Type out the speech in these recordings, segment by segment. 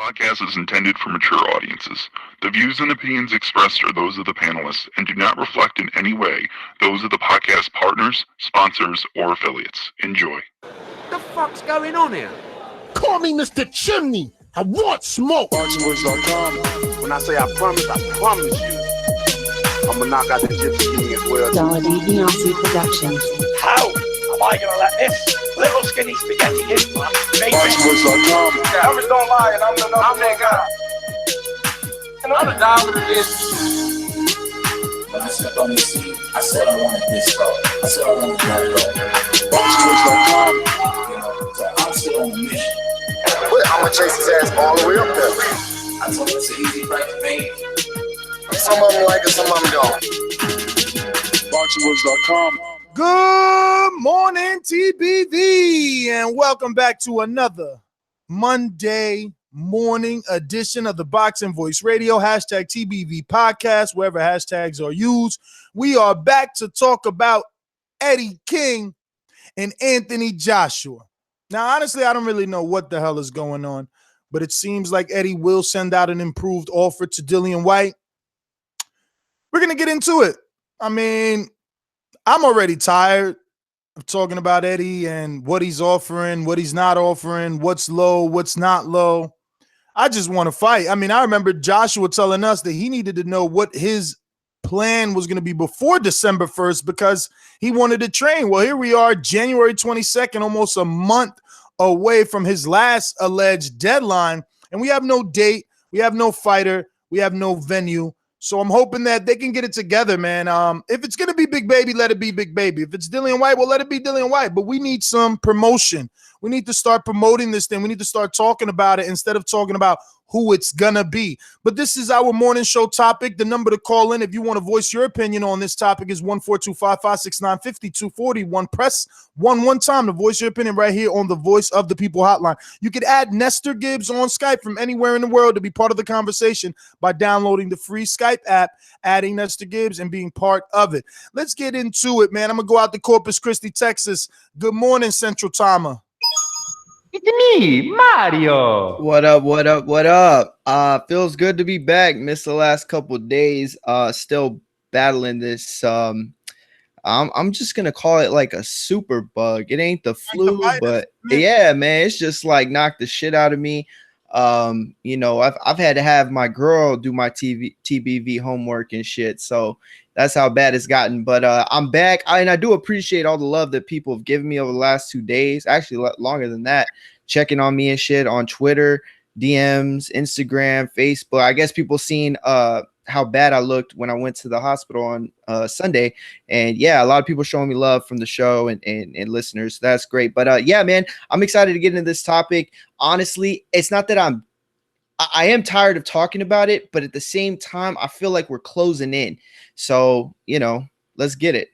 podcast is intended for mature audiences. The views and opinions expressed are those of the panelists and do not reflect in any way those of the podcast partners, sponsors, or affiliates. Enjoy. The fuck's going on here? Call me Mr. Chimney. I want smoke. ThaBoxingvoice.com. When I say I promise you. I'm gonna knock out the Gypsy King as well. Dmitriy Productions. How am I gonna let this little skinny spaghetti hit my face? ThaBoxingvoice.com. Yeah, numbers don't lie, and I'm that guy. And I'm the guy with this. When I stepped on the scene, I said I wanted this bro. I said I wanted that bro. ThaBoxingvoice.com. You know, so I'm still on the mission. I'm gonna chase his ass all the way up there. I told him it's an easy break to make. Some of them like it, some of them don't. ThaBoxingvoice.com. Good morning, TBV, and welcome back to another Monday morning edition of the Boxing Voice Radio, hashtag TBV podcast, wherever hashtags are used. We are back to talk about Eddie King and Anthony Joshua. Now, honestly, I don't really know what the hell is going on, but it seems like Eddie will send out an improved offer to Dillian Whyte. We're going to get into it. I mean, I'm already tired of talking about Eddie and what he's offering, what he's not offering, what's low, what's not low. I just want to fight. I mean, I remember Joshua telling us that he needed to know what his plan was going to be before December 1st because he wanted to train. Well, here we are, January 22nd, almost a month away from his last alleged deadline, and we have no date, we have no fighter, we have no venue. So I'm hoping that they can get it together, man. If it's going to be Big Baby, let it be Big Baby. If it's Dillian Whyte, well, let it be Dillian Whyte. But we need some promotion. We need to start promoting this thing. We need to start talking about it instead of talking about who it's going to be. But this is our morning show topic. The number to call in if you want to voice your opinion on this topic is 1-425-569-5241. Press 1 time to voice your opinion right here on the Voice of the People hotline. You can add Nestor Gibbs on Skype from anywhere in the world to be part of the conversation by downloading the free Skype app, adding Nestor Gibbs, and being part of it. Let's get into it, man. I'm going to go out to Corpus Christi, Texas. Good morning, Central Timer. It's me, Mario. What up? Feels good to be back. Missed the last couple of days. Still battling this. I'm just gonna call it like a super bug. It ain't the flu, but yeah, man, it's just like knocked the shit out of me. You know, I've had to have my girl do my TBV homework and shit. So that's how bad it's gotten. But I'm back, and I do appreciate all the love that people have given me over the last 2 days. Actually, longer than that. Checking on me and shit on Twitter, DMs, Instagram, Facebook. I guess people seen how bad I looked when I went to the hospital on Sunday. And yeah, a lot of people showing me love from the show and listeners. So that's great. But yeah, man, I'm excited to get into this topic. Honestly, it's not that I am tired of talking about it, but at the same time, I feel like we're closing in. So, you know, let's get it.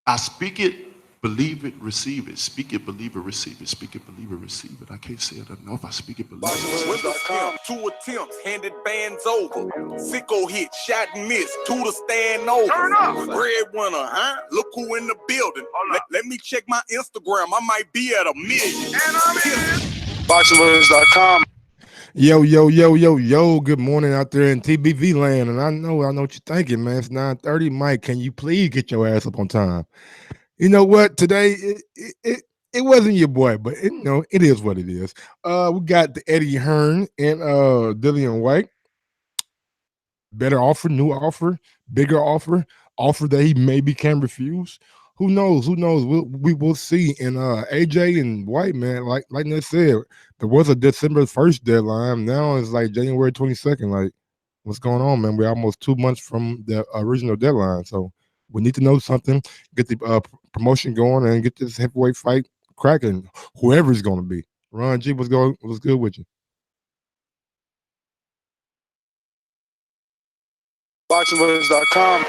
I speak it, believe it, receive it. Speak it, believe it, receive it. Speak it, believe it, receive it. I can't say it enough. I speak it, believe it. With a stem, 2 attempts, handed bands over. Sicko hit, shot and miss, 2 to stand over. Turn up. Breadwinner, huh? Look who in the building. Let me check my Instagram. I might be at 1 million. And I'm in. ThaBoxingvoice.com. Yo, good morning out there in TBV land. And I know what you're thinking, man. It's 9:30. Mike, can you please get your ass up on time? You know what? Today, it wasn't your boy, but it is what it is. We got the Eddie Hearn and Dillian Whyte. Better offer, new offer, bigger offer that he maybe can refuse. Who knows? We will see. And AJ and White, man, like I said, there was a December 1st deadline. Now it's like January 22nd. Like, what's going on, man? We're almost 2 months from the original deadline. So we need to know something, get the promotion going, and get this heavyweight fight cracking, whoever it's going to be. Ron G, what's good with you? ThaBoxingvoice.com.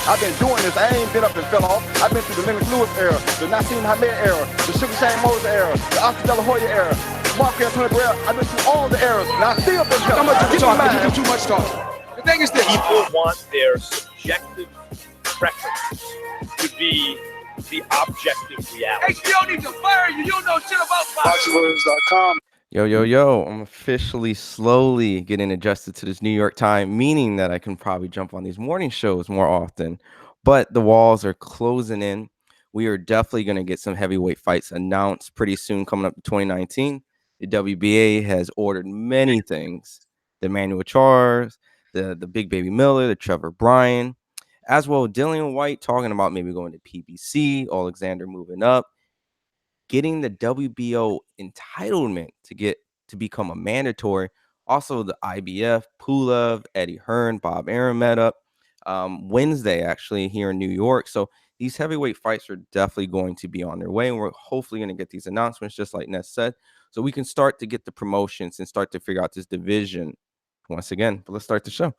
I've been doing this. I ain't been up and fell off. I've been through the Lennox Lewis era, the Nassim Hamed era, the Sugar Shane Moses era, the Oscar De La Hoya era, Marquez Hunter era. I've been through all the eras, and I still been telling You do too much talking. The thing is this. People want their subjective preference to be the objective reality. HBO needs to fire you. You don't know shit about boxing. BoxingVoice.com. Yo, I'm officially slowly getting adjusted to this New York time, meaning that I can probably jump on these morning shows more often. But the walls are closing in. We are definitely going to get some heavyweight fights announced pretty soon coming up to 2019. The WBA has ordered many things. The Manuel Charr, the Big Baby Miller, the Trevor Bryan, as well as Dillian Whyte talking about maybe going to PBC, Oleksandr moving up, getting the WBO entitlement to become a mandatory. Also, the IBF, Pulev, Eddie Hearn, Bob Arum met up Wednesday, actually, here in New York. So these heavyweight fights are definitely going to be on their way, and we're hopefully going to get these announcements, just like Ness said, so we can start to get the promotions and start to figure out this division once again. But let's start the show.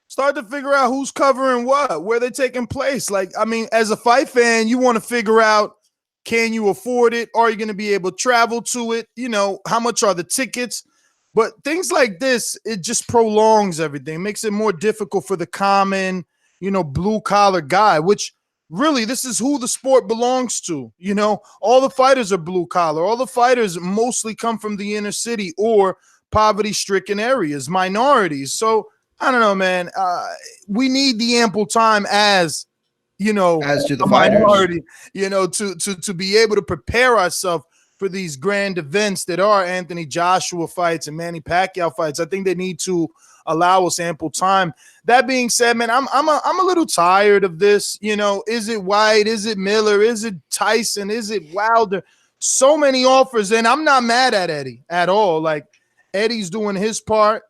Start to figure out who's covering what, where they're taking place. Like, I mean, as a fight fan, you want to figure out, can you afford it? Are you going to be able to travel to it? You know, how much are the tickets? But things like this, it just prolongs everything. It makes it more difficult for the common, blue-collar guy, which really this is who the sport belongs to. All the fighters are blue-collar. All the fighters mostly come from the inner city or poverty-stricken areas, minorities. So, I don't know, man. We need the ample time as to the minority, to be able to prepare ourselves for these grand events that are Anthony Joshua fights and Manny Pacquiao fights. I think they need to allow us ample time. That being said, man, I'm a little tired of this. Is it White? Is it Miller? Is it Tyson? Is it Wilder? So many offers, and I'm not mad at Eddie at all. Like, Eddie's doing his part.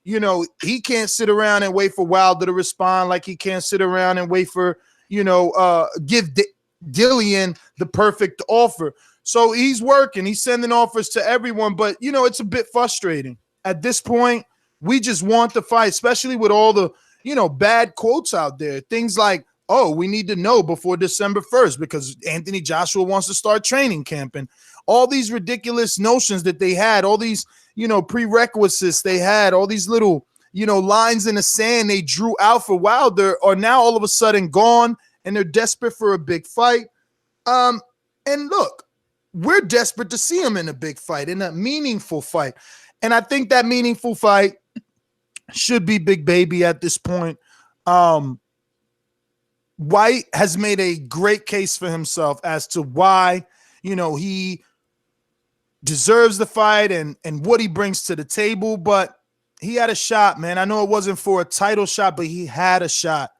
He can't sit around and wait for Wilder to respond, like he can't sit around and wait for give Dillian the perfect offer. So he's working. He's sending offers to everyone, but it's a bit frustrating at this point. We just want the fight, especially with all the bad quotes out there. Things like, "Oh, we need to know before December 1st because Anthony Joshua wants to start training camp," and all these ridiculous notions that they had, all these prerequisites they had, all these little lines in the sand they drew out for Wilder are now all of a sudden gone, and they're desperate for a big fight. And look, we're desperate to see him in a big fight, in a meaningful fight. And I think that meaningful fight should be Big Baby at this point. White has made a great case for himself as to why, he deserves the fight and what he brings to the table, but he had a shot, man. I know it wasn't for a title shot, but he had a shot.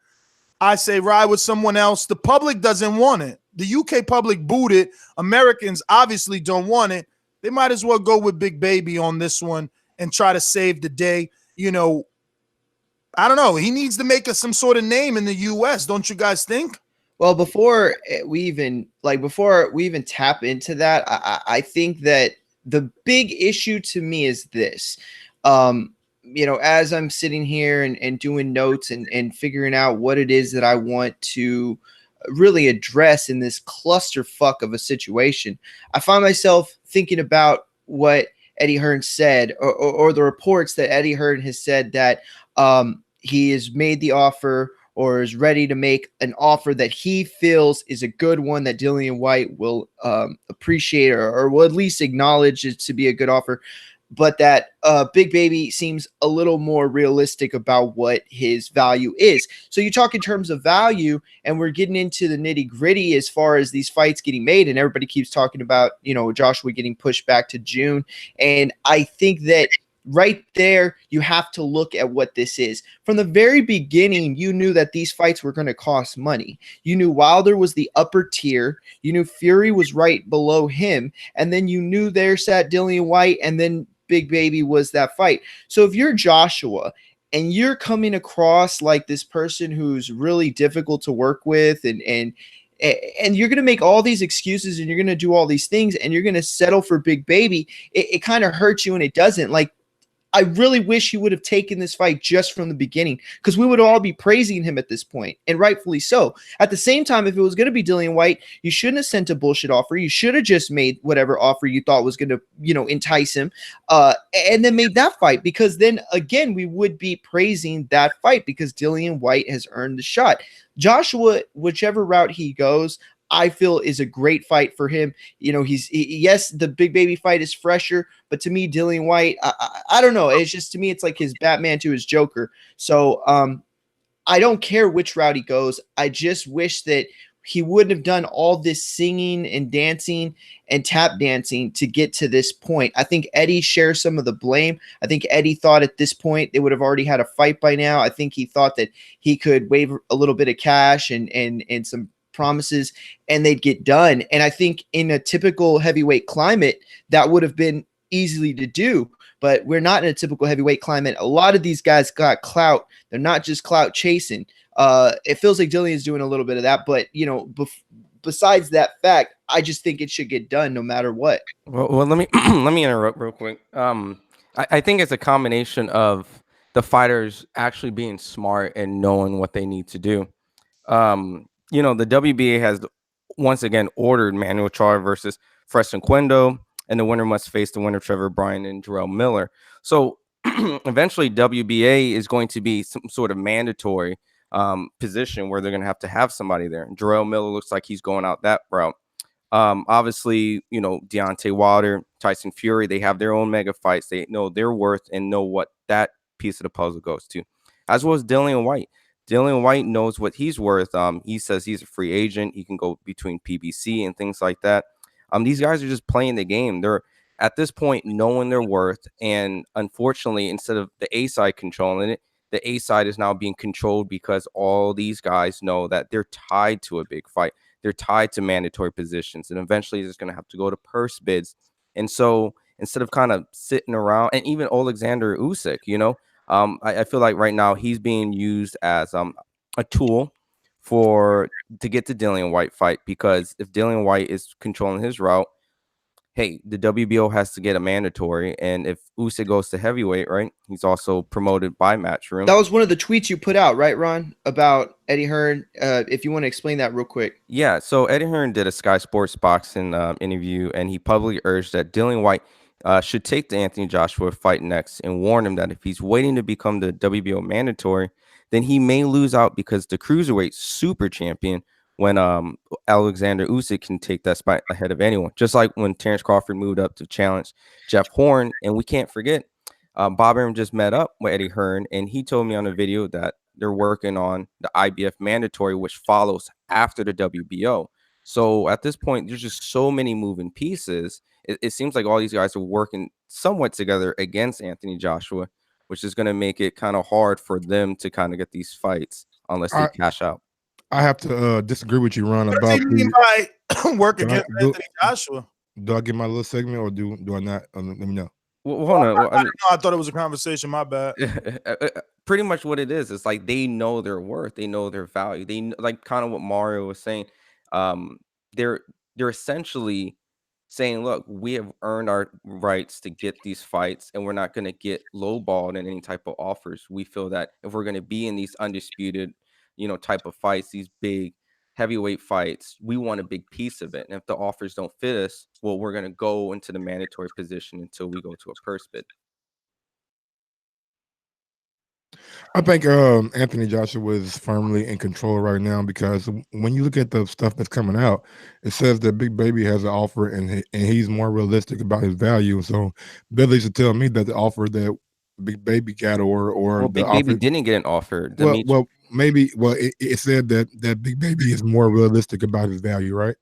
I say ride with someone else. The public doesn't want it. The UK public booed it. Americans obviously don't want it. They might as well go with Big Baby on this one and try to save the day. I don't know. He needs to make us some sort of name in the US, don't you guys think? Well, before we even tap into that, I think that the big issue to me is this. As I'm sitting here and doing notes and figuring out what it is that I want to really address in this clusterfuck of a situation, I find myself thinking about what Eddie Hearn said, or the reports that Eddie Hearn has said that he has made the offer or is ready to make an offer that he feels is a good one that Dillian Whyte will appreciate or will at least acknowledge it to be a good offer, but that Big Baby seems a little more realistic about what his value is. So you talk in terms of value, and we're getting into the nitty-gritty as far as these fights getting made, and everybody keeps talking about, Joshua getting pushed back to June, and I think that right there, you have to look at what this is. From the very beginning, you knew that these fights were going to cost money. You knew Wilder was the upper tier. You knew Fury was right below him. And then you knew there sat Dillian Whyte, and then Big Baby was that fight. So if you're Joshua and you're coming across like this person who's really difficult to work with, and you're going to make all these excuses and you're going to do all these things and you're going to settle for Big Baby, it kind of hurts you and it doesn't. Like, I really wish he would have taken this fight just from the beginning, because we would all be praising him at this point, and rightfully so. At the same time, if it was going to be Dillian Whyte, you shouldn't have sent a bullshit offer. You should have just made whatever offer you thought was going to, entice him, and then made that fight, because then again, we would be praising that fight because Dillian Whyte has earned the shot. Joshua, whichever route he goes, I feel is a great fight for him. Yes, the big baby fight is fresher, but to me, Dillian Whyte, I don't know. It's just, to me, it's like his Batman to his Joker. So I don't care which route he goes. I just wish that he wouldn't have done all this singing and dancing and tap dancing to get to this point. I think Eddie shares some of the blame. I think Eddie thought at this point they would have already had a fight by now. I think he thought that he could waive a little bit of cash and some promises and they'd get done. And I think in a typical heavyweight climate, that would have been easily to do, but we're not in a typical heavyweight climate. A lot of these guys got clout. They're not just clout chasing. It feels like Dillian is doing a little bit of that, but besides that fact, I just think it should get done no matter what. Well, let me let me interrupt real quick. I think it's a combination of the fighters actually being smart and knowing what they need to do. The WBA has once again ordered Manuel Charr versus Fres Oquendo, and the winner must face the winner Trevor Bryan and Jarrell Miller. So eventually WBA is going to be some sort of mandatory position where they're going to have somebody there. Jarrell Miller looks like he's going out that route. Obviously, Deontay Wilder, Tyson Fury, they have their own mega fights. They know their worth and know what that piece of the puzzle goes to, as well as Dillian Whyte. Dillian Whyte knows what he's worth. He says he's a free agent. He can go between PBC and things like that. These guys are just playing the game. They're at this point knowing their worth. And unfortunately, instead of the A side controlling it, the A side is now being controlled because all these guys know that they're tied to a big fight. They're tied to mandatory positions. And eventually, it's going to have to go to purse bids. And so instead of kind of sitting around, and even Oleksandr Usyk, I feel like right now he's being used as a tool to get the Dillian Whyte fight, because if Dillian Whyte is controlling his route, hey, the WBO has to get a mandatory, and if Usyk goes to heavyweight, right, he's also promoted by Matchroom. That was one of the tweets you put out, right, Ron, about Eddie Hearn? If you want to explain that real quick. Yeah, so Eddie Hearn did a SkySports Boxing interview, and he publicly urged that Dillian Whyte should take the Anthony Joshua fight next, and warn him that if he's waiting to become the WBO mandatory, then he may lose out, because the cruiserweight super champion, when Oleksandr Usyk can take that spot ahead of anyone, just like when Terrence Crawford moved up to challenge Jeff Horn. And we can't forget, Bob Arum just met up with Eddie Hearn, and he told me on the video that they're working on the IBF mandatory, which follows after the WBO. So at this point, there's just so many moving pieces. It seems like all these guys are working somewhat together against Anthony Joshua, which is going to make it kind of hard for them to kind of get these fights unless they cash out. I have to disagree with you, Ron, about work against Anthony Joshua. Do I get my little segment, or do I not? Let me know. Well, hold on. I thought it was a conversation. My bad. Pretty much what it is. It's like they know their worth. They know their value. They like kind of what Mario was saying. They're essentially saying, look, we have earned our rights to get these fights, and we're not going to get lowballed in any type of offers. We feel that if we're going to be in these undisputed, type of fights, these big heavyweight fights, we want a big piece of it. And if the offers don't fit us, well, we're going to go into the mandatory position until we go to a purse bid. I think Anthony Joshua is firmly in control right now, because when you look at the stuff that's coming out, it says that Big Baby has an offer, and he's more realistic about his value. So Billy should tell me that the offer that Big Baby got, or Big Baby didn't get an offer. It said that Big Baby is more realistic about his value, right?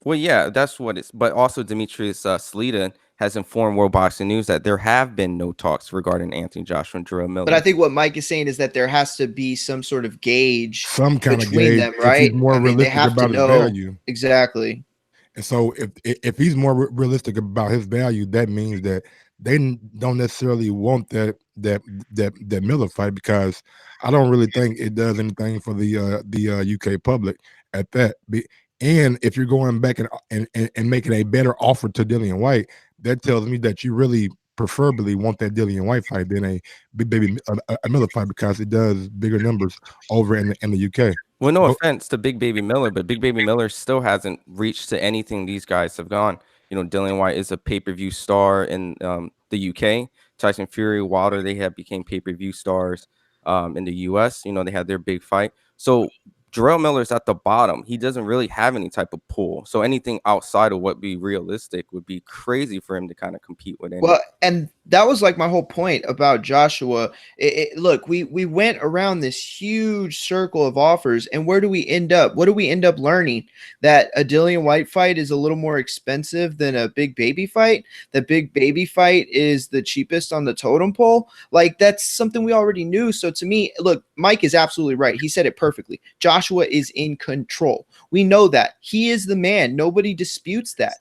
Well, yeah, that's what it's. But also, Dmitriy Salita has informed World Boxing News that there have been no talks regarding Anthony Joshua and Jarrell Miller. But I think what Mike is saying is that there has to be some sort of gauge, some kind between of gauge, them, right? He's more realistic about his value. Exactly. And so, if he's more realistic about his value, that means that they don't necessarily want that Miller fight, because I don't really think it does anything for the UK public at that. And if you're going back and making a better offer to Dillian Whyte, that tells me that you really preferably want that Dillian Whyte fight than a Big Baby Miller fight because it does bigger numbers over in the UK. Well, no offense to Big Baby Miller, but Big Baby Miller still hasn't reached to anything these guys have gone. You know, Dillian Whyte is a pay-per-view star in the UK. Tyson Fury, Wilder, they have became pay-per-view stars in the US. You know, they had their big fight. So Jarrell Miller's at the bottom. He doesn't really have any type of pull. So anything outside of what be realistic would be crazy for him to kind of compete with. Well, and that was like my whole point about Joshua. Look, we went around this huge circle of offers, and where do we end up? What do we end up learning? That a Dillian Whyte fight is a little more expensive than a Big Baby fight. The Big Baby fight is the cheapest on the totem pole. Like, that's something we already knew. So to me, look, Mike is absolutely right. He said it perfectly. Joshua is in control. We know that. He is the man. Nobody disputes that.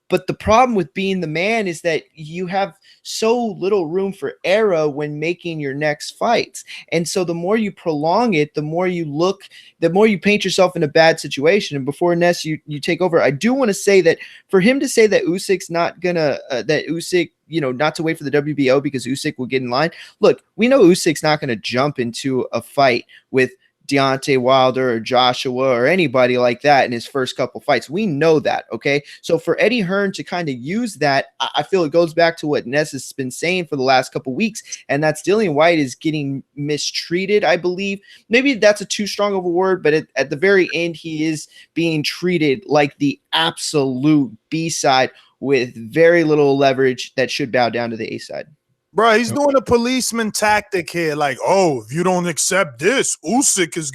But the problem with being the man is that you have so little room for error when making your next fights. And so the more you prolong it, the more you paint yourself in a bad situation. And before Ness, you take over, I do want to say that for him to say that Usyk's not gonna, that Usyk, not to wait for the WBO because Usyk will get in line. Look, we know Usyk's not going to jump into a fight with Deontay Wilder or Joshua or anybody like that in his first couple fights. We know that, okay? So for Eddie Hearn to kind of use that, I feel it goes back to what Ness has been saying for the last couple weeks, and that's Dillian Whyte is getting mistreated, I believe. Maybe that's a too strong of a word, but at the very end, he is being treated like the absolute B-side with very little leverage that should bow down to the A-side. Bro, he's doing a policeman tactic here. Like, oh, if you don't accept this, Usyk is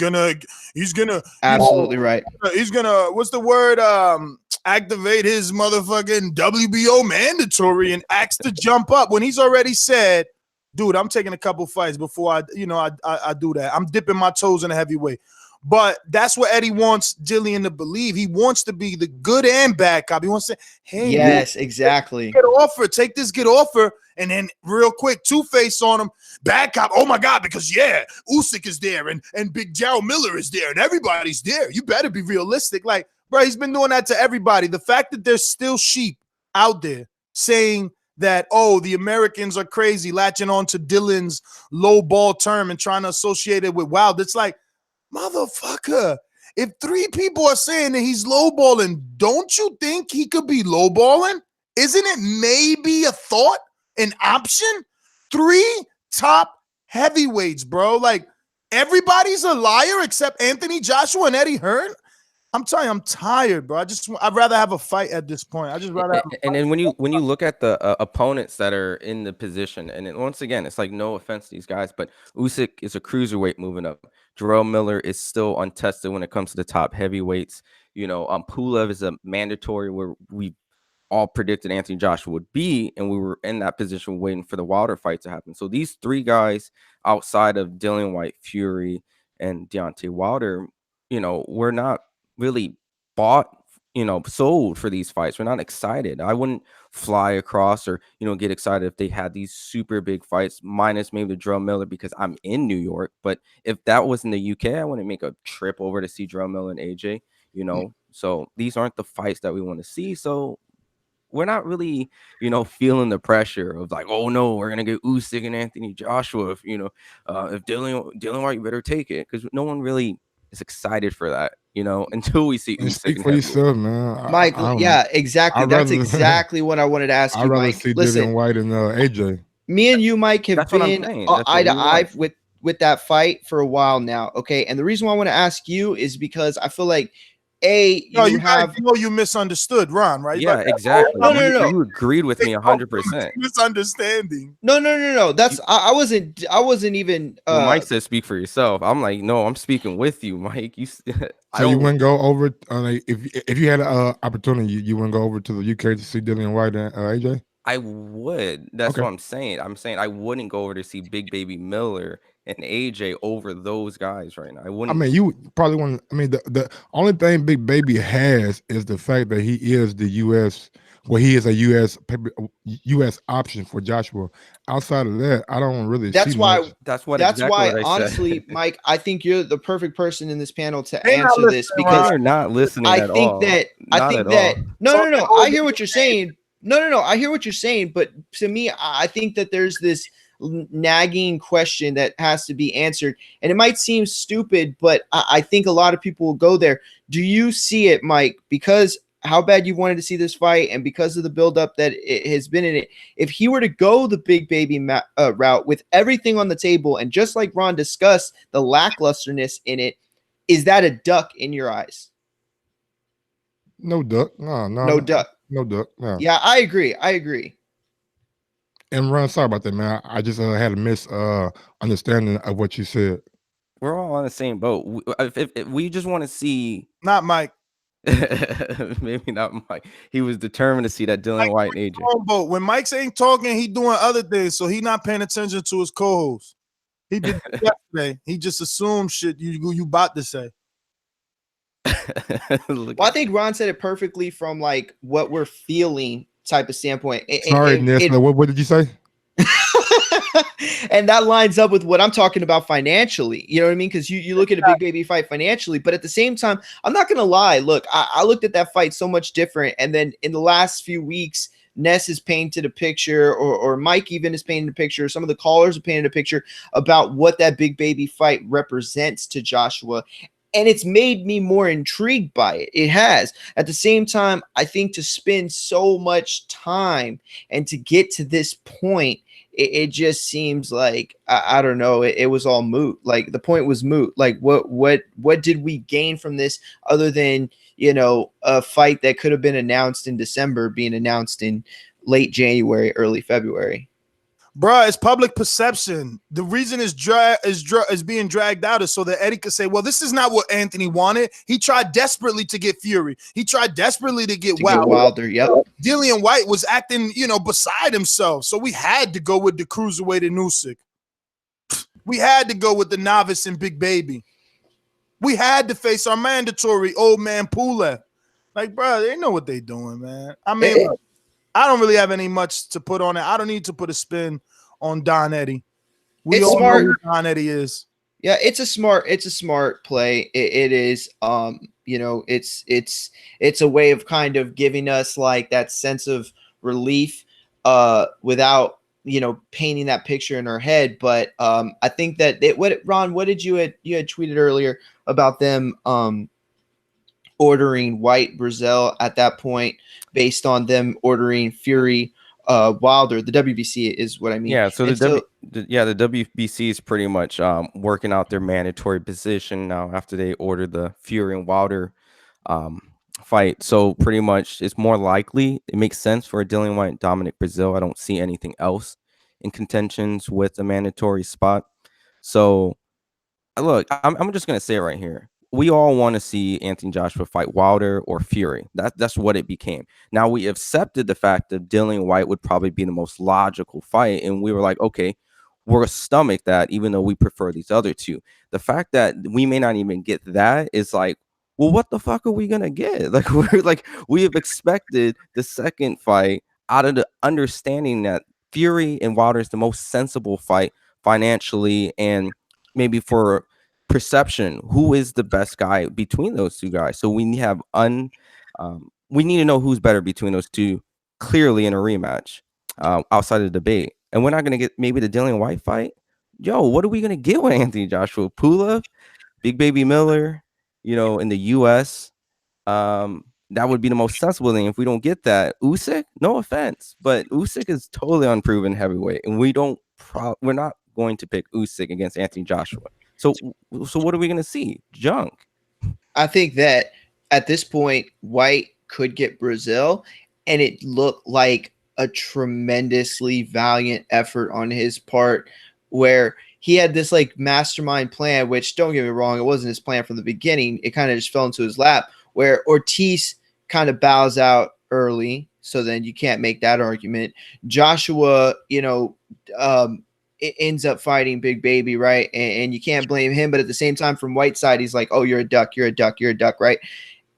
he's gonna absolutely right. He's gonna, what's the word? Activate his motherfucking WBO mandatory and axe to jump up when he's already said, dude, I'm taking a couple fights before I do that. I'm dipping my toes in a heavyweight. But that's what Eddie wants Dillian to believe. He wants to be the good and bad cop. He wants to say, hey, yes, exactly. Get offer, take this good offer, and then real quick, two-face on him, bad cop. Oh my God, because Usyk is there and Big Jarrell Miller is there and everybody's there. You better be realistic. Like, bro, he's been doing that to everybody. The fact that there's still sheep out there saying that, oh, the Americans are crazy, latching on to Dillian's low ball term and trying to associate it with Wild. It's like, motherfucker, if 3 people are saying that he's lowballing, don't you think he could be lowballing? Isn't it maybe a thought, an option? 3 top heavyweights, bro. Like, everybody's a liar except Anthony Joshua and Eddie Hearn. I'm telling you, I'm tired, bro. I'd rather have a fight at this point. I just rather have a fight. And then when you look at the opponents that are in the position, and once again, it's like no offense to these guys, but Usyk is a cruiserweight moving up. Jarrell Miller is still untested when it comes to the top heavyweights. Pulev is a mandatory where we all predicted Anthony Joshua would be, and we were in that position waiting for the Wilder fight to happen. So these 3 guys outside of Dillian Whyte, Fury, and Deontay Wilder, we're not really bought, sold for these fights. We're not excited. I wouldn't fly across or, get excited if they had these super big fights, minus maybe the Jarrell Miller because I'm in New York. But if that was in the UK, I wouldn't make a trip over to see Jarrell Miller and AJ, So these aren't the fights that we want to see. So we're not really, feeling the pressure of like, oh no, we're gonna get Usyk and Anthony Joshua. If Dillian Whyte, you better take it, because no one really is excited for that, until we see Usyk. Speak for yourself, man. Mike, yeah, exactly. That's exactly what I wanted to ask you, I'd rather Mike. see Listen, Dillian Whyte and AJ. Me and you, Mike, have That's what I'm been saying. That's eye to what we eye want. with that fight for a while now. Okay, and the reason why I want to ask you is because I feel like you misunderstood Ron, right? Yeah, like, exactly. No. You agreed with me 100%. Misunderstanding. No. That's I wasn't even. Well, Mike said speak for yourself. I'm like, no, I'm speaking with you, Mike. So you wouldn't go over if you had an opportunity, you wouldn't go over to the UK to see Dillian Whyte and AJ? I would. That's Okay. what I'm saying. I'm saying I wouldn't go over to see Big Baby Miller and AJ over those guys right now. I wouldn't. I mean, you probably want. I mean, the only thing Big Baby has is the fact that he is the U.S. Well, he is a U.S. option for Joshua. Outside of that, I don't really. That's see why. much. That's exactly why. what I Honestly, said. Mike, I think you're the perfect person in this panel to They're not answer this listening, because You're not listening I at think all. that Not I think at that all. no. I hear what you're saying, No. I hear what you're saying, but to me, I think that there's this nagging question that has to be answered, and it might seem stupid, but I think a lot of people will go there. Do you see it, Mike? Because how bad you wanted to see this fight, and because of the buildup that it has been in it, if he were to go the big baby route with everything on the table, and just like Ron discussed, the lacklusterness in it, is that a duck in your eyes? No duck. No duck. No duck. No. Yeah, I agree. And Ron, sorry about that, man. I just had a understanding of what you said. We're all on the same boat. If we just want to see, not Mike. Maybe not Mike. He was determined to see that Dillian Whyte and AJ. Boat. When Mike's ain't talking, he doing other things, so he not paying attention to his co-host. He did yesterday. He just assumed shit you about to say. Well, I think Ron said it perfectly from like what we're feeling type of standpoint. Sorry, Nessa. What did you say? And that lines up with what I'm talking about financially. You know what I mean? Because you look at a big baby fight financially, but at the same time, I'm not going to lie. Look, I looked at that fight so much different. And then in the last few weeks, Ness has painted a picture, or Mike even is painting a picture. Some of the callers have painted a picture about what that big baby fight represents to Joshua. And it's made me more intrigued by it. It has. At the same time, I think to spend so much time and to get to this point, it just seems like I don't know. It was all moot. Like the point was moot. Like what did we gain from this other than, you know, a fight that could have been announced in December being announced in late January, early February? Bruh, it's public perception. The reason is being dragged out is so that Eddie could say, well, this is not what Anthony wanted. He tried desperately to get Fury. He tried desperately to get Wilder. Yep. Dillian Whyte was acting, beside himself. So we had to go with the cruiserweight and Usyk. We had to go with the novice and Big Baby. We had to face our mandatory old man Pulev. Like, bro, they know what they doing, man. I mean, I don't really have any much to put on it. I don't need to put a spin on Don Eddie. We all know who Don Eddie is. Yeah, it's a smart play. It is, it's a way of kind of giving us like that sense of relief, without painting that picture in our head. But I think that Ron, what did you had tweeted earlier about them ordering Whyte Brazil at that point based on them ordering Fury Wilder. The WBC is what I mean. Yeah, so the WBC is pretty much working out their mandatory position now after they ordered the Fury and Wilder fight. So pretty much it's more likely, it makes sense for a Dillian Whyte Dominic Brazil. I don't see anything else in contentions with a mandatory spot. So look, I'm just going to say it right here. We all want to see Anthony Joshua fight Wilder or Fury. That's what it became. Now we accepted the fact that Dillian Whyte would probably be the most logical fight, and we were like, okay, we're gonna stomach that, even though we prefer these other two. The fact that we may not even get that is like, well, what the fuck are we gonna get? Like we have expected the second fight out of the understanding that Fury and Wilder is the most sensible fight financially and maybe for perception, who is the best guy between those two guys. So we have we need to know who's better between those two clearly in a rematch outside of the debate. And we're not going to get maybe the Dillian Whyte fight. Yo, what are we going to get with Anthony Joshua? Pulev, Big Baby Miller, in the U.S. That would be the most sensible thing. If we don't get that, Usyk, no offense, but Usyk is totally unproven heavyweight, and we're not going to pick Usyk against Anthony Joshua. So what are we going to see? Junk. I think that at this point, Whyte could get Brazil, and it looked like a tremendously valiant effort on his part where he had this like mastermind plan, which don't get me wrong, it wasn't his plan from the beginning. It kind of just fell into his lap where Ortiz kind of bows out early. So then you can't make that argument. Joshua, it ends up fighting Big Baby, right? And you can't blame him. But at the same time, from Whyte's side, he's like, oh, you're a duck, right?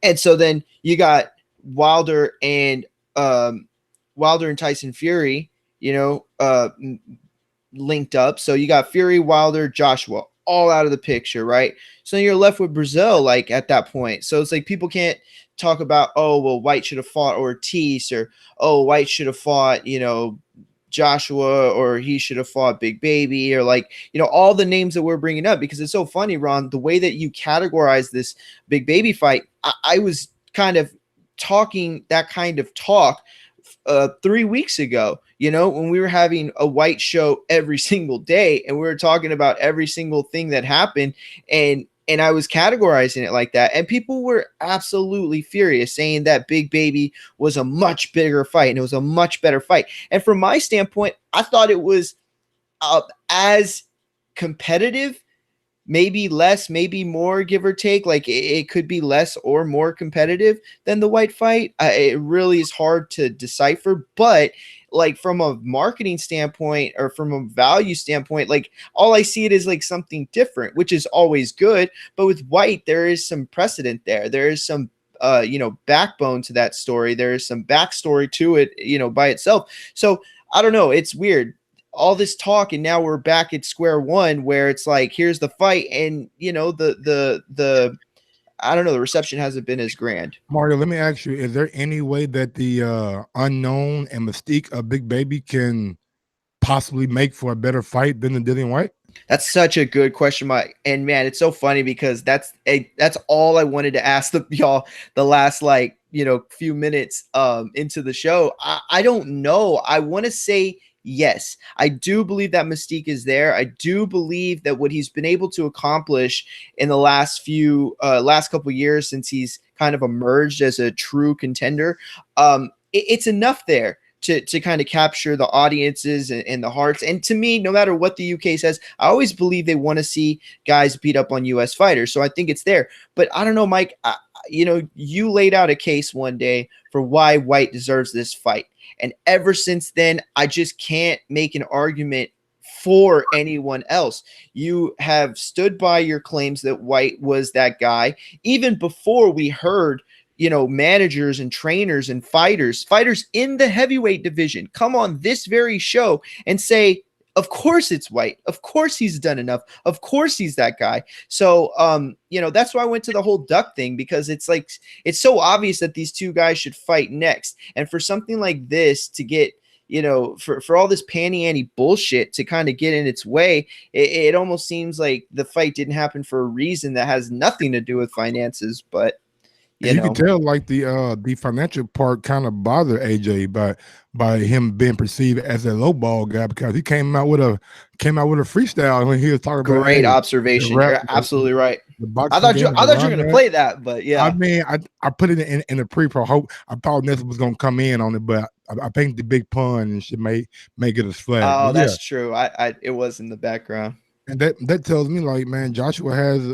And so then you got Wilder and Tyson Fury, linked up. So you got Fury, Wilder, Joshua, all out of the picture, right? So you're left with Brazil, like at that point. So it's like people can't talk about, oh, well, White should have fought Ortiz, or oh, White should have fought, Joshua, or he should have fought Big Baby, or like, all the names that we're bringing up, because it's so funny, Ron, the way that you categorize this Big Baby fight. I was kind of talking that kind of talk 3 weeks ago, when we were having a White show every single day, and we were talking about every single thing that happened, and I was categorizing it like that, and people were absolutely furious, saying that Big Baby was a much bigger fight and it was a much better fight. And from my standpoint, I thought it was as competitive, maybe less, maybe more, give or take. Like it could be less or more competitive than the White fight. It really is hard to decipher, but like from a marketing standpoint or from a value standpoint, like all I see it is like something different, which is always good. But with White, there is some precedent there. There is some backbone to that story. There is some backstory to it, by itself. So I don't know. It's weird. All this talk, and now we're back at square one, where it's like, here's the fight, and the I don't know, the reception hasn't been as grand. Mario, let me ask you, is there any way that the unknown and mystique of Big Baby can possibly make for a better fight than the Dillian Whyte? That's such a good question, Mike. And man, it's so funny because that's all I wanted to ask y'all the last few minutes into the show. I don't know. I want to say yes. I do believe that mystique is there. I do believe that what he's been able to accomplish in the last couple years, since he's kind of emerged as a true contender, it's enough there to kind of capture the audiences and the hearts. And to me, no matter what the UK says, I always believe they want to see guys beat up on US fighters. So I think it's there. But I don't know, Mike, you laid out a case one day for why White deserves this fight. And ever since then, I just can't make an argument for anyone else. You have stood by your claims that White was that guy, even before we heard managers and trainers and fighters in the heavyweight division come on this very show and say, of course it's White. Of course he's done enough. Of course he's that guy. So, that's why I went to the whole duck thing, because it's like, it's so obvious that these two guys should fight next. And for something like this to get, for all this panty-anty bullshit to kind of get in its way, it almost seems like the fight didn't happen for a reason that has nothing to do with finances, but you can tell like the financial part kind of bothered AJ by him being perceived as a low ball guy, because he came out with a freestyle when he was talking about great observation. You're absolutely right. I thought you were going to play that, but yeah. I mean, I put it in the pre-pro. I thought Nessa was going to come in on it, but I think the big pun should make it a flag. Oh, that's true. It was in the background, and that tells me, like, man, Joshua has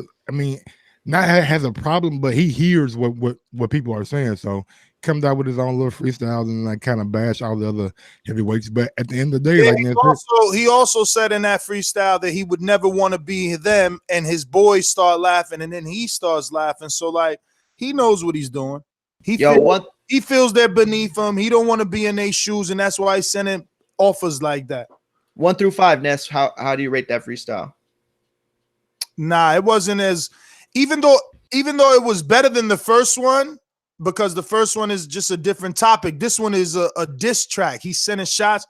a problem, but he hears what people are saying. So comes out with his own little freestyles and like kind of bash all the other heavyweights. But at the end of the day, he also said in that freestyle that he would never want to be them, and his boys start laughing, and then he starts laughing. So like, he knows what he's doing. He feels they're beneath him. He don't want to be in their shoes, and that's why he's sending offers like that. 1 through 5, Ness. How do you rate that freestyle? Nah, it wasn't as. Even though it was better than the first one, because the first one is just a different topic. This one is a diss track. He's sending shots,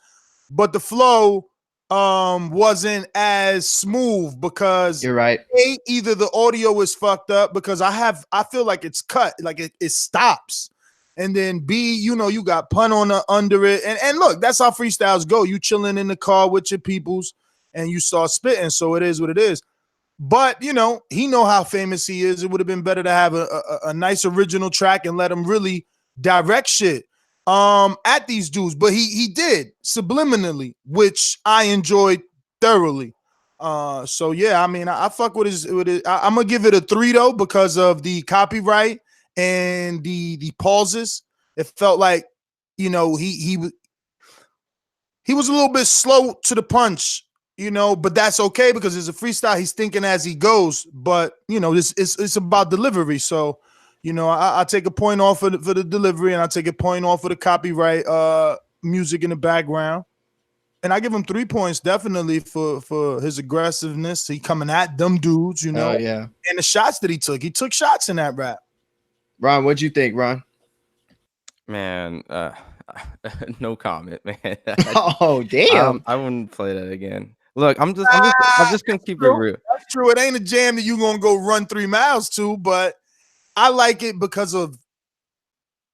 but the flow wasn't as smooth, because you're right. Either the audio is fucked up, because I feel like it's cut, like it stops. And then B, you got pun on under it. And look, that's how freestyles go. You chilling in the car with your peoples and you start spitting. So it is what it is. But, he know how famous he is. It would have been better to have a nice original track and let him really direct shit at these dudes. But he did subliminally, which I enjoyed thoroughly. So, yeah, I mean, I fuck with his I'm going to give it a 3, though, because of the copyright and the pauses. It felt like, he was a little bit slow to the punch. But that's okay, because it's a freestyle. He's thinking as he goes, but it's about delivery. So, I take a point off for the delivery, and I take a point off for the copyright music in the background. And I give him 3 points definitely for his aggressiveness. He coming at them dudes, you know. Oh, yeah. And the shots that he took shots in that rap. Ron, what'd you think, Ron? Man, no comment, man. Oh, damn. I wouldn't play that again. Look, I'm just gonna keep it real. That's true. It ain't a jam that you're gonna go run 3 miles to, but I like it because of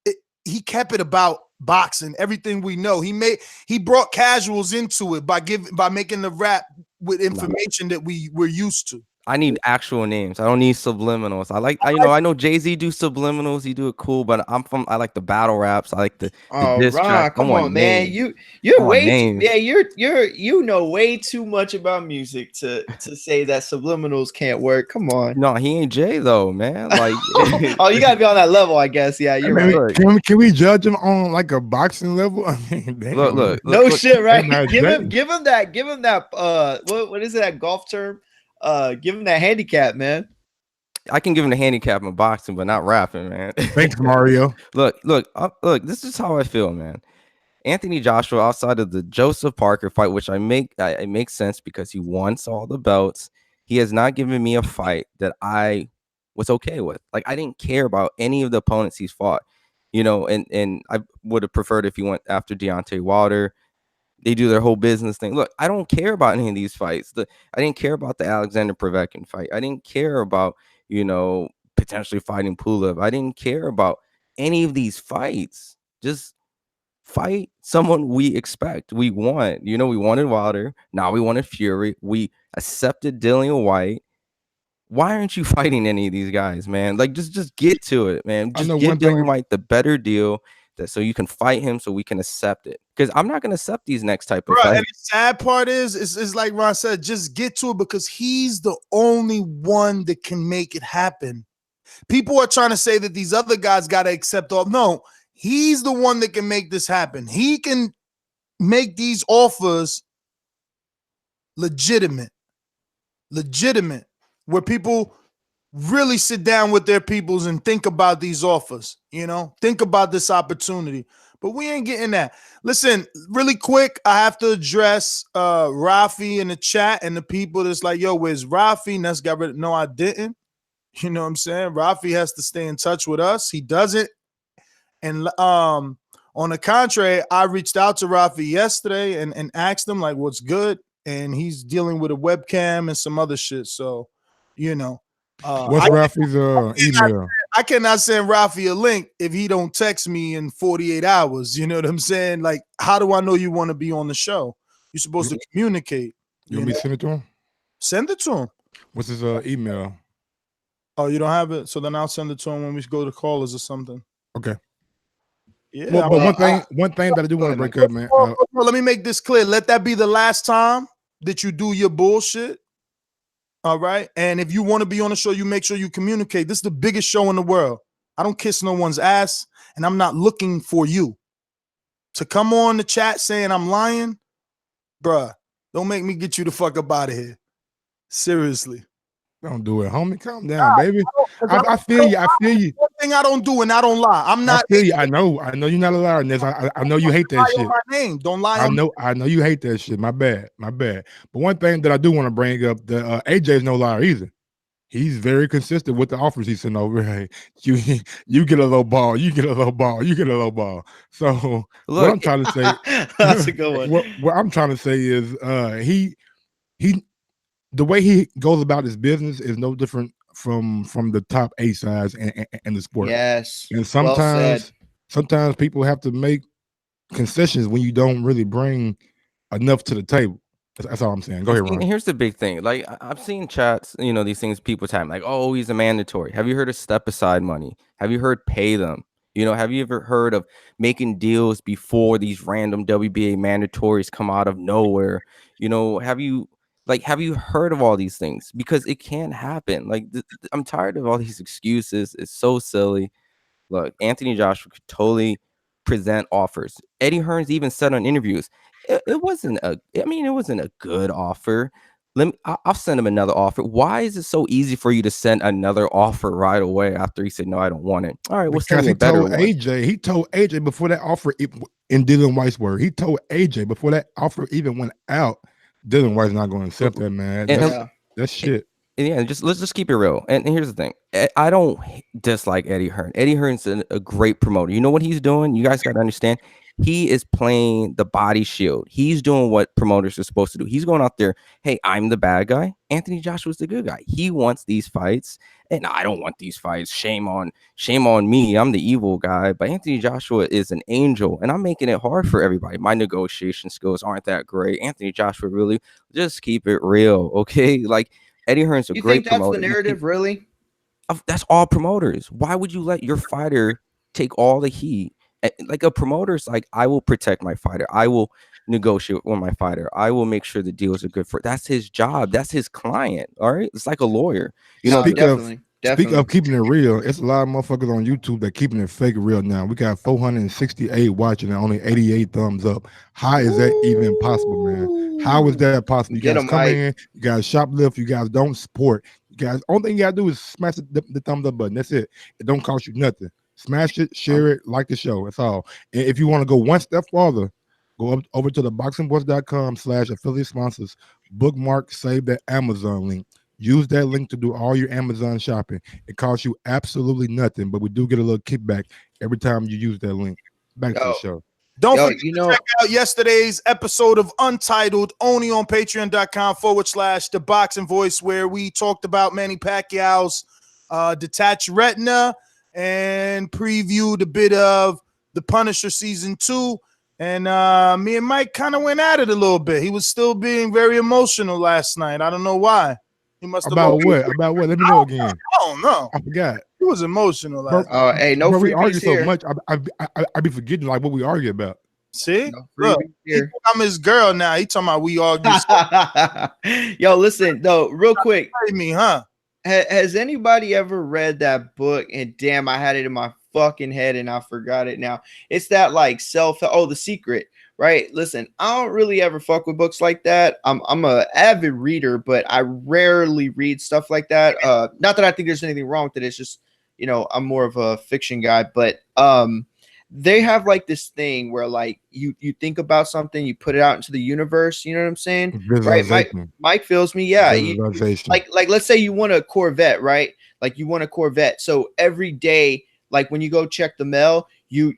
it. He kept it about boxing, everything we know. He brought casuals into it by making the rap with information that we're used to. I need actual names. I don't need subliminals. I know Jay-Z do subliminals. He do it cool, but I like the battle raps. I like the diss Ron, track. come on, man. You're way you know way too much about music to say that subliminals can't work. Come on. No, he ain't Jay though, man. Like oh, you gotta be on that level, I guess. Yeah, you're right. Can we judge him on like a boxing level? I mean, look, shit, right? Give him that what is it, that golf term? Give him that handicap, man. I can give him the handicap in boxing, but not rapping, man. Thanks, Mario. Look. This is how I feel, man. Anthony Joshua, outside of the Joseph Parker fight, which it makes sense because he wants all the belts. He has not given me a fight that I was okay with. Like, I didn't care about any of the opponents he's fought, you know. And I would have preferred if he went after Deontay Wilder. They do their whole business thing. Look, I don't care about any of these fights. I didn't care about the Alexander Povetkin fight. I didn't care about, you know, potentially fighting Pulev. I didn't care about any of these fights. Just fight someone we expect. We want. You know, we wanted Wilder. Now we wanted Fury. We accepted Dillian Whyte. Why aren't you fighting any of these guys, man? Like, just get to it, man. Just give Dillian Whyte the better deal. So you can fight him, so we can accept it. Because I'm not gonna accept these next type of fights. And the sad part is like Ron said, just get to it because he's the only one that can make it happen. People are trying to say that these other guys got to accept all. No, he's the one that can make this happen. He can make these offers legitimate, where people really sit down with their peoples and think about these offers, you know, think about this opportunity. But we ain't getting that. Listen, really quick, I have to address Rafi in the chat and the people that's like, yo, where's Rafi? And that's got rid of. No, I didn't. You know what I'm saying? Rafi has to stay in touch with us. He doesn't. And on the contrary, I reached out to Rafi yesterday and asked him, like, what's good? And he's dealing with a webcam and some other shit. So, you know. What's Rafi's email? I cannot send Rafi a link if he don't text me in 48 hours. You know what I'm saying? Like, how do I know you want to be on the show? You're supposed to communicate. You want me to send it to him? Send it to him. What's his email? Oh, you don't have it? So then I'll send it to him when we go to callers or something. Okay. Yeah. Well, but one thing that I do want to break up, man. Let me make this clear. Let that be the last time that you do your bullshit. All right. And if you want to be on the show, you make sure you communicate. This is the biggest show in the world. I don't kiss no one's ass, and I'm not looking for you to come on the chat saying I'm lying. Bruh, don't make me get you the fuck up out of here. Seriously. Don't do it, homie. Calm down, baby. I feel you. I feel you. One thing I don't do, and I don't lie. I'm not. I feel you. I know you're not a liar in this. I know you hate that shit. My name. Don't lie. I know you hate that shit. My bad. But one thing that I do want to bring up, the AJ is no liar either. He's very consistent with the offers he sent over. Hey, you get a low ball. You get a low ball. You get a low ball. So what I'm trying to say, that's a good one. What I'm trying to say is, he. The way he goes about his business is no different from the top A sides and the sport. Yes. And sometimes people have to make concessions when you don't really bring enough to the table. That's all I'm saying. Go ahead, Ron. Here's the big thing. Like, I've seen chats, you know, these things people time like, oh, he's a mandatory. Have you heard of step aside money? Have you heard pay them? You know, have you ever heard of making deals before these random WBA mandatories come out of nowhere? You know, have you heard of all these things? Because it can't happen. Like, I'm tired of all these excuses. It's so silly. Look, Anthony Joshua could totally present offers. Eddie Hearn's even said on interviews, it wasn't a good offer. I'll send him another offer. Why is it so easy for you to send another offer right away after he said, no, I don't want it? All right, we'll send Because you a better one. he told AJ before that offer, in Dillian Whyte's word, he told AJ before that offer even went out, Dillian Whyte's not going to accept that, man. That's shit. Yeah, let's just keep it real. And here's the thing. I don't dislike Eddie Hearn. Eddie Hearn's a great promoter. You know what he's doing? You guys got to understand. He is playing the body shield. He's doing what promoters are supposed to do. He's going out there, hey, I'm the bad guy. Anthony Joshua's the good guy. He wants these fights, and I don't want these fights. Shame on me. I'm the evil guy. But Anthony Joshua is an angel, and I'm making it hard for everybody. My negotiation skills aren't that great. Anthony Joshua, really, just keep it real, okay? Like, Eddie Hearn's a great promoter. You think that's the narrative, really? That's all promoters. Why would you let your fighter take all the heat? Like a promoter's like, I will protect my fighter. I will negotiate with my fighter. I will make sure the deals are good for. That's his job. That's his client. All right. It's like a lawyer. You know. Speak of keeping it real, it's a lot of motherfuckers on YouTube that keeping it fake real now. We got 468 watching and only 88 thumbs up. How is that even possible, man? How is that possible? You guys come in, you guys shoplift, you guys don't support. You guys, only thing you gotta do is smash the thumbs up button. That's it. It don't cost you nothing. Smash it, share it, like the show. That's all. And if you want to go one step farther, go up over to ThaBoxingvoice.com/affiliate sponsors, bookmark, save that Amazon link. Use that link to do all your Amazon shopping. It costs you absolutely nothing, but we do get a little kickback every time you use that link. Back to the show. Don't forget to check out yesterday's episode of Untitled, only on patreon.com/ThaBoxingVoice, where we talked about Manny Pacquiao's detached retina and previewed a bit of The Punisher Season 2. And me and Mike kind of went at it a little bit. He was still being very emotional last night. I don't know why. He must have About what? Let me know again. I don't know. I forgot. He was emotional. Hey, no free we argue here. so much. I be forgetting like what we argue about. See, look, I'm his girl now. He talking about we argue. Yo, listen though, real quick. Me, huh? Has anybody ever read that book? And damn, I had it in my fucking head and I forgot it now. It's that like The Secret. Right. Listen, I don't really ever fuck with books like that. I'm a avid reader, but I rarely read stuff like that. Not that I think there's anything wrong with it. It's just, I'm more of a fiction guy, but they have like this thing where like you think about something, you put it out into the universe. You know what I'm saying? Right. Mike feels me. Yeah. Like let's say you want a Corvette, right? Like you want a Corvette. So every day, like when you go check the mail, you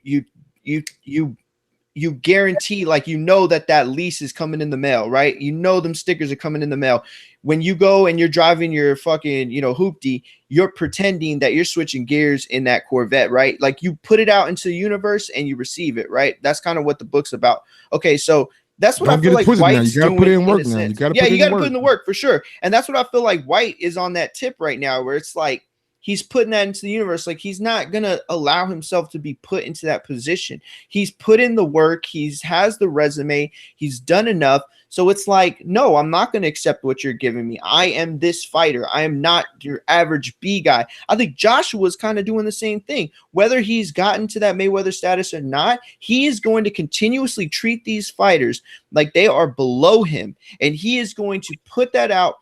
guarantee, like, that lease is coming in the mail, right? Them stickers are coming in the mail. When you go and you're driving your fucking, hoopty, you're pretending that you're switching gears in that Corvette, right? Like you put it out into the universe and you receive it, right? That's kind of what the book's about. Okay, so that's what I feel like White's doing. You gotta put in work now. You gotta put in the work for sure. And that's what I feel like White is on that tip right now, where it's like, he's putting that into the universe. Like he's not going to allow himself to be put into that position. He's put in the work. Has the resume. He's done enough. So it's like, no, I'm not going to accept what you're giving me. I am this fighter. I am not your average B guy. I think Joshua's kind of doing the same thing. Whether he's gotten to that Mayweather status or not, he is going to continuously treat these fighters like they are below him. And he is going to put that out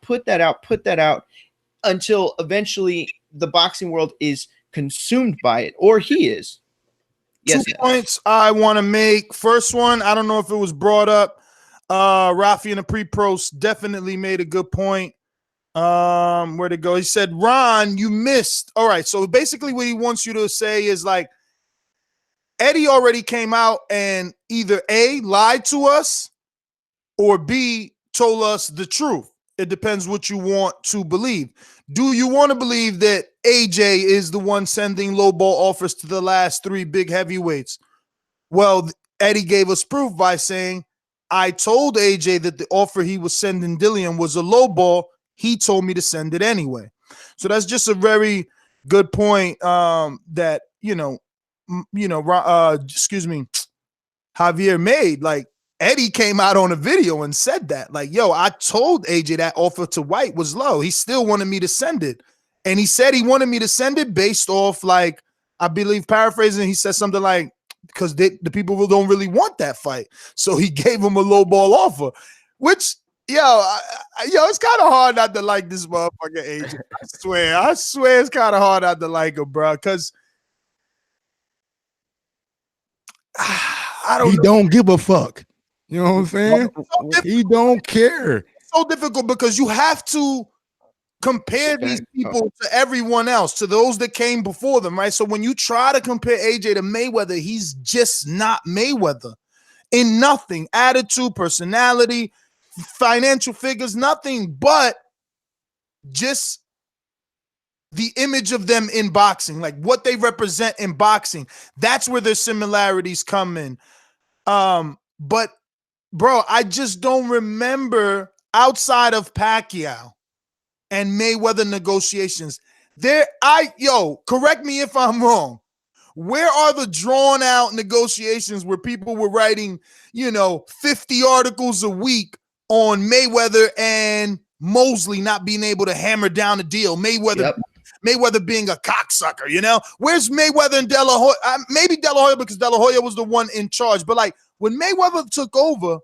until eventually the boxing world is consumed by it, or he is. Yes, 2 points I want to make. First one, I don't know if it was brought up. Rafi in the pre-pros definitely made a good point. Where'd it go? He said, Ron, you missed. All right, so basically what he wants you to say is like, Eddie already came out and either A, lied to us, or B, told us the truth. It depends what you want to believe. Do you want to believe that AJ is the one sending lowball offers to the last 3 big heavyweights? Well, Eddie gave us proof by saying, I told AJ that the offer he was sending Dillian was a lowball. He told me to send it anyway. So that's just a very good point that, Javier made. Like, Eddie came out on a video and said that, like, yo, I told AJ that offer to White was low. He still wanted me to send it. And he said he wanted me to send it based off, like, I believe paraphrasing, he said something like, because the people don't really want that fight. So he gave him a low ball offer, which It's kind of hard not to like this motherfucker AJ. I swear, it's kind of hard not to like him, bro. Because I don't. He don't give a fuck. You know what I'm saying? He don't care. It's so difficult because you have to compare these people to everyone else, to those that came before them, right? So when you try to compare AJ to Mayweather, he's just not Mayweather in nothing. Attitude, personality, financial figures, nothing but just the image of them in boxing, like what they represent in boxing. That's where their similarities come in. But bro, I just don't remember outside of Pacquiao and Mayweather negotiations. Correct me if I'm wrong. Where are the drawn out negotiations where people were writing, 50 articles a week on Mayweather and Mosley not being able to hammer down a deal? Mayweather being a cocksucker, Where's Mayweather and De La Hoya? Maybe De La Hoya because De La Hoya was the one in charge. But like when Mayweather took over,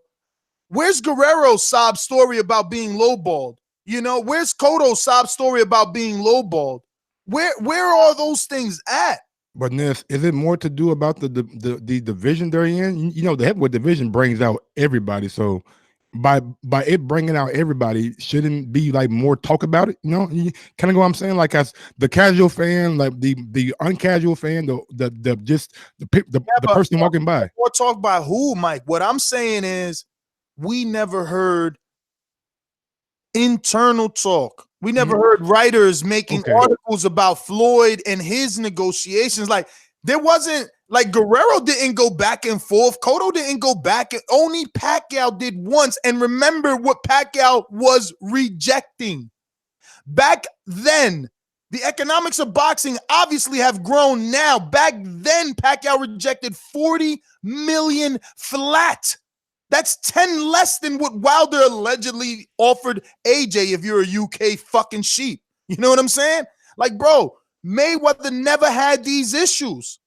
where's Guerrero's sob story about being lowballed? Where's Cotto's sob story about being lowballed? Where are those things at? But Ness, is it more to do about the division they're in? The heavyweight division brings out everybody. So by it bringing out everybody, shouldn't be like more talk about it? You kind of go. I'm saying, like, as the casual fan, like the uncasual fan, the person walking by. Or talk by who, Mike? What I'm saying is, we never heard internal talk. We never heard writers making articles about Floyd and his negotiations. Like, there wasn't, like, Guerrero didn't go back and forth. Cotto didn't go back. Only Pacquiao did once. And remember what Pacquiao was rejecting. Back then, the economics of boxing obviously have grown now. Back then, Pacquiao rejected $40 million flat. That's 10 less than what Wilder allegedly offered AJ if you're a UK fucking sheep. You know what I'm saying? Like, bro, Mayweather never had these issues.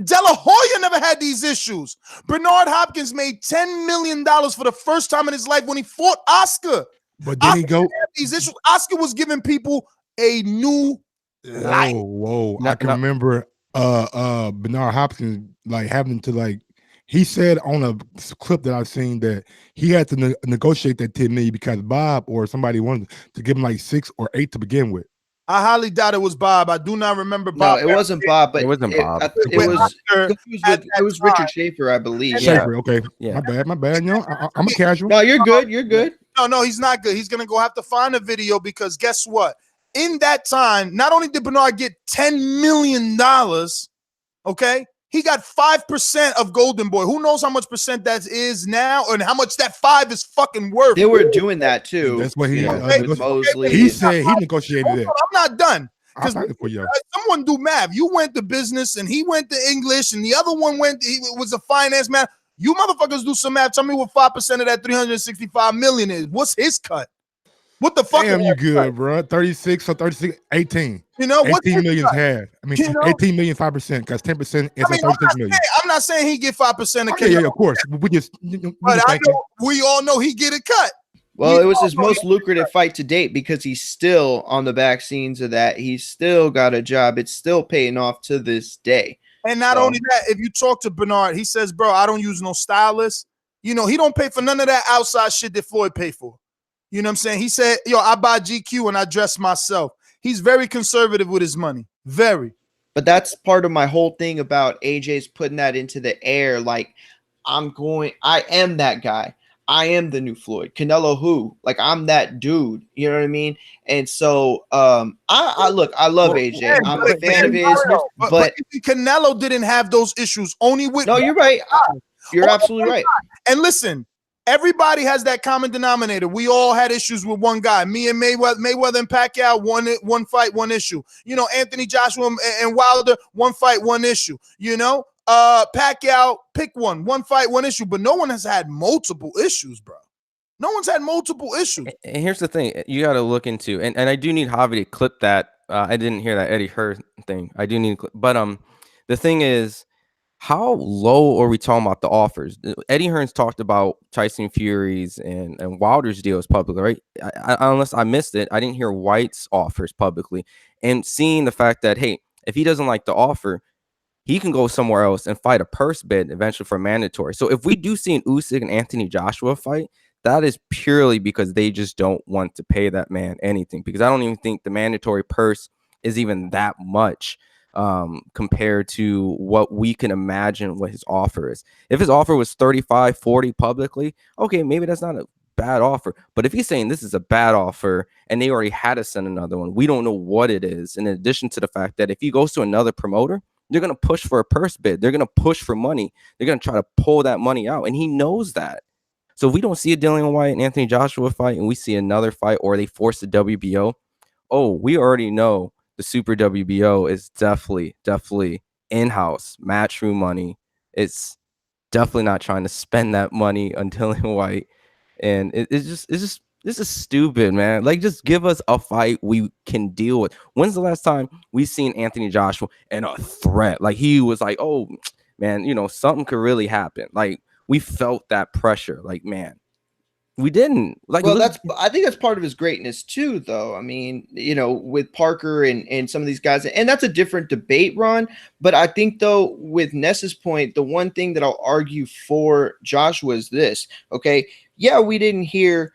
De La Hoya never had these issues. Bernard Hopkins made $10 million for the first time in his life when he fought Oscar. But then he go these issues. Oscar was giving people a new life. Whoa. I can remember Bernard Hopkins like having to like. He said on a clip that I've seen that he had to negotiate that 10 million because Bob or somebody wanted to give him like 6 or 8 to begin with. I highly doubt it was Bob. I do not remember Bob. No, it wasn't Bob, but it wasn't Bob. It was Richard Schaefer, I believe. Schaefer, okay. Yeah. My bad. I'm a casual. No, you're good. You're good. No, he's not good. He's gonna go have to find a video because guess what? In that time, not only did Bernard get $10 million, okay, he got 5% of Golden Boy. Who knows how much percent that is now and how much that 5 is fucking worth? They were doing that too. That's what he Mosley. He said he negotiated it. I'm not done. Because you. someone do math. You went to business and he went to English and the other one he was a finance man. You motherfuckers do some math. Tell me what 5% of that 365 million is. What's his cut? What the fuck? Damn, you good, bro. 36 or 36, 18. What 18 million's half. I mean, 18 million, 5%, because 10% is 36 million. I'm not saying he get 5% of yeah, of course. We just, but we all know he get a cut. Well, it was his most lucrative fight to date because he's still on the back scenes of that. He's still got a job. It's still paying off to this day. And not only that, if you talk to Bernard, he says, bro, I don't use no stylist. He don't pay for none of that outside shit that Floyd pay for. You know what I'm saying? He said, I buy GQ and I dress myself. He's very conservative with his money. Very. But that's part of my whole thing about AJ's putting that into the air. Like, I am that guy. I am the new Floyd. Canelo who? Like, I'm that dude. You know what I mean? And so I love AJ. I'm a fan of his. But Canelo didn't have those issues. Only with you're right. You're absolutely right. And listen, everybody has that common denominator. We all had issues with one guy. Me and Mayweather and Pacquiao, one fight, one issue. Anthony Joshua and Wilder, one fight, one issue. Pacquiao, pick one fight, one issue. But no one has had multiple issues, bro. No one's had multiple issues. And here's the thing you got to look into, and I do need Javi to clip that. I didn't hear that Eddie Hearn thing. I do need, but the thing is, how low are we talking about the offers? Eddie Hearn's talked about Tyson Fury's and Wilder's deals publicly, right? Unless I missed it, I didn't hear Whyte's offers publicly. And seeing the fact that, hey, if he doesn't like the offer, he can go somewhere else and fight a purse bid eventually for mandatory. So if we do see an Usyk and Anthony Joshua fight, that is purely because they just don't want to pay that man anything, because I don't even think the mandatory purse is even that much compared to what we can imagine what his offer is. If his offer was 35, 40 publicly, okay, maybe that's not a bad offer. But if he's saying this is a bad offer and they already had to send another one, we don't know what it is. In addition to the fact that if he goes to another promoter, they're going to push for a purse bid. They're going to push for money. They're going to try to pull that money out. And he knows that. So if we don't see a Dillian Whyte and Anthony Joshua fight and we see another fight, or they force the WBO, we already know the Super WBO is definitely in-house matchroom money. It's definitely not trying to spend that money on Dillian Whyte. And this is stupid, man. Like, just give us a fight we can deal with. When's the last time we've seen Anthony Joshua and a threat? Like, he was like, oh, man, something could really happen. Like, we felt that pressure. Like, man, we didn't. Like, well, I think that's part of his greatness too, though. I mean, with Parker and some of these guys, and that's a different debate, Ron. But I think, though, with Ness's point, the one thing that I'll argue for Joshua is this. Okay, yeah, we didn't hear,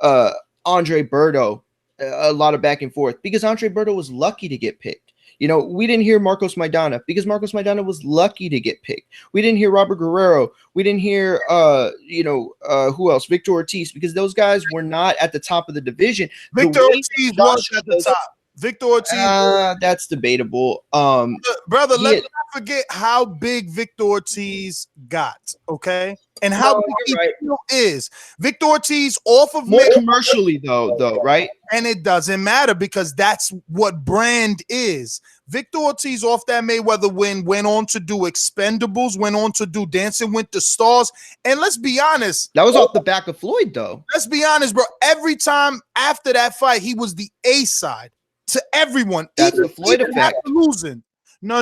Andre Berto a lot of back and forth because Andre Berto was lucky to get picked. We didn't hear Marcos Maidana because Marcos Maidana was lucky to get picked. We didn't hear Robert Guerrero. We didn't hear, who else? Victor Ortiz, because those guys were not at the top of the division. Victor Ortiz was at the top. Victor Ortiz. That's debatable. Brother, let's not forget how big Victor Ortiz got, okay? And how big he still is. Victor Ortiz off of more commercially, though, right? And it doesn't matter because that's what brand is. Victor Ortiz off that Mayweather win went on to do Expendables, went on to do Dancing with the Stars. And let's be honest. That was off the back of Floyd, though. Let's be honest, bro. Every time after that fight, he was the A side to everyone. That's the Floyd effect. Losing. No.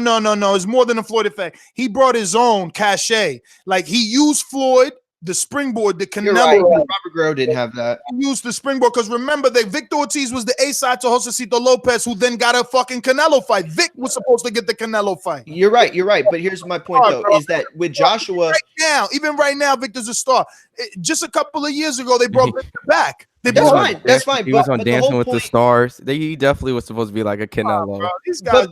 It's more than a Floyd effect. He brought his own cachet. Like, he used Floyd, the springboard, the Canelo. Right. Robert Guerrero didn't have that. He used the springboard because remember that Victor Ortiz was the A side to Josecito Lopez, who then got a fucking Canelo fight. Vic was supposed to get the Canelo fight. You're right. But here's my point, though, is that with Joshua, even right now, Victor's a star. Just a couple of years ago, they brought Victor back. That's fine. He was on Dancing with the Stars. He definitely was supposed to be like a Canelo.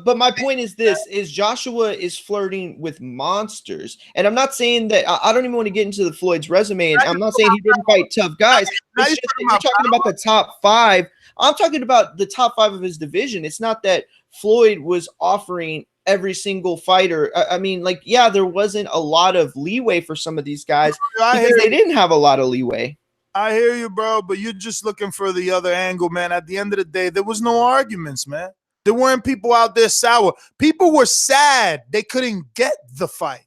But my point is this: is Joshua is flirting with monsters, and I'm not saying that. I don't even want to get into the Floyd's resume, and I'm not saying he didn't fight tough guys. It's just that you're talking about the top five. I'm talking about the top five of his division. It's not that Floyd was offering every single fighter. I mean, there wasn't a lot of leeway for some of these guys because they didn't have a lot of leeway. I hear you, bro, but you're just looking for the other angle, man. At the end of the day, there was no arguments, man. There weren't people out there sour. People were sad they couldn't get the fight.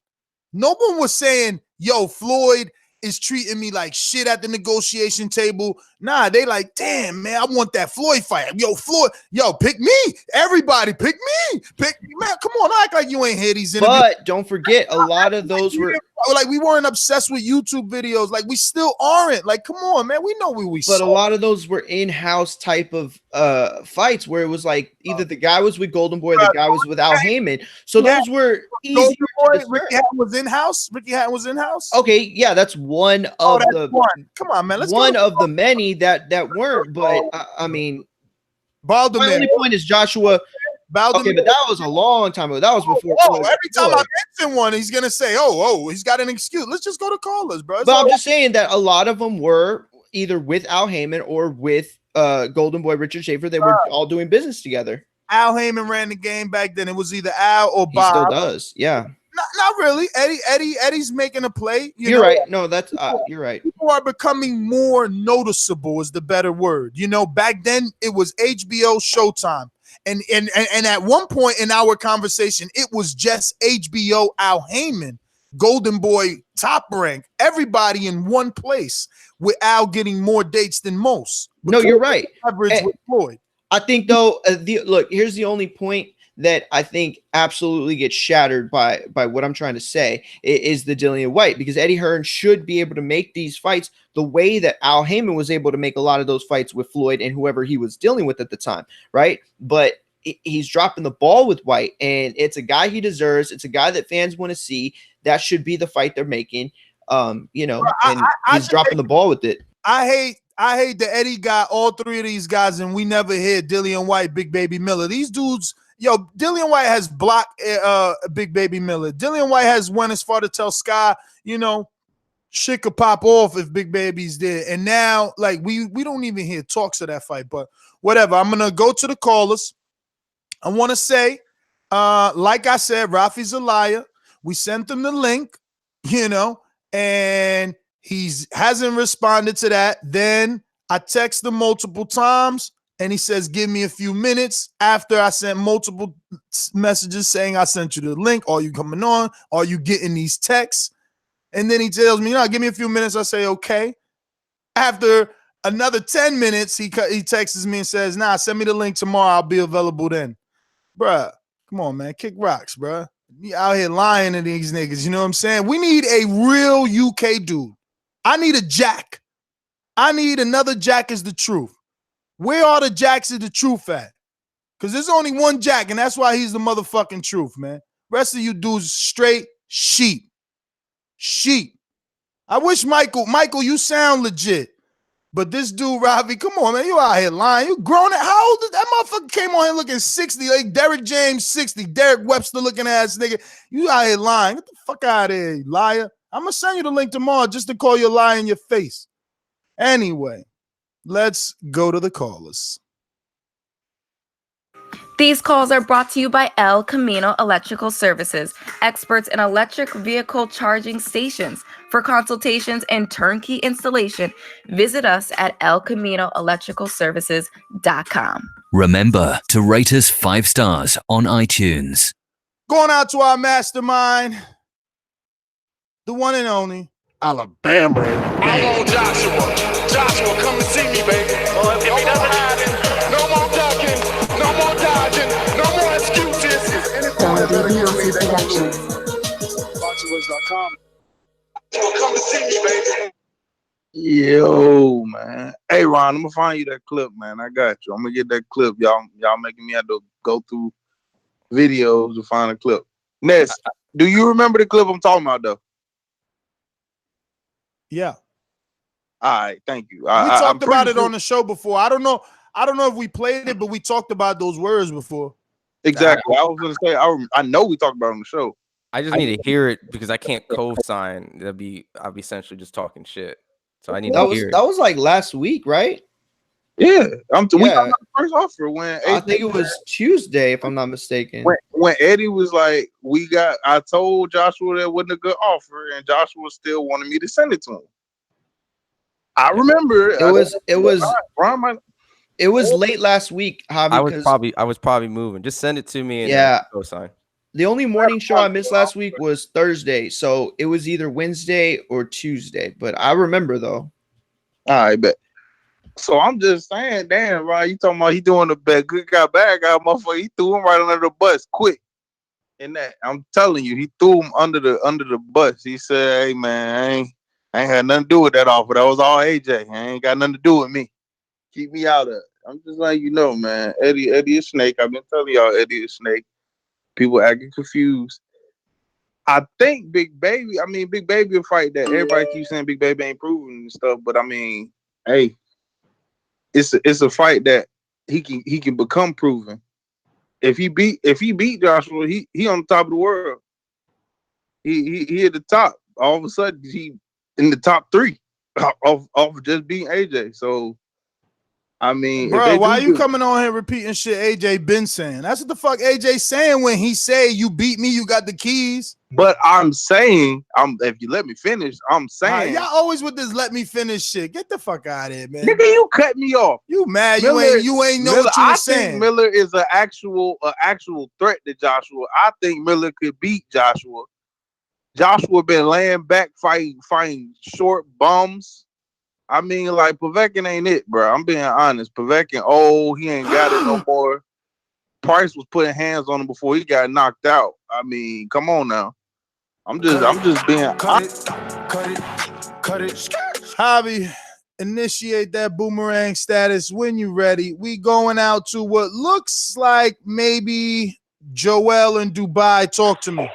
No one was saying, yo, Floyd is treating me like shit at the negotiation table. Nah, they like, damn, man, I want that Floyd fight. Yo, Floyd, pick me. Everybody, pick me. Pick me, man. Come on, act like you ain't hear these interviews. But don't forget, a lot of those were like, we weren't obsessed with YouTube videos. Like, we still aren't. Like, come on, man. We know where we But a lot of those were in-house type of fights where it was like either the guy was with Golden Boy or the guy was with Al Heyman. So those were easy. Ricky Hatton was in-house. Ricky Hatton was in-house. Okay, yeah, that's one of Come on, man. Let's one of the many that weren't. But I mean, my only point is Joshua. Okay, but that was a long time ago. That was before. Every time I mention one, he's gonna say, he's got an excuse. Let's just go to callers, bro. But I'm just saying that a lot of them were either with Al Heyman or with Golden Boy Richard Schaefer. They were all doing business together. Al Heyman ran the game back then. It was either Al or Bob. He still does, yeah. Not really. Eddie's making a play. You're right. No, that's you're right. People are becoming more noticeable is the better word. Back then it was HBO Showtime. And at one point in our conversation, it was just HBO Al Heyman, Golden Boy, Top Rank, everybody in one place with Al getting more dates than most. No, you're right. Average with Floyd. I think, though, look, here's the only point that I think absolutely gets shattered by what I'm trying to say is the Dillian Whyte, because Eddie Hearn should be able to make these fights the way that Al Heyman was able to make a lot of those fights with Floyd and whoever he was dealing with at the time, right? But he's dropping the ball with Whyte, and it's a guy he deserves. It's a guy that fans want to see. That should be the fight they're making. And he's dropping the ball with it. I hate that Eddie got all three of these guys, and we never hear Dillian Whyte, Big Baby Miller. These dudes, Dillian Whyte has blocked Big Baby Miller. Dillian Whyte has went as far to tell Sky, shit could pop off if Big Baby's there. And now, like, we don't even hear talks of that fight, but whatever. I'm going to go to the callers. I want to say, like I said, Rafi's a liar. We sent him the link, and he hasn't responded to that. Then I text him multiple times, and he says, give me a few minutes. After I sent multiple messages saying I sent you the link, are you coming on? Are you getting these texts? And then he tells me, give me a few minutes. I say, okay. After another 10 minutes, he texts me and says, nah, send me the link tomorrow. I'll be available then. Bruh, come on, man. Kick rocks, bruh. You out here lying to these niggas. You know what I'm saying? We need a real UK dude. I need a Jack. I need another Jack is the truth. Where are the Jacks is the truth at? Because there's only one Jack, and that's why he's the motherfucking truth, man. Rest of you dudes straight sheep. Sheep. I wish Michael, you sound legit. But this dude, Ravi, come on, man. You out here lying. You grown it. How old is that motherfucker? Came on here looking 60, like Derek James 60, Derek Webster looking ass nigga. You out here lying. Get the fuck out of here, you liar. I'm going to send you the link tomorrow just to call you a lie in your face. Anyway, let's go to the callers. These calls are brought to you by El Camino Electrical Services, experts in electric vehicle charging stations. For consultations and turnkey installation, visit us at elcaminoelectricalservices.com. Remember to rate us 5 stars on iTunes. Going out to our mastermind, the one and only Alabama. I want Joshua. Joshua, come and see me, baby. If he doesn't hide, no more talking, no more dodging, no more excuses. BoxingVoice.com. Come and see me, baby. Yo, man. Hey, Ron, I'm gonna find you that clip, man. I got you. I'm gonna get that clip. Y'all making me have to go through videos to find a clip. Ness, do you remember the clip I'm talking about, though? Yeah. All right, thank you. We talked about it on the show before. I don't know if we played it, but we talked about those words before. Exactly. I was gonna say I know we talked about it on the show. I just need to hear it because I can't co-sign. I'll be essentially just talking shit. So I need to hear it. That was like last week, right? Yeah, we got the first offer when I think it was Tuesday, if I'm not mistaken. When Eddie was like, I told Joshua that wasn't a good offer, and Joshua still wanted me to send it to him. I remember it was late last week, Javi. I was probably moving. Just send it to me and co-sign. The only morning show I missed last week was Thursday, so it was either Wednesday or Tuesday. But I remember though. All right, bet. So I'm just saying, damn, Ryan, you talking about he doing the good guy, bad guy, motherfucker? He threw him right under the bus, quick. And that I'm telling you, he threw him under the bus. He said, "Hey man, I ain't had nothing to do with that offer. That was all AJ. I ain't got nothing to do with me. Keep me out of it." I'm just letting you know, man. Eddie is snake. I've been telling y'all, Eddie is snake. People acting confused. I think Big Baby will fight that. Everybody keeps saying Big Baby ain't proven and stuff, but I mean, hey, it's a fight that he can become proven. If he beat Joshua, he on the top of the world. He at the top. All of a sudden, he in the top 3 off just beating AJ. So I mean, bro, why are you coming on here repeating shit AJ been saying? That's what the fuck AJ saying when he say you beat me, you got the keys. But I'm saying, if you let me finish, I'm saying y'all always with this let me finish shit. Get the fuck out of here, man. Nigga, you cut me off. You mad? Miller, you ain't know Miller, what you were I saying. think Miller is an actual threat to Joshua. I think Miller could beat Joshua. Joshua been laying back fighting short bums. I mean, like, Povetkin ain't it, bro. I'm being honest. Povetkin, he ain't got it no more. Price was putting hands on him before he got knocked out. I mean, come on now. I'm just being cut it. Hobby, initiate that boomerang status when you're ready. We going out to what looks like maybe Joel in Dubai. Talk to me.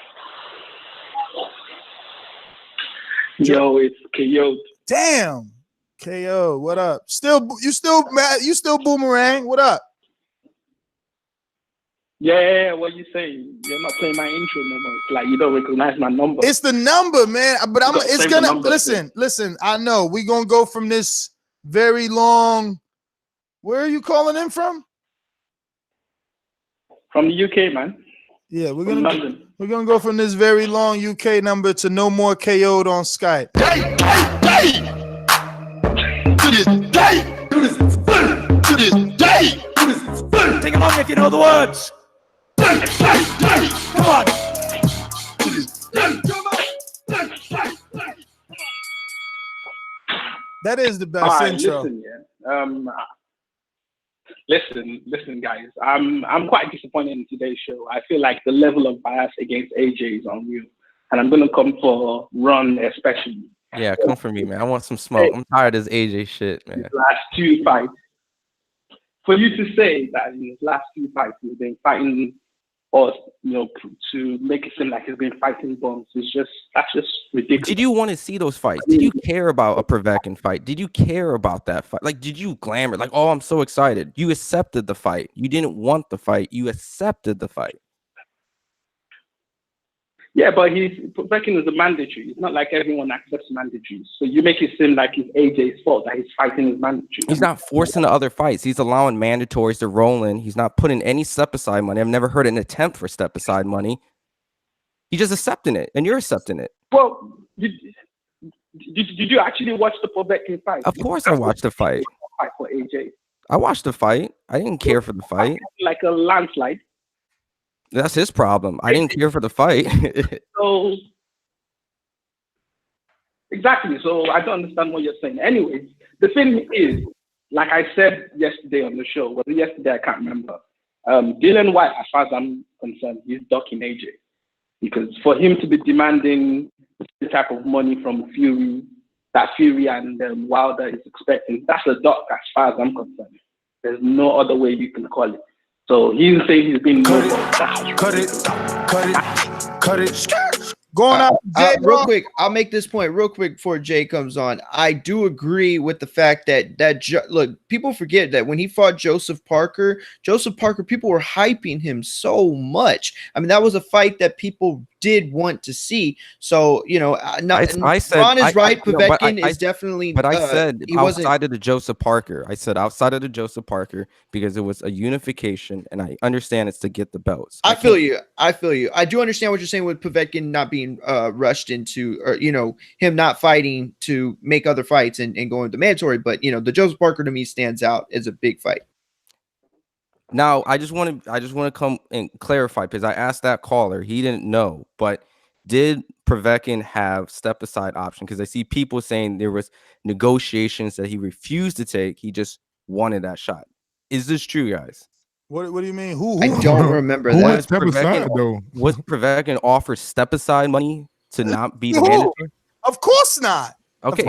Yo, it's KO. Damn. KO, what up? You still boomerang. What up? Yeah, what you saying? You're not playing my intro no more. It's like you don't recognize my number. It's the number, man. But it's gonna listen. I know we're gonna go from this very long. Where are you calling in from? From the UK, man. Yeah, we're gonna go from this very long UK number to no more KO'd on Skype. To this day. Sing along if you know the words. Come on. That is the best intro. Listen, guys. I'm quite disappointed in today's show. I feel like the level of bias against AJ is unreal, and I'm gonna come for Ron especially. Yeah, come for me, man. I want some smoke. I'm tired of this AJ shit, man. Last two fights. For you to say that in his last two fights he's been fighting, or to make it seem like he's been fighting bombs, that's just ridiculous. Did you want to see those fights? Did you care about a Povetkin fight? Did you care about that fight? Like, did you glamour? Like, oh, I'm so excited. You accepted the fight. You didn't want the fight. You accepted the fight. Yeah, but Povetkin is a mandatory. It's not like everyone accepts mandatories. So you make it seem like it's AJ's fault that he's fighting his mandatory. He's not forcing the other fights. He's allowing mandatories to roll in. He's not putting any step-aside money. I've never heard an attempt for step-aside money. He's just accepting it, and you're accepting it. Well, did you actually watch the Povetkin fight? Of course I watched the fight. Fight for AJ. I watched the fight. I didn't care for the fight. Like a landslide. That's his problem. I didn't care for the fight. So exactly. So I don't understand what you're saying. Anyways, the thing is, like I said yesterday on the show, was it yesterday? I can't remember. Dillian Whyte, as far as I'm concerned, he's ducking AJ. Because for him to be demanding the type of money from Fury, that Fury and Wilder is expecting, that's a duck as far as I'm concerned. There's no other way you can call it. So he's saying he's been cut it. Going out, real quick. I'll make this point real quick before Jay comes on. I do agree with the fact that look, people forget that when he fought Joseph Parker, people were hyping him so much. I mean, that was a fight that people did want to see. So I said Ron is right. Povetkin is definitely. But I said outside of the Joseph Parker. I said outside of the Joseph Parker because it was a unification, and I understand it's to get the belts. I feel you. I do understand what you're saying with Povetkin not being rushed into, or him not fighting to make other fights and going with the mandatory. But the Joseph Parker to me stands out as a big fight. Now, I just want to come and clarify because I asked that caller. He didn't know, but did Povetkin have step-aside option? Because I see people saying there was negotiations that he refused to take. He just wanted that shot. Is this true, guys? What do you mean? Who? I don't remember that. Was Povetkin offered step-aside money to not be the manager? Of course not. Okay,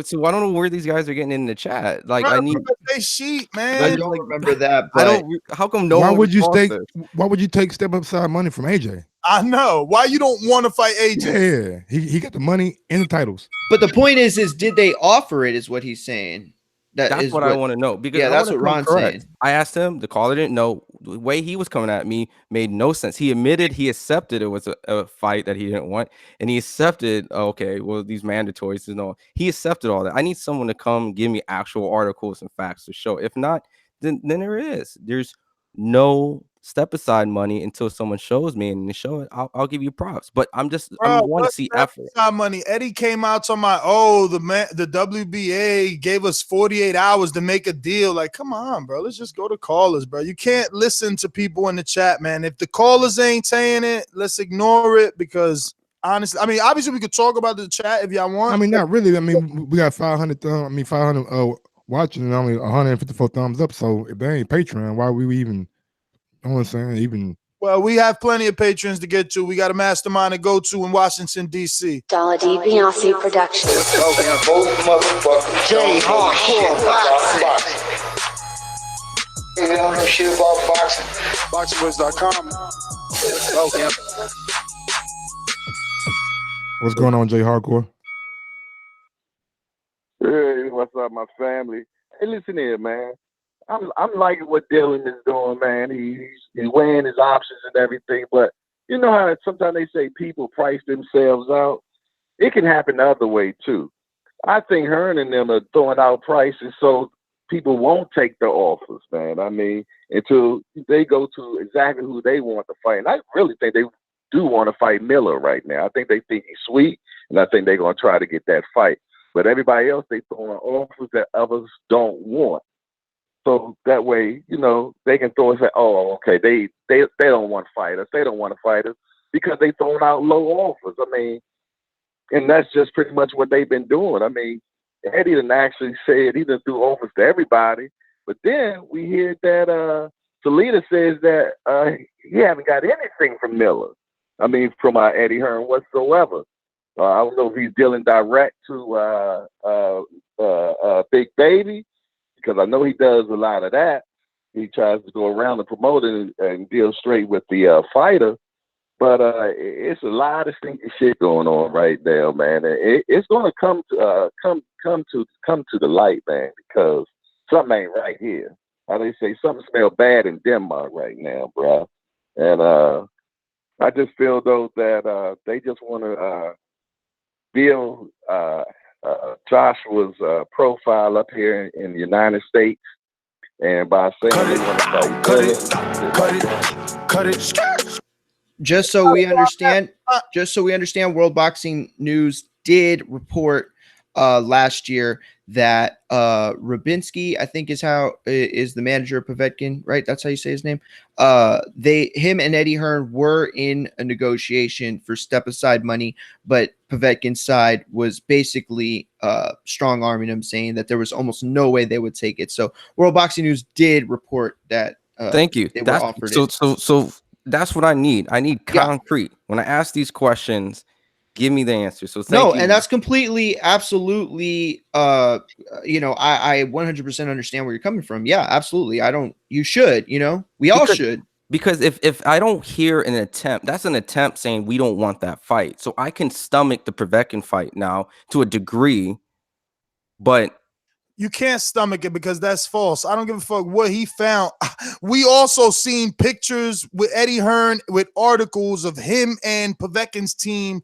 so I don't know where these guys are getting in the chat. Like, I need they sheet, man. I don't remember that. But I don't. How come no? Why would you take step aside money from AJ? I know. Why you don't want to fight AJ? Yeah, he got the money and the titles. But the point is did they offer it? Is what he's saying. That's what I want to know. Because that's what Ron's saying. I asked him. The caller didn't know. The way he was coming at me made no sense. He admitted he accepted it was a fight that he didn't want, and he accepted. Okay, well, these mandatories and all. He accepted all that. I need someone to come give me actual articles and facts to show. If not, then there is. There's no step aside money until someone shows me, and they show it. I'll give you props. But I want to see effort. Money. Eddie came out to the WBA gave us 48 hours to make a deal. Like, come on, bro. Let's just go to callers, bro. You can't listen to people in the chat, man. If the callers ain't saying it, let's ignore it because honestly, I mean, obviously we could talk about the chat if y'all want. I mean, not really. I mean, we got 500 watching and only 154 thumbs up. So if they ain't Patreon, why we even know what I'm saying? Even Well, we have plenty of patrons to get to. We got a mastermind to go to in Washington, D.C. Dollar DiBiase Productions. Jay Hardcore Boxing. They don't know shit about boxing. BoxingVoice.com. Okay. what's going on, Jay Hardcore? Hey, what's up, my family? Hey, listen here, man. I'm liking what Dillian is doing, man. He's weighing his options and everything, but you know how sometimes they say people price themselves out? It can happen the other way, too. I think Hearn and them are throwing out prices so people won't take the offers, man. I mean, until they go to exactly who they want to fight. And I really think they do want to fight Miller right now. I think they think he's sweet, and I think they're going to try to get that fight. But everybody else, they throwing offers that others don't want. So that way, you know, they can throw and say, oh, okay, they don't want to fight us. They don't want to fight us because they throwing out low offers. I mean, and that's just pretty much what they've been doing. I mean, Eddie done actually said he done threw offers to everybody. But then we hear that Salita says that he haven't got anything from Miller. I mean, from Eddie Hearn whatsoever. I don't know if he's dealing direct to Big Baby, because I know he does a lot of that. He tries to go around the promoter and deal straight with the fighter. But it's a lot of stinky shit going on right now, man. It's going to come to the light, man, because something ain't right here. How they say, something smells bad in Denmark right now, bro. And I just feel though that they just want to build Joshua's profile up here in the United States, and by saying they want to fight, cut it. Just so we understand, World Boxing News did report last year that Rubinsky, I think is the manager of Povetkin, right? That's how you say his name. Him and Eddie Hearn were in a negotiation for step aside money, but Povetkin's side was basically strong arming him, saying that there was almost no way they would take it. So World Boxing News did report that. Thank you. They were offered so that's what I need. I need concrete. When I ask these questions, give me the answer. So thank you. And that's completely, absolutely, I 100% understand where you're coming from. Yeah, absolutely. You should, we all should. Because if I don't hear an attempt, that's an attempt saying we don't want that fight. So I can stomach the Povetkin fight now to a degree, but you can't stomach it because that's false. I don't give a fuck what he found. We also seen pictures with Eddie Hearn with articles of him and Povetkin's team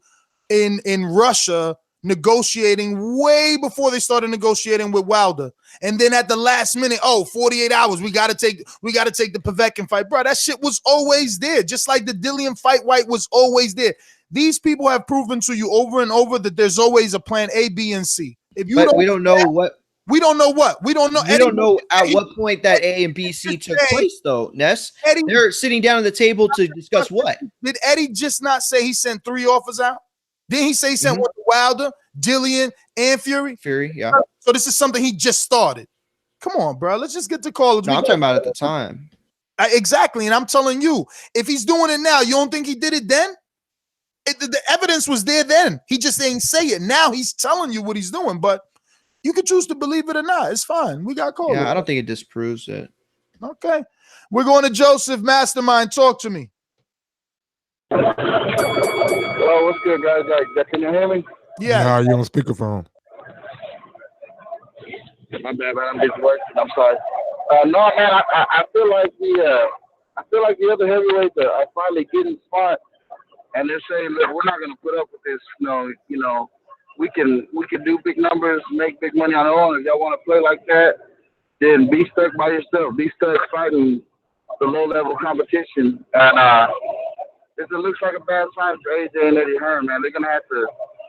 in Russia negotiating way before they started negotiating with Wilder. And then at the last minute, 48 hours, we got to take the Povetkin fight. Bro, that shit was always there. Just like the Dillian fight White was always there. These people have proven to you over and over that there's always a plan A, B, and C. If you we don't know what. We don't know what. We don't know. We don't know at what point that A and B, C took place, though, Ness. They're sitting down at the table to discuss what? Did Eddie just not say he sent 3 offers out? Didn't he say he sent one to Wilder, Dillian, and Fury? Fury, yeah. So this is something he just started. Come on, bro. Let's just get to call it. No, I'm talking about at the time. Exactly. And I'm telling you, if he's doing it now, you don't think he did it then? The evidence was there then. He just ain't say it. Now he's telling you what he's doing, but you can choose to believe it or not. It's fine. We got called. Yeah, I don't think it disproves it. Okay. We're going to Joseph Mastermind. Talk to me. Hello, what's good, guys? Can you hear me? Yeah. Nah, you on speakerphone. My bad, man. I'm just working. I'm sorry. No, man. I feel like the other heavyweights are finally getting smart, and they're saying, look, we're not going to put up with this. We can do big numbers, make big money on our own. If y'all want to play like that, then be stuck by yourself. Be stuck fighting the low-level competition. And it looks like a bad sign for AJ and Eddie Hearn, man. They're gonna have to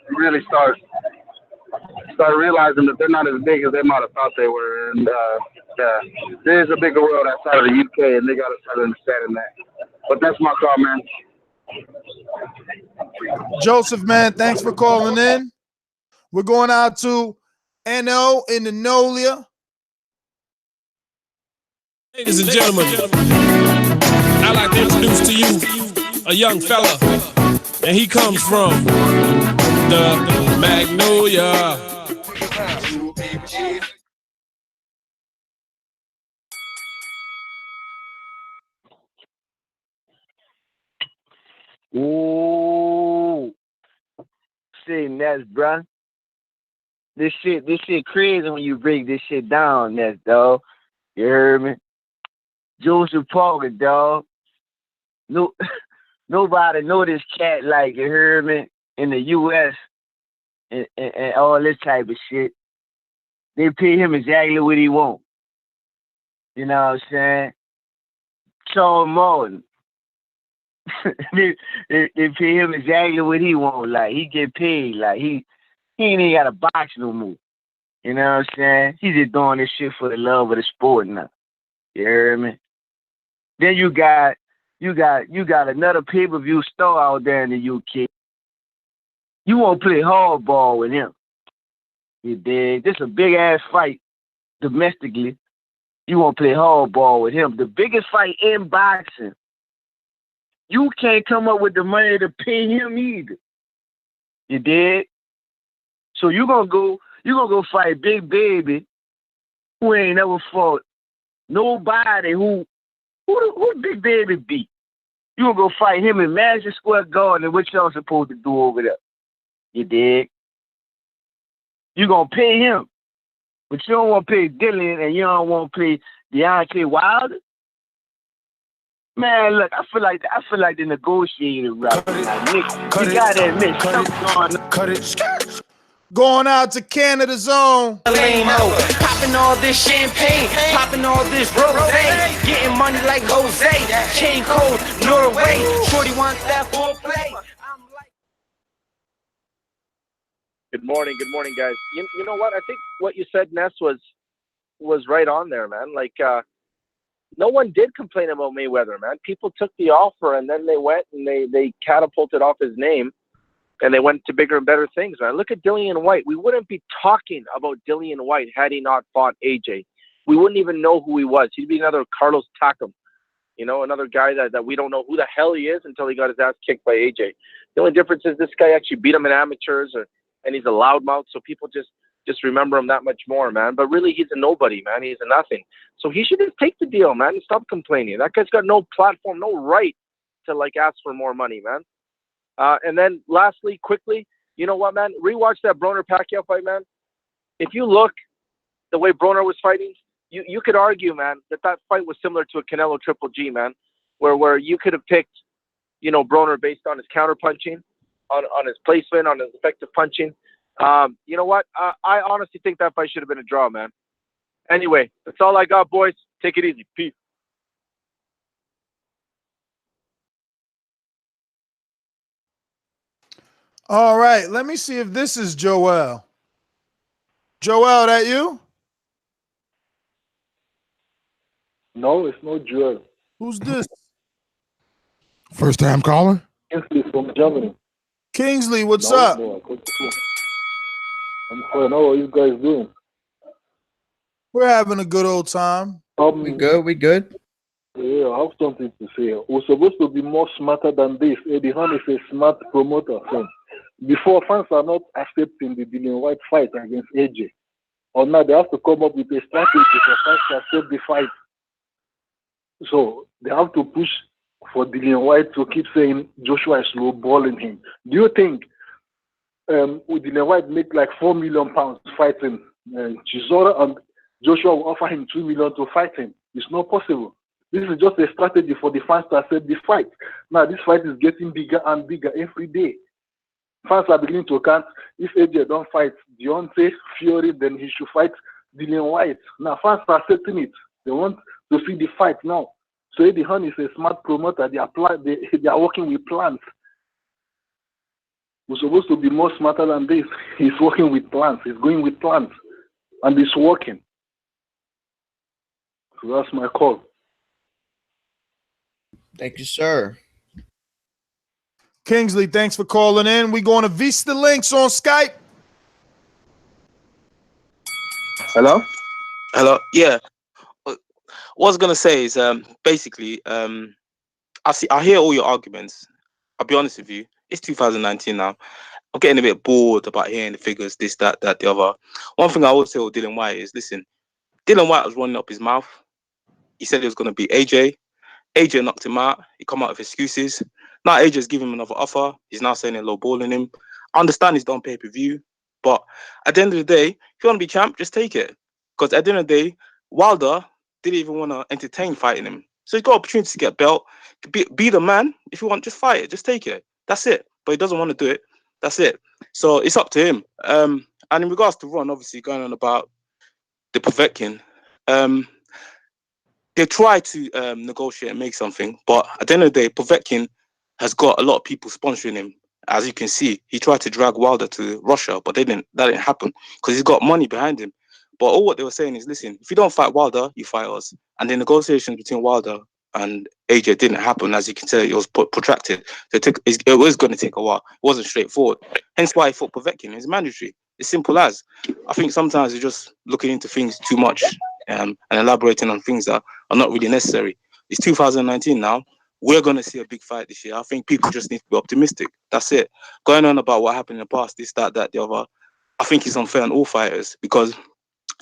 really start realizing that they're not as big as they might have thought they were. And there's a bigger world outside of the UK, and they gotta start understanding that. But that's my call, man. Joseph, man, thanks for calling in. We're going out to NO in the Nolia. Ladies and gentlemen, I I'd like to introduce to you a young fella, and he comes from the Magnolia. Ooh, shit, Ness, bruh. This shit crazy when you break this shit down, Ness, dog. You heard me? Joseph Parker, dog. No, nobody know this cat like, you heard me, in the U.S. and all this type of shit. They pay him exactly what he want. You know what I'm saying? Charles Martin. they pay him exactly what he want. Like, he get paid. Like, he ain't even got to box no more. You know what I'm saying? He's just doing this shit for the love of the sport now. You hear me? Then you got another pay-per-view star out there in the UK. You won't play hardball with him. You dig? This a big ass fight domestically. You won't play hardball with him. The biggest fight in boxing. You can't come up with the money to pay him either. You dig? So you gonna go fight Big Baby, who ain't never fought nobody who Big Baby beat. You gonna go fight him in Madison Square Garden, and what y'all supposed to do over there? You dig? You gonna pay him, but you don't want to pay Dillian, and you don't want to pay Deontay Wilder. Man, look, I feel like the negotiator route. Like, Nick, you gotta admit something's going on. Cut it. Going out to Canada Zone. Popping all this champagne, popping all this rosé, getting money like Jose, chain code Norway. Shorty wants that full play. Good morning, guys. You know what? I think what you said, Ness, was right on there, man. Like, no one did complain about Mayweather, man. People took the offer, and then they went and they catapulted off his name, and they went to bigger and better things, man. Look at Dillian Whyte. We wouldn't be talking about Dillian Whyte had he not fought AJ. We wouldn't even know who he was. He'd be another Carlos Takam, you know, another guy that we don't know who the hell he is until he got his ass kicked by AJ. The only difference is this guy actually beat him in amateurs, and he's a loudmouth, so people just remember him that much more, man. But really, he's a nobody, man. He's a nothing. So he should just take the deal, man, and stop complaining. That guy's got no platform, no right to, like, ask for more money, man. And then lastly, quickly, you know what, man? Rewatch that Broner-Pacquiao fight, man. If you look the way Broner was fighting, you could argue, man, that fight was similar to a Canelo Triple G, man, where you could have picked, you know, Broner based on his counter punching, on his placement, on his effective punching. You know what? I honestly think that fight should have been a draw, man. Anyway, that's all I got, boys. Take it easy. Peace. All right, let me see if this is Joel. Joel, that you? No, it's not Joel. Who's this? First time caller? Kingsley from Germany. Kingsley, what's up? No, I'm fine. How are you guys doing? We're having a good old time. We good. Yeah, I have something to say. We're supposed to be more smarter than this. Eddie Hearn is a smart promoter, friend. Before, fans are not accepting the Dillian Whyte fight against AJ. Or now they have to come up with a strategy for fans to accept the fight. So they have to push for Dillian Whyte to keep saying Joshua is low balling him. Do you think would Dillian Whyte make like £4 million fighting Chisora, and Joshua will offer him $2 million to fight him? It's not possible. This is just a strategy for the fans to accept the fight. Now this fight is getting bigger and bigger every day. Fans are beginning to count, if AJ don't fight Deontay Fury, then he should fight Dillian Whyte. Now fans are accepting it. They want to see the fight now. So Eddie Hearn is a smart promoter. They are working with plans. We're supposed to be more smarter than this. He's working with plans. He's going with plans. And it's working. So that's my call. Thank you, sir. Kingsley, thanks for calling in. We going to Vista Links on Skype. Hello? Yeah. What I was gonna say is basically I hear all your arguments. I'll be honest with you. It's 2019 now. I'm getting a bit bored about hearing the figures, this, that, the other. One thing I would say with Dillian Whyte is, listen, Dillian Whyte was running up his mouth. He said it was going to be AJ. AJ knocked him out. He come out with excuses. Now AJ's giving him another offer. He's now saying they're lowballing him. I understand he's done pay-per-view, but at the end of the day, if you want to be champ, just take it. Because at the end of the day, Wilder didn't even want to entertain fighting him. So he's got opportunity to get belt. Be the man. If you want, just fight it. Just take it. That's it. But he doesn't want to do it. That's it. So it's up to him. And in regards to Ron, obviously going on about the Povetkin, they try to negotiate and make something, but at the end of the day, Povetkin has got a lot of people sponsoring him. As you can see, he tried to drag Wilder to Russia, but that didn't happen because he's got money behind him. But all what they were saying is, listen, if you don't fight Wilder, you fight us. And the negotiations between Wilder and AJ didn't happen. As you can tell, it was protracted. So it was going to take a while. It wasn't straightforward. Hence why he fought Povetkin. It's mandatory. It's simple as. I think sometimes you're just looking into things too much and elaborating on things that are not really necessary. It's 2019 now. We're going to see a big fight this year. I think people just need to be optimistic. That's it. Going on about what happened in the past, this, that, the other, I think it's unfair on all fighters because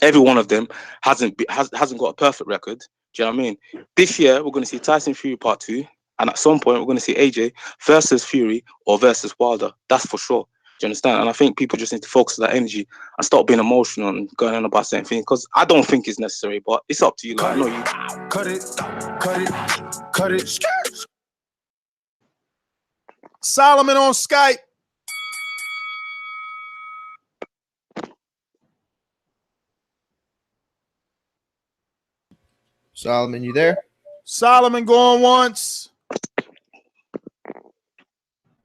every one of them hasn't got a perfect record. Do you know what I mean? This year, we're going to see Tyson Fury Part 2, and at some point, we're going to see AJ versus Fury or versus Wilder. That's for sure. Do you understand? And I think people just need to focus on that energy and stop being emotional and going on about certain things because I don't think it's necessary, but it's up to you. Like, I know you. Cut it. Solomon on Skype. Solomon, you there? Solomon going once.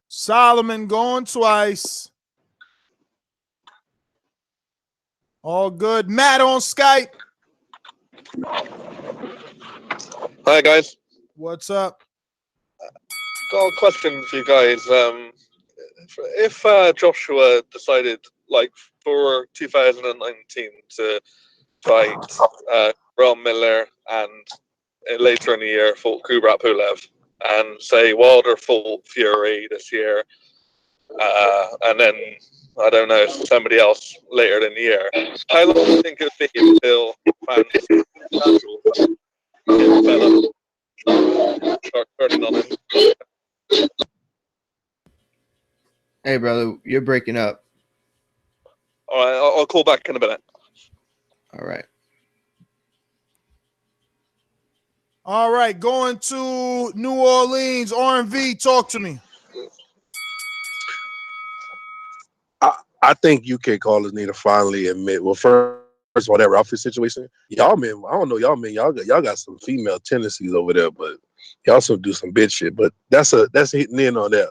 Solomon going twice. All good. Matt on Skype. Hi, guys. What's up? Got a question for you guys. If Joshua decided, like, for 2019 to fight Jarrell Miller and later in the year fought Kubrat Pulev, and say Wilder fought Fury this year, and then I don't know, somebody else later in the year, how long do you think it would be until fans start turning on him? Hey, brother, you're breaking up. All right, I'll call back in a minute. All right. All right, going to New Orleans. R&V, talk to me. I think UK callers need to finally admit, well, first of all, that Ralphie situation, y'all men, I don't know, y'all men, y'all got some female tendencies over there, but y'all also do some bitch shit. But that's hitting in on that.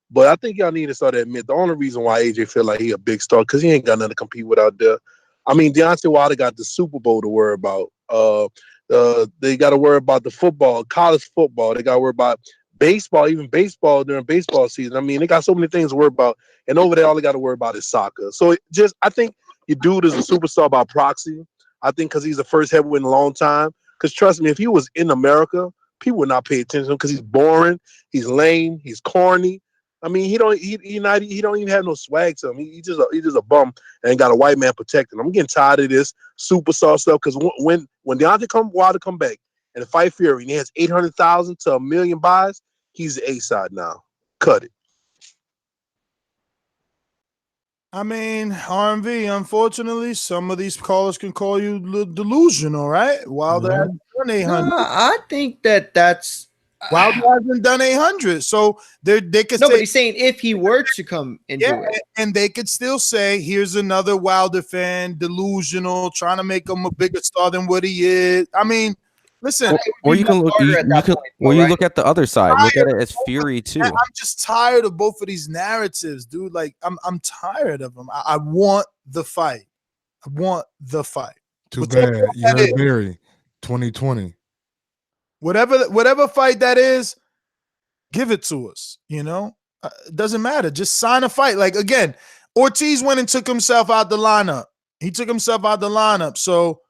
But I think y'all need to start to admit the only reason why AJ feel like he a big star because he ain't got nothing to compete with out there. I mean, Deontay Wilder got the Super Bowl to worry about. They got to worry about the football, college football. They got to worry about baseball, even baseball during baseball season. I mean, they got so many things to worry about. And over there, all they got to worry about is soccer. So I think your dude is a superstar by proxy. I think because he's the first heavyweight in a long time. Because trust me, if he was in America, people would not pay attention because he's boring, he's lame, he's corny. I mean, he don't even have no swag to him. He's just a bum and got a white man protecting him. I'm getting tired of this superstar stuff because when Deontay Wilder come back and fight Fury and he has 800,000 to 1 million buys, he's the A-side now. Cut it. I mean, R&V, unfortunately, some of these callers can call you delusional, right? Wilder hasn't done 800. I think that's Wilder hasn't done 800. So they could say. Nobody's saying if he were to come and do it. And they could still say, here's another Wilder fan, delusional, trying to make him a bigger star than what he is. I mean, listen. Or you can look. You look at the other side. Look at it as Fury too. I'm just tired of both of these narratives, dude. Like I'm tired of them. I want the fight. I want the fight. Too bad. You heard Barry. 2020. Whatever fight that is, give it to us. You know, it doesn't matter. Just sign a fight. Like again, Ortiz went and took himself out the lineup. He took himself out the lineup. So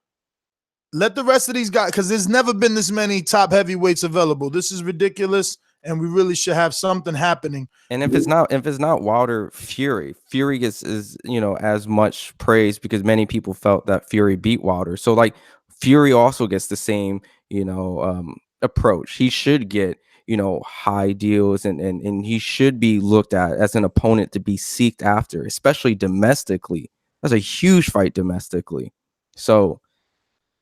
Let the rest of these guys, because there's never been this many top heavyweights available. This is ridiculous, and we really should have something happening. And if it's not Wilder, Fury is as much praise because many people felt that Fury beat Wilder. So like Fury also gets the same approach. He should get high deals and he should be looked at as an opponent to be seeked after, especially domestically. That's a huge fight domestically. So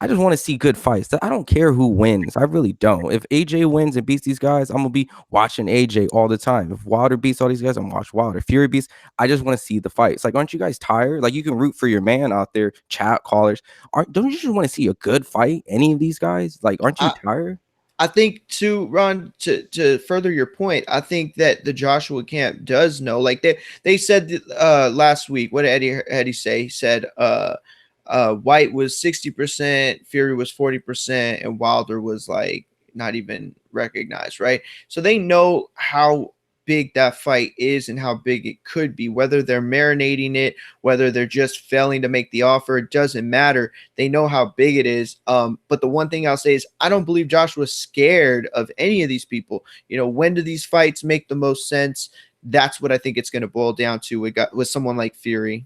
I just want to see good fights. I don't care who wins. I really don't. If AJ wins and beats these guys, I'm going to be watching AJ all the time. If Wilder beats all these guys, I'm going to watch Wilder. Fury beats, I just want to see the fights. Like, aren't you guys tired? Like, you can root for your man out there, chat callers. Don't you just want to see a good fight? Any of these guys? Like, aren't you tired? I think too, Ron, to further your point, I think that the Joshua camp does know. Like they said last week, what did Eddie say? He said White was 60%, Fury was 40%, and Wilder was like not even recognized, right? So they know how big that fight is and how big it could be, whether they're marinating it, whether they're just failing to make the offer, it doesn't matter. They know how big it is. But the one thing I'll say is I don't believe Joshua's scared of any of these people. When do these fights make the most sense? That's what I think it's going to boil down to with someone like Fury.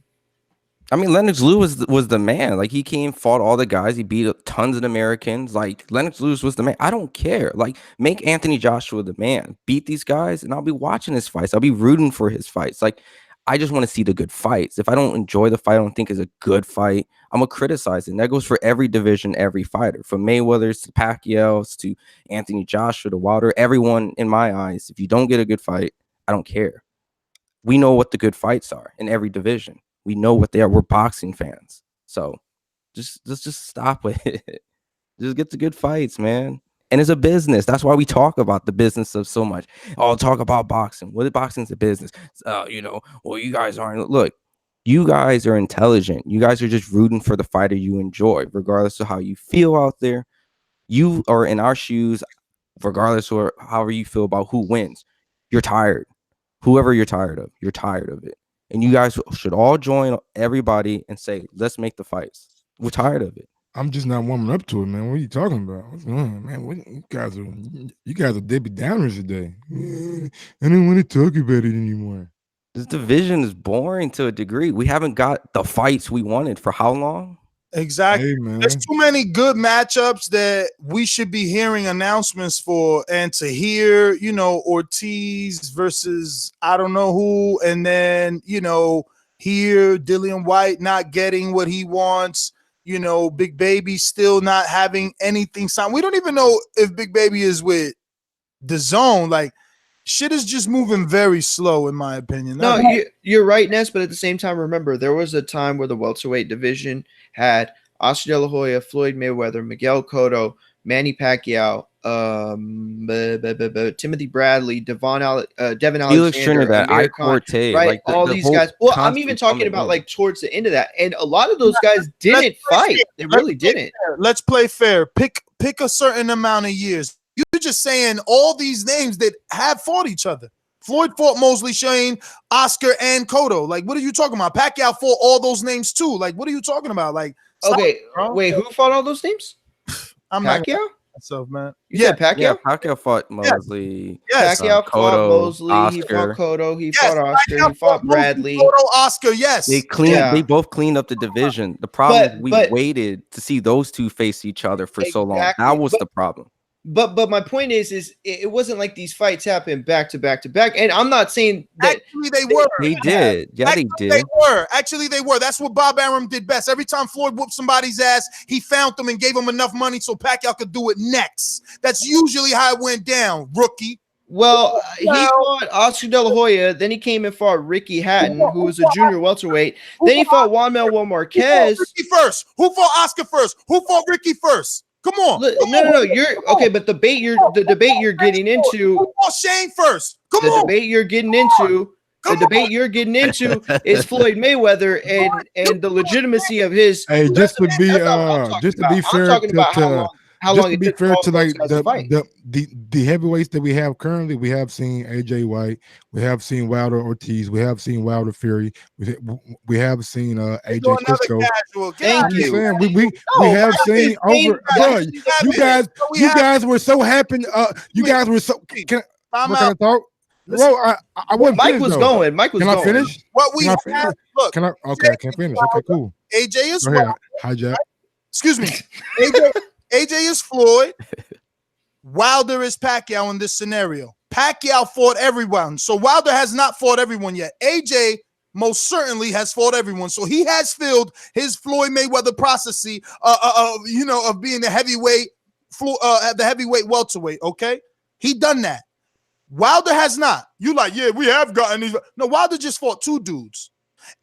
I mean, Lennox Lewis was the man. Like, he came, fought all the guys. He beat up tons of Americans. Like, Lennox Lewis was the man. I don't care. Like, make Anthony Joshua the man. Beat these guys, and I'll be watching his fights. I'll be rooting for his fights. Like, I just want to see the good fights. If I don't enjoy the fight, I don't think it's a good fight, I'm going to criticize it. And that goes for every division, every fighter. From Mayweather's to Pacquiao's to Anthony Joshua to Wilder. Everyone, in my eyes, if you don't get a good fight, I don't care. We know what the good fights are in every division. We know what they are. We're boxing fans. So just stop with it. Just get the good fights, man. And it's a business. That's why we talk about the business of so much. Oh, talk about boxing. Well, boxing's a business. Well, you guys aren't. Look, you guys are intelligent. You guys are just rooting for the fighter you enjoy, regardless of how you feel out there. You are in our shoes, regardless of however you feel about who wins. You're tired. Whoever you're tired of it. And you guys should all join everybody and say, let's make the fights. We're tired of it. I'm just not warming up to it, man. What are you talking about? What's going on, man? You guys are Debbie Downers today. I don't want to talk about it anymore. This division is boring to a degree. We haven't got the fights we wanted for how long? Exactly. Hey, man. There's too many good matchups that we should be hearing announcements for, and to hear, Ortiz versus I don't know who, and then, here Dillian Whyte not getting what he wants, Big Baby still not having anything signed. We don't even know if Big Baby is with the Zone. Like, shit is just moving very slow, in my opinion. No, you're right, Ness, but at the same time, remember, there was a time where the welterweight division had Oscar De La Hoya, Floyd Mayweather, Miguel Cotto, Manny Pacquiao, Timothy Bradley, Devin Alexander, Felix Trinidad, Amir Ike Cortez, right? Like all these guys. Well, I'm even talking about like towards the end of that, and a lot of those guys didn't fight. They really didn't. Let's play fair. Pick a certain amount of years. You're just saying all these names that have fought each other. Floyd fought Mosley, Shane, Oscar, and Cotto. Like, what are you talking about? Pacquiao fought all those names too. Like, what are you talking about? Like, okay, wait, who fought all those names? I'm Pacquiao? Myself, man. You said Pacquiao? Yeah, Pacquiao fought Mosley. Yes. Pacquiao fought Cotto, Mosley. Oscar. He fought Cotto. He fought Oscar. He fought Bradley. Cotto, Oscar, yes. They both cleaned up the division. The problem is we waited to see those two face each other for so long. That was the problem. But my point is it wasn't like these fights happened back to back to back. And I'm not saying that actually they were. They did. Yeah, actually, they did. Actually, they were. That's what Bob Arum did best. Every time Floyd whooped somebody's ass, he found them and gave them enough money so Pacquiao could do it next. That's usually how it went down, rookie. Well, he fought Oscar De La Hoya. Then he came and fought Ricky Hatton, who was a junior welterweight. Then he fought Juan Manuel Marquez. Ricky first. Who fought Oscar first? Who fought Ricky first? Come on. No. You're okay, but the debate you're getting into. Who fought Shane first? Come on. The debate you're getting into. The debate you're getting into is Floyd Mayweather and the legitimacy of his. Hey, just to be fair how just long to it be took fair all to those like guys to fight. the heavyweights that we have currently, we have seen AJ White, we have seen Wilder Ortiz, we have seen Wilder Fury, we have seen AJ Kisco. Thank you. Saying, we have seen over, bro. You guys were so happy. You guys were so. Can I talk? Bro, I wasn't Mike finished, was though. going. Mike was Can I going. finish? What we Can I have, finish? look. Can I? Okay, I can't finish. Okay, cool. AJ is Go ahead. Hijack. Excuse me. AJ is Floyd. Wilder is Pacquiao in this scenario. Pacquiao fought everyone. So Wilder has not fought everyone yet. AJ most certainly has fought everyone. So he has filled his Floyd Mayweather prophecy of being the heavyweight, the heavyweight welterweight. Okay. He done that. Wilder has not. You like, yeah, we have gotten these. No, Wilder just fought 2 dudes.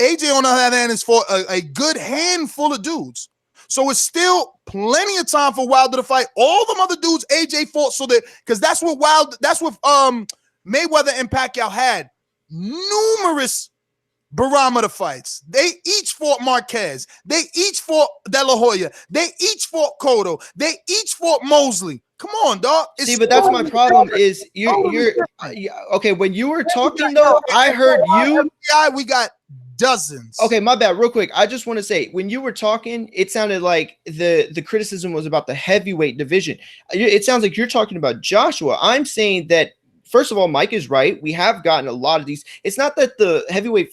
AJ on the other hand has fought a good handful of dudes. So it's still plenty of time for Wilder to fight all them other dudes AJ fought. So that because that's what Mayweather and Pacquiao had numerous barometer fights. They each fought Marquez. They each fought De La Hoya. They each fought Cotto. They each fought Mosley. Come on, dog. See, but that's my problem. Is you're okay? When you were talking though, I heard you. We got dozens. Okay, my bad. Real quick, I just want to say when you were talking, it sounded like the criticism was about the heavyweight division. It sounds like you're talking about Joshua. I'm saying that. First of all, Mike is right. We have gotten a lot of these. It's not that the heavyweight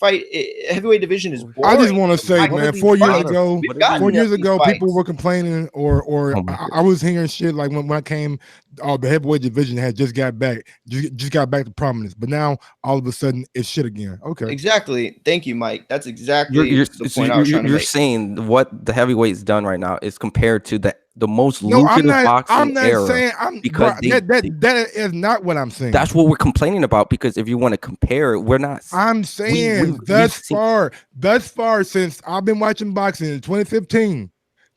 division is boring. I just want to say, man, 4 years ago, people were complaining, or I was hearing shit like when I came, the heavyweight division had just got back to prominence, but now all of a sudden it's shit again. Okay, exactly. Thank you, Mike. That's exactly the point I was trying to make. You're saying what the heavyweight's done right now is compared to the most lucrative boxing era. Saying that is not what I'm saying. That's what we're complaining about, because if you want to compare it, we're not. I'm saying thus far since I've been watching boxing in 2015,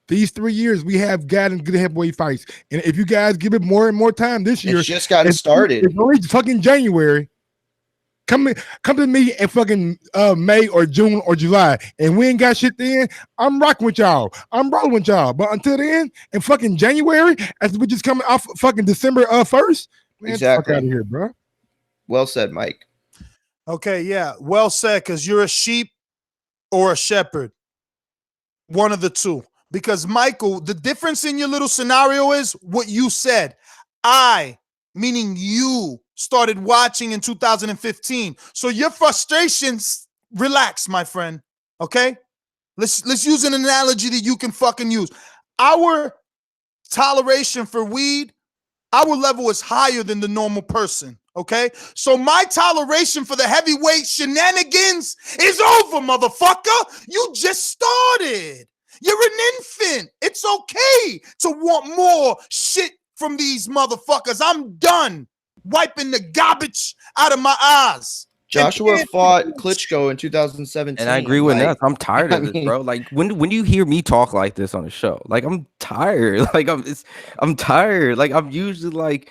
these 3 years we have gotten good heavyweight fights, and if you guys give it more and more time this year, it's just gotten started. It's only fucking January. Come to me in fucking May or June or July, and we ain't got shit then. I'm rocking with y'all. I'm rolling with y'all. But until then, in fucking January, as we just coming off fucking December 1st, man, exactly. Fuck out of here, bro. Well said, Mike. Okay, yeah, well said. Because you're a sheep or a shepherd, one of the two. Because Michael, the difference in your little scenario is what you said. Meaning you started watching in 2015. So your frustrations, relax, my friend. Okay? Let's use an analogy that you can fucking use. Our toleration for weed, our level is higher than the normal person. Okay? So my toleration for the heavyweight shenanigans is over, motherfucker. You just started. You're an infant. It's okay to want more shit from these motherfuckers. I'm done wiping the garbage out of my eyes. Joshua fought Klitschko in 2017. And I agree with that. I'm tired of this, bro. Like when you hear me talk like this on the show, like I'm tired. Like I'm tired. Like I'm usually like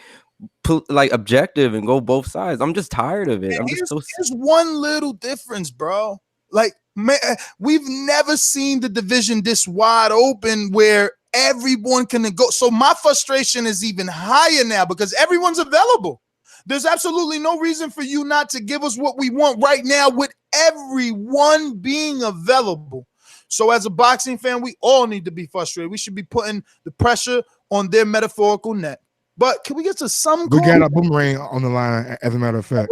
objective and go both sides. I'm just tired of it. There's one little difference, bro. Like, man, we've never seen the division this wide open where everyone can go. So my frustration is even higher now because everyone's available. There's absolutely no reason for you not to give us what we want right now with everyone being available. So as a boxing fan, we all need to be frustrated. We should be putting the pressure on their metaphorical neck. But can we get to some? We got a boomerang on the line, as a matter of fact.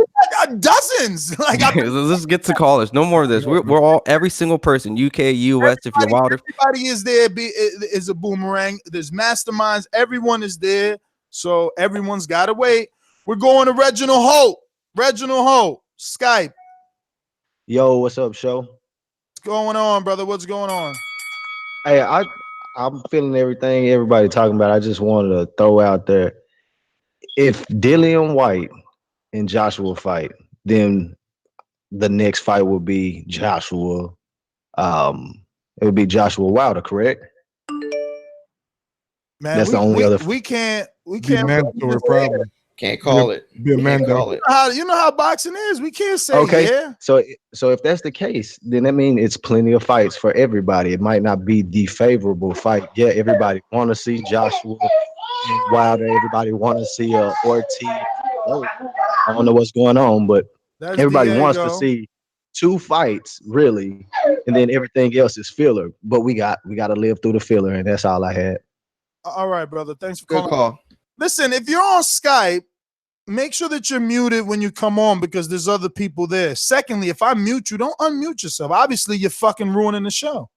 Dozens. Like, let's get to callers. No more of this. We're all, every single person, UK, US, if you're Wilder. Everybody is there. Is a boomerang. There's masterminds. Everyone is there. So everyone's got to wait. We're going to Reginald Holt. Reginald Holt, Skype. Yo, what's up, show? What's going on, brother? What's going on? Hey, I'm feeling everything everybody talking about. I just wanted to throw out there, if Dillian Whyte and Joshua fight, then the next fight will be Joshua. It would be Joshua Wilder, correct? Man, that's the only other. We can't. Mandatory problem. Can't call it. Be a man. You know how boxing is. We can't say okay. Yeah. So if that's the case, then that means it's plenty of fights for everybody. It might not be the favorable fight. Yeah, everybody want to see Joshua Wilder. Everybody want to see Ortiz. Oh, I don't know what's going on, but That's everybody wants to Diego. see 2 fights, really, and then everything else is filler. But we got to live through the filler, and that's all I had. All right, brother. Thanks for Good calling. call. Listen, if you're on Skype, make sure that you're muted when you come on because there's other people there. Secondly, if I mute you, don't unmute yourself. Obviously, you're fucking ruining the show.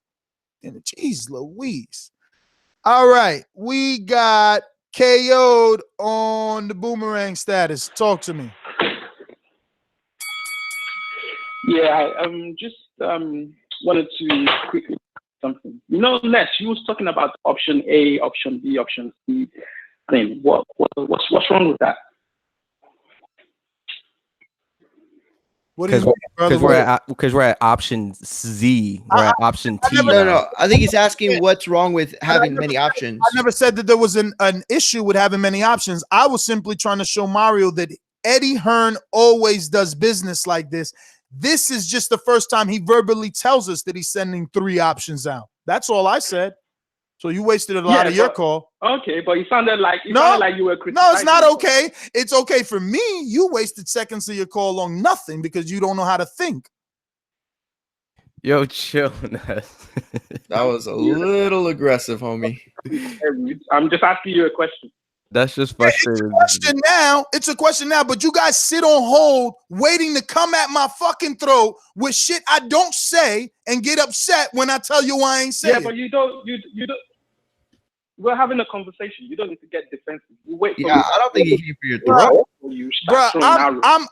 And jeez Louise. All right, we got KO'd on the boomerang status. Talk to me. Yeah, I just wanted to quickly something. You know, Les, you was talking about option A, option B, option C thing. What's wrong with that? What do you mean, brother? Because we're at option Z. We're at option T. No. I think he's asking what's wrong with having many options. I never said that there was an issue with having many options. I was simply trying to show Mario that Eddie Hearn always does business like this. This is just the first time he verbally tells us that he's sending 3 options out. That's all I said. So you wasted a lot of your call. Okay, but you sounded like you were criticizing. No, it's not okay. It's okay for me. You wasted seconds of your call on nothing because you don't know how to think. Yo, chill. That was a little aggressive, homie. I'm just asking you a question. That's just frustrating. It's a question now, but you guys sit on hold waiting to come at my fucking throat with shit I don't say and get upset when I tell you I ain't saying. Yeah, but you don't. We're having a conversation. You don't need to get defensive. You wait. Yeah, I don't think he came for your throat. Bro,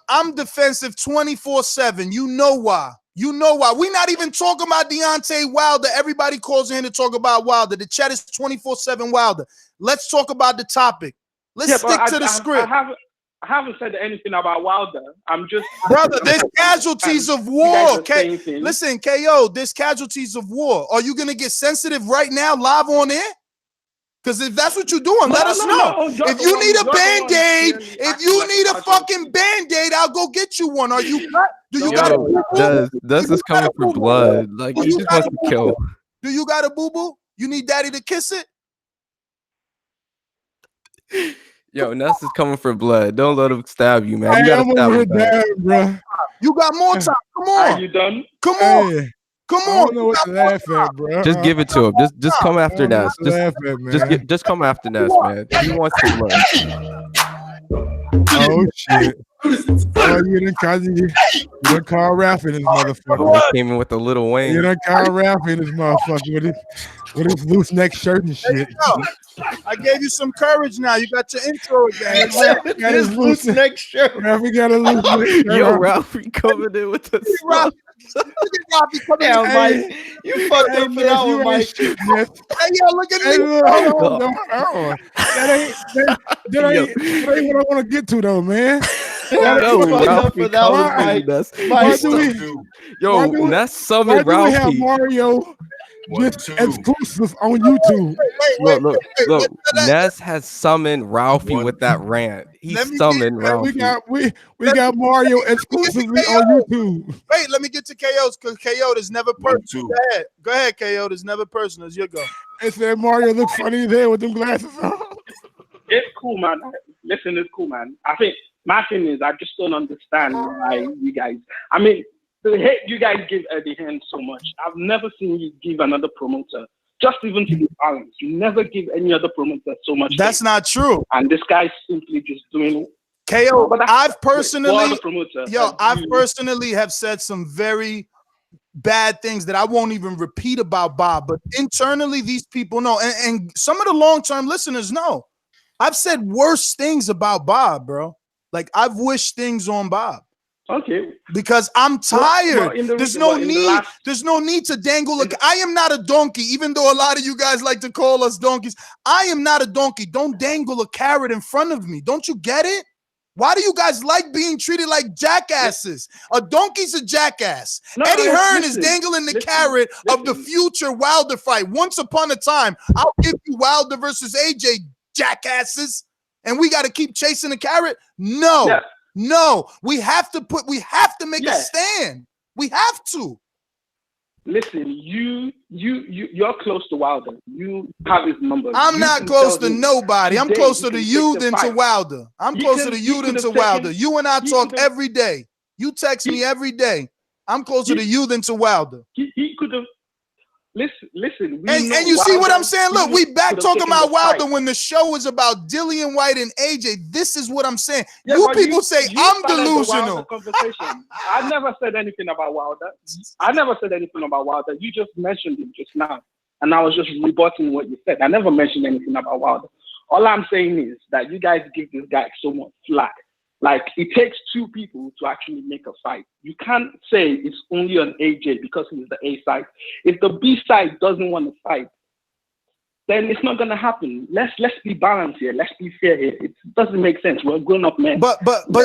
I'm defensive 24/7. You know why? You know why? We're not even talking about Deontay Wilder. Everybody calls in to talk about Wilder. The chat is 24/7 Wilder. Let's talk about the topic. Let's stick to the script. I haven't said anything about Wilder. I'm just brother. There's casualties of war. Listen, KO. There's casualties of war. Are you gonna get sensitive right now, live on air? Because if that's what you're doing, let us know. If you need a Band-Aid, if you need a fucking Band-Aid, I'll go get you one. Are you cut? Do you got a boo-boo? Does this coming for blood? Like, he just wants to kill. Do you got a boo-boo? You need daddy to kiss it? Yo, Ness is coming for blood. Don't let him stab you, man. Hey, You gotta I'm stab over him back. there, bro. You got more time. Come on. Are you done? Come on. Hey, Come I on. don't know what to laugh at, bro. Just give it to him. Just come after Ness. Just come after Ness, man. He wants the blood. Oh shit! Oh, you done call Ralph in this motherfucker. He came in with a little Wayne. You done call Ralph in this motherfucker with his loose neck shirt and shit. I gave you some courage now. You got your intro again. Got his loose neck shirt. Ralph got a loose neck shirt. Yo, Ralphie coming in with the stuff. Damn, Mike, you fucked up for that one, Mike. Hey, yo, look at me. That ain't what I want to get to, though, man. Ness summoned Why do we have Ralphie. Mario just exclusive on YouTube? Look. Ness has summoned Ralphie with that rant. He summoned Ralphie. We got Mario exclusively on YouTube. Wait, let me get to KO's because KO is never personal. Go ahead, KO. There's never personal. It's your go. It said Mario looks funny there with them glasses on. It's cool, man. Listen, it's cool, man. I think my thing is I just don't understand why you guys. I mean, the hate you guys give Eddie Hearn so much. I've never seen you give another promoter, just even to be balanced. You never give any other promoter so much. That's not true. And this guy's simply just doing KO. I've personally have said some very bad things that I won't even repeat about Bob, but internally these people know, and some of the long-term listeners know. I've said worse things about Bob, bro. Like I've wished things on Bob. Okay. Because I'm tired. There's no need to dangle. I am not a donkey, even though a lot of you guys like to call us donkeys. I am not a donkey. Don't dangle a carrot in front of me. Don't you get it? Why do you guys like being treated like jackasses? A donkey's a jackass. Eddie Hearn is dangling the carrot of the future Wilder fight. Once upon a time, I'll give you Wilder versus AJ, jackasses. And we got to keep chasing the carrot? No. Yeah. No. We have to make a stand. We have to. Listen, you're close to Wilder. You have his number. I'm not close to nobody. I'm closer to you than to Wilder. I'm closer to you than to Wilder. You and I talk every day. You text me every day. I'm closer to you than to Wilder. He could have. Listen. And you see what I'm saying? Look, we back talking about Wilder when the show is about Dillian Whyte and AJ. This is what I'm saying. Yeah, you people say I'm started the delusional. Wilder conversation. I never said anything about Wilder. You just mentioned it just now, and I was just rebutting what you said. I never mentioned anything about Wilder. All I'm saying is that you guys give this guy so much flack. Like, it takes two people to actually make a fight. You can't say it's only on AJ because he's the A side. If the B side doesn't want to fight, then it's not going to happen. Let's be balanced here. Let's be fair here. It doesn't make sense. We're grown-up men. But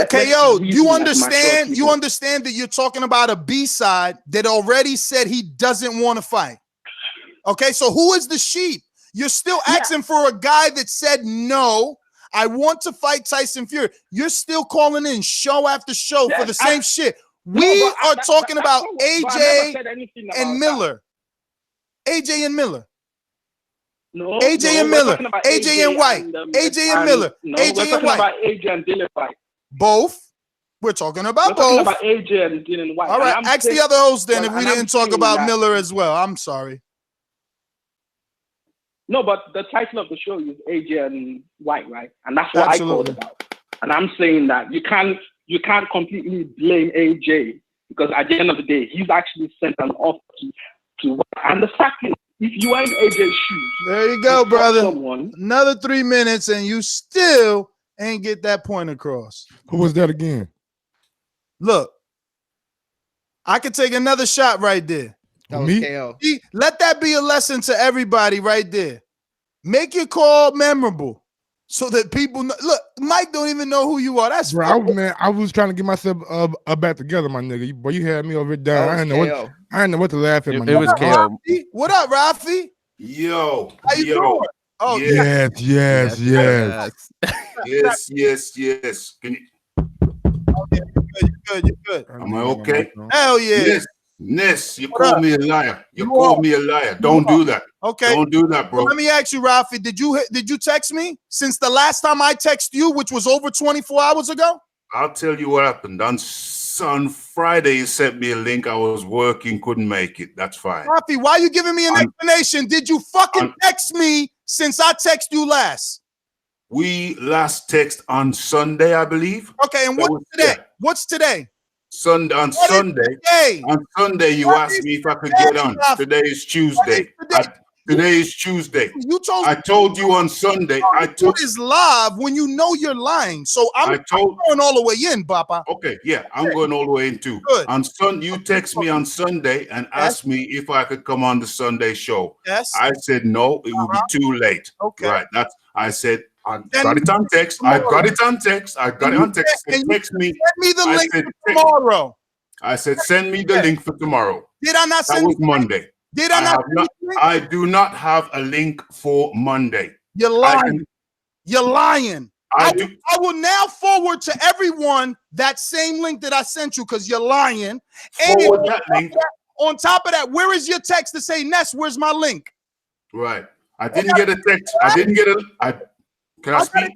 KO, you understand that you're talking about a B side that already said he doesn't want to fight. Okay, so who is the sheep? You're still asking for a guy that said no. I want to fight Tyson Fury. You're still calling in show after show for the same shit. We are talking about AJ and Miller. AJ and Miller. No, AJ and Miller. AJ and White. AJ and Miller. AJ and White. About AJ and Dillian Whyte. Both. We're talking about We're both. talking about AJ and Dillian Whyte. All right, ask the other host then if we didn't talk about Miller as well. I'm sorry. No, but the title of the show is AJ and White, right? And that's what I called about. And I'm saying that you can't completely blame AJ because at the end of the day, he's actually sent an offer to and the fact is, if you are in AJ's shoes, there you go, brother. Another 3 minutes, and you still ain't get that point across. Who was that again? Look, I could take another shot right there. That was KO. Let that be a lesson to everybody right there. Make your call memorable so that people know. Look, Mike don't even know who you are. That's bro. I was trying to get myself back together, my nigga. Boy, you had me over down. I didn't know what to laugh at. It was KO. What up, Rafi? Yo, how you doing? Oh yes. Yes. Can you? Oh, yeah, you're good. Am I okay? Hell yeah. Ness, you called me a liar. You called me a liar. Don't do that. Okay. Don't do that, bro. Well, let me ask you, Rafi, did you text me since the last time I texted you, which was over 24 hours ago? I'll tell you what happened. On Friday, you sent me a link. I was working, couldn't make it. That's fine. Rafi, why are you giving me an explanation? Did you fucking text me since I texted you last? We last text on Sunday, I believe. Okay, and what's today? Yeah. What's today? Sunday, you asked me if I could get on. Today is Tuesday. Today is Tuesday. I told you on Sunday. I told is live when you know you're lying. So I'm going all the way in, Papa. Okay, yeah, I'm going all the way in too. Good. On you text me on Sunday and asked me if I could come on the Sunday show. Yes. I said no, it would be too late. Okay. Right. I said I got it on text. I got it on text. Text me. Send me the link for tomorrow. I said, send me the link for tomorrow. Did I not send that was Monday. Did I not? I do not have a link for Monday. You're lying. You're lying. I will now forward to everyone that same link that I sent you because you're lying. Forward that link. On top of that, where is your text to say, Ness, where's my link? Right. I didn't get a text. I didn't get a. Can I speak?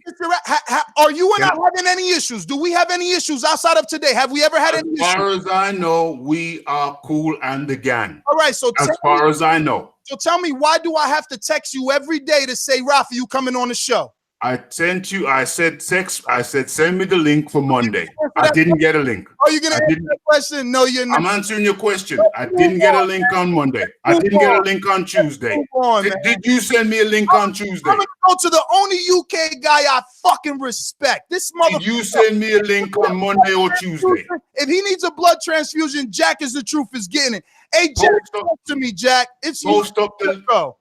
Are you and I having any issues? Do we have any issues outside of today? Have we ever had any issues? As far as I know, we are cool and the gang. All right. So as far as I know. So tell me, why do I have to text you every day to say, Rafi, you coming on the show? I sent you. I said send me the link for Monday. I didn't get a link. Are you gonna answer that question? No, you're not. I'm answering your question. I didn't get a link on Monday. I didn't get a link on Tuesday. Did you send me a link on Tuesday? I'm gonna go to the only UK guy I fucking respect. This motherfucker. Did you send me a link on Monday or Tuesday? If he needs a blood transfusion, Jack is the truth is getting it. Hey, Jack, talk to me, Jack. It's you. Post up the go.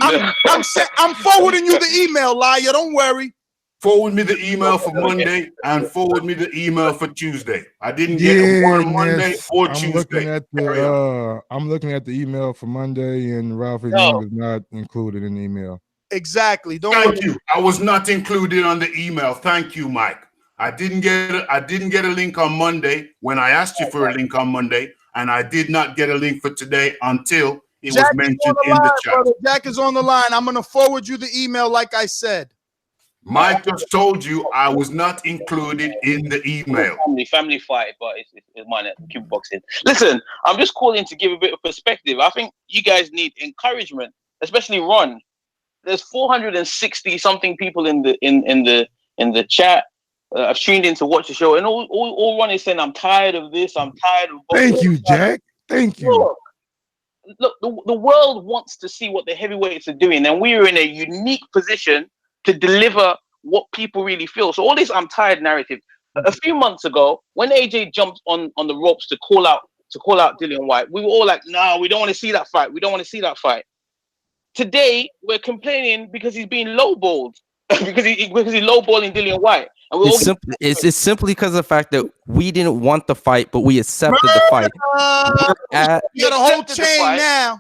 I'm forwarding you the email, liar. Don't worry. Forward me the email for Monday and forward me the email for Tuesday. I didn't get one Monday or Tuesday. I'm looking at the email for Monday, and Ralphie's name is not included in the email. Exactly. Thank you. I was not included on the email. Thank you, Mike. I didn't get a link on Monday when I asked you for a link on Monday, and I did not get a link for today until it Jack was mentioned is on the in line, the chat. brother. Jack is on the line. I'm going to forward you the email like I said. Mike just told you I was not included in the email. Family fight, but it's mine at kickboxing. Listen, I'm just calling to give a bit of perspective. I think you guys need encouragement, especially Ron. There's 460 something people in the chat. I've tuned in to watch the show, and all Ron is saying, "I'm tired of this. I'm tired of." Thank you, Jack. Thank you. Look, the world wants to see what the heavyweights are doing, and we are in a unique position to deliver what people really feel. So all this "I'm tired" narrative. A few months ago, when AJ jumped on the ropes to call out Dillian Whyte, we were all like, "No, we don't want to see that fight. We don't want to see that fight." Today, we're complaining because he's being lowballed, because he's lowballing Dillian Whyte. And we're It's simply because of the fact that we didn't want the fight, but we accepted the fight. You got a whole chain now.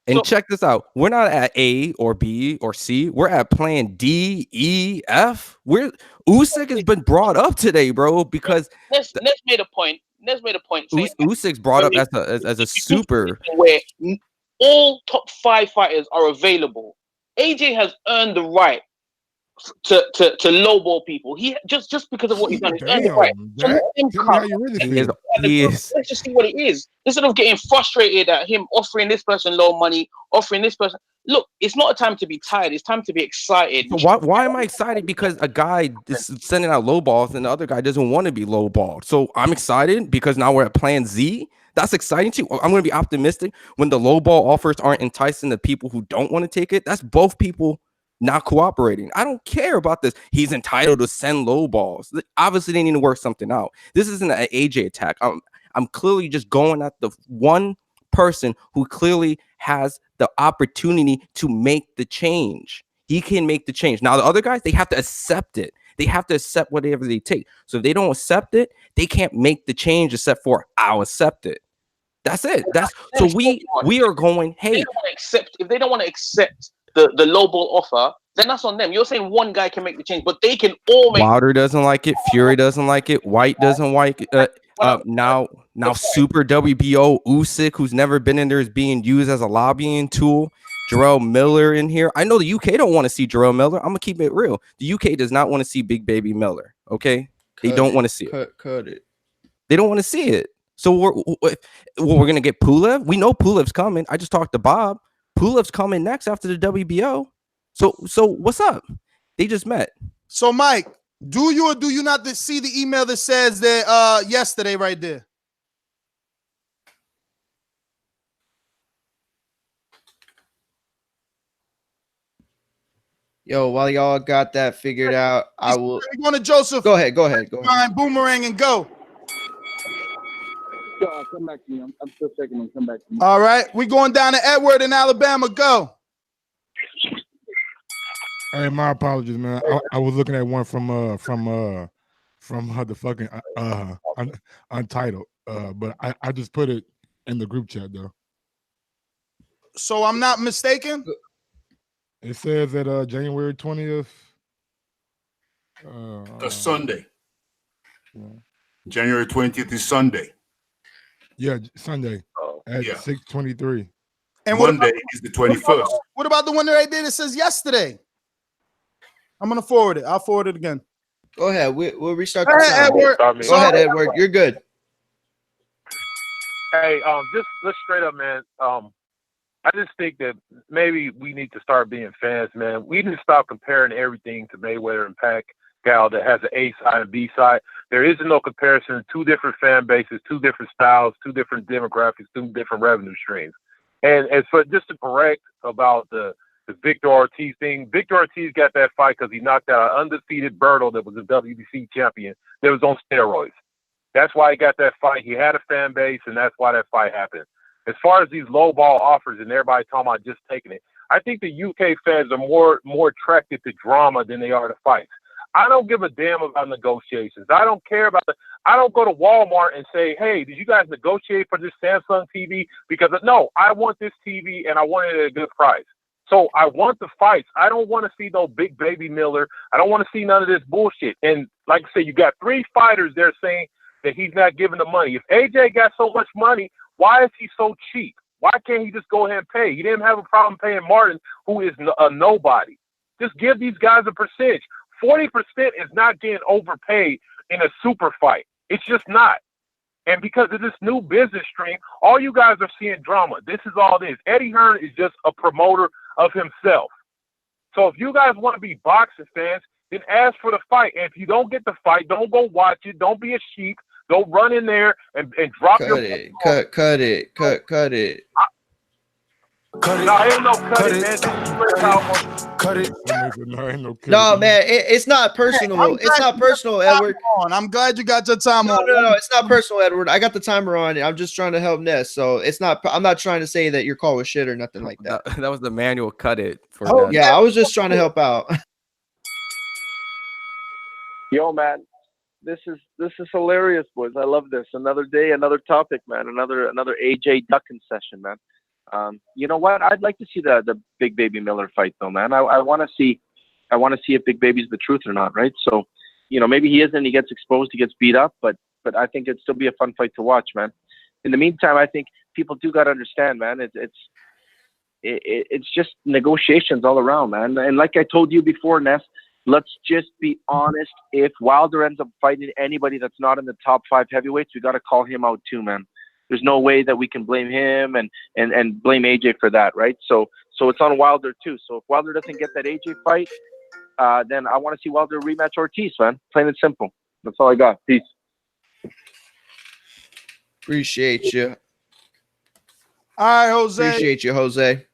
And check this out. We're not at A or B or C. We're at plan D, E, F. Usyk has been brought up today, bro, because Nes made a point. Usyk's brought up as a super. Where all top 5 fighters are available. AJ has earned the right to lowball people. He just because of what he's done, he's earned the right. So let him come. Let's just see what it is. Instead of getting frustrated at him offering this person low money, offering this person. Look, it's not a time to be tired. It's time to be excited. So why am I excited? Because a guy is sending out low balls and the other guy doesn't want to be low balled. So I'm excited because now we're at plan Z. That's exciting too. I'm going to be optimistic when the low ball offers aren't enticing the people who don't want to take it. That's both people not cooperating. I don't care about this. He's entitled to send low balls. Obviously, they need to work something out. This isn't an AJ attack. I'm clearly just going at the one person who clearly has the opportunity to make the change. He can make the change. Now, the other guys, they have to accept it. They have to accept whatever they take. So if they don't accept it, they can't make the change except for I'll accept it. That's it. So we are going, hey. If they don't want to accept the low ball offer, then that's on them. You're saying one guy can make the change, but they can all make. Wilder doesn't like it. Fury doesn't like it. White doesn't like it. Now Super WBO Usyk, who's never been in there, is being used as a lobbying tool. Jarrell Miller in here. I know the UK don't want to see Jarrell Miller. I'm gonna keep it real. The UK does not want to see Big Baby Miller. Okay, they don't want to see it. Cut it. They don't want to see it. So we're gonna get Pulev. We know Pulev's coming. I just talked to Bob. Pulev's coming next after the WBO. So what's up? They just met. So Mike, do you or do you not see the email that says that yesterday right there? Yo, while y'all got that figured out, I will. We're going to Joseph. Go ahead. Fine, boomerang and go. I'll come back to you. I'm still checking and come back to you. All right, we're going down to Edward in Alabama. Go. Hey, my apologies, man. I was looking at one from the fucking Untitled, but I just put it in the group chat though. So I'm not mistaken. It says that January 20th. A Sunday. January 20th is Sunday. Yeah, Sunday at 6:23. And Monday is the 21st. What about the one that I did? It says yesterday. I'm gonna forward it. I'll forward it again. Go ahead. We'll restart. Go ahead, Edward. Go ahead, Edward. You're good. Hey, just straight up, man. I just think that maybe we need to start being fans, man. We need to stop comparing everything to Mayweather and Pacquiao that has an A side and B side. There is no comparison. 2 different fan bases, 2 different styles, 2 different demographics, 2 different revenue streams. And for just to correct about the Victor Ortiz thing, Victor Ortiz got that fight because he knocked out an undefeated Berto that was a WBC champion that was on steroids. That's why he got that fight. He had a fan base, and that's why that fight happened. As far as these low ball offers and everybody talking about just taking it, I think the UK fans are more attracted to drama than they are to fights. I don't give a damn about negotiations. I don't care about I don't go to Walmart and say, hey, did you guys negotiate for this Samsung TV? Because no, I want this TV and I want it at a good price. So I want the fights. I don't want to see no Big Baby Miller. I don't want to see none of this bullshit. And like I said, you got 3 fighters there saying that he's not giving the money. If AJ got so much money, Why is he so cheap? Why can't he just go ahead and pay? He didn't have a problem paying Martin, who is a nobody. Just give these guys a percentage. 40% is not getting overpaid in a super fight. It's just not. And because of this new business stream, all you guys are seeing drama. This is all this. Eddie Hearn is just a promoter of himself. So if you guys want to be boxing fans, then ask for the fight. And if you don't get the fight, don't go watch it. Don't be a sheep. Don't run in there and drop your... Cut it. Cut it. No, ain't no cut it, man. Cut it. No, ain't no cut No, it. man, it's not personal. It's not personal, Edward. I'm glad you got your time on. No, it's not personal, Edward. I got the timer on. I'm just trying to help Ness. So it's not. I'm not trying to say that your call was shit or nothing like that. That was the manual cut it for Ness. Yeah, I was just trying to help out. Yo, man, this is hilarious, boys. I love this. Another day, another topic, man. Another AJ ducking session, man. You know what? I'd like to see the Big Baby Miller fight, though, man. I want to see if Big Baby's the truth or not, right? So, you know, maybe he isn't. He gets exposed. He gets beat up, but I think it'd still be a fun fight to watch, man. In the meantime, I think people do got to understand, man. It's just negotiations all around, man. And like I told you before, Ness, let's just be honest. If Wilder ends up fighting anybody that's not in the top 5 heavyweights, we got to call him out too, man. There's no way that we can blame him and blame AJ for that, right? So it's on Wilder too. So if Wilder doesn't get that AJ fight, then I want to see Wilder rematch Ortiz, man. Plain and simple. That's all I got. Peace. Appreciate you. All right, Jose. Appreciate you, Jose.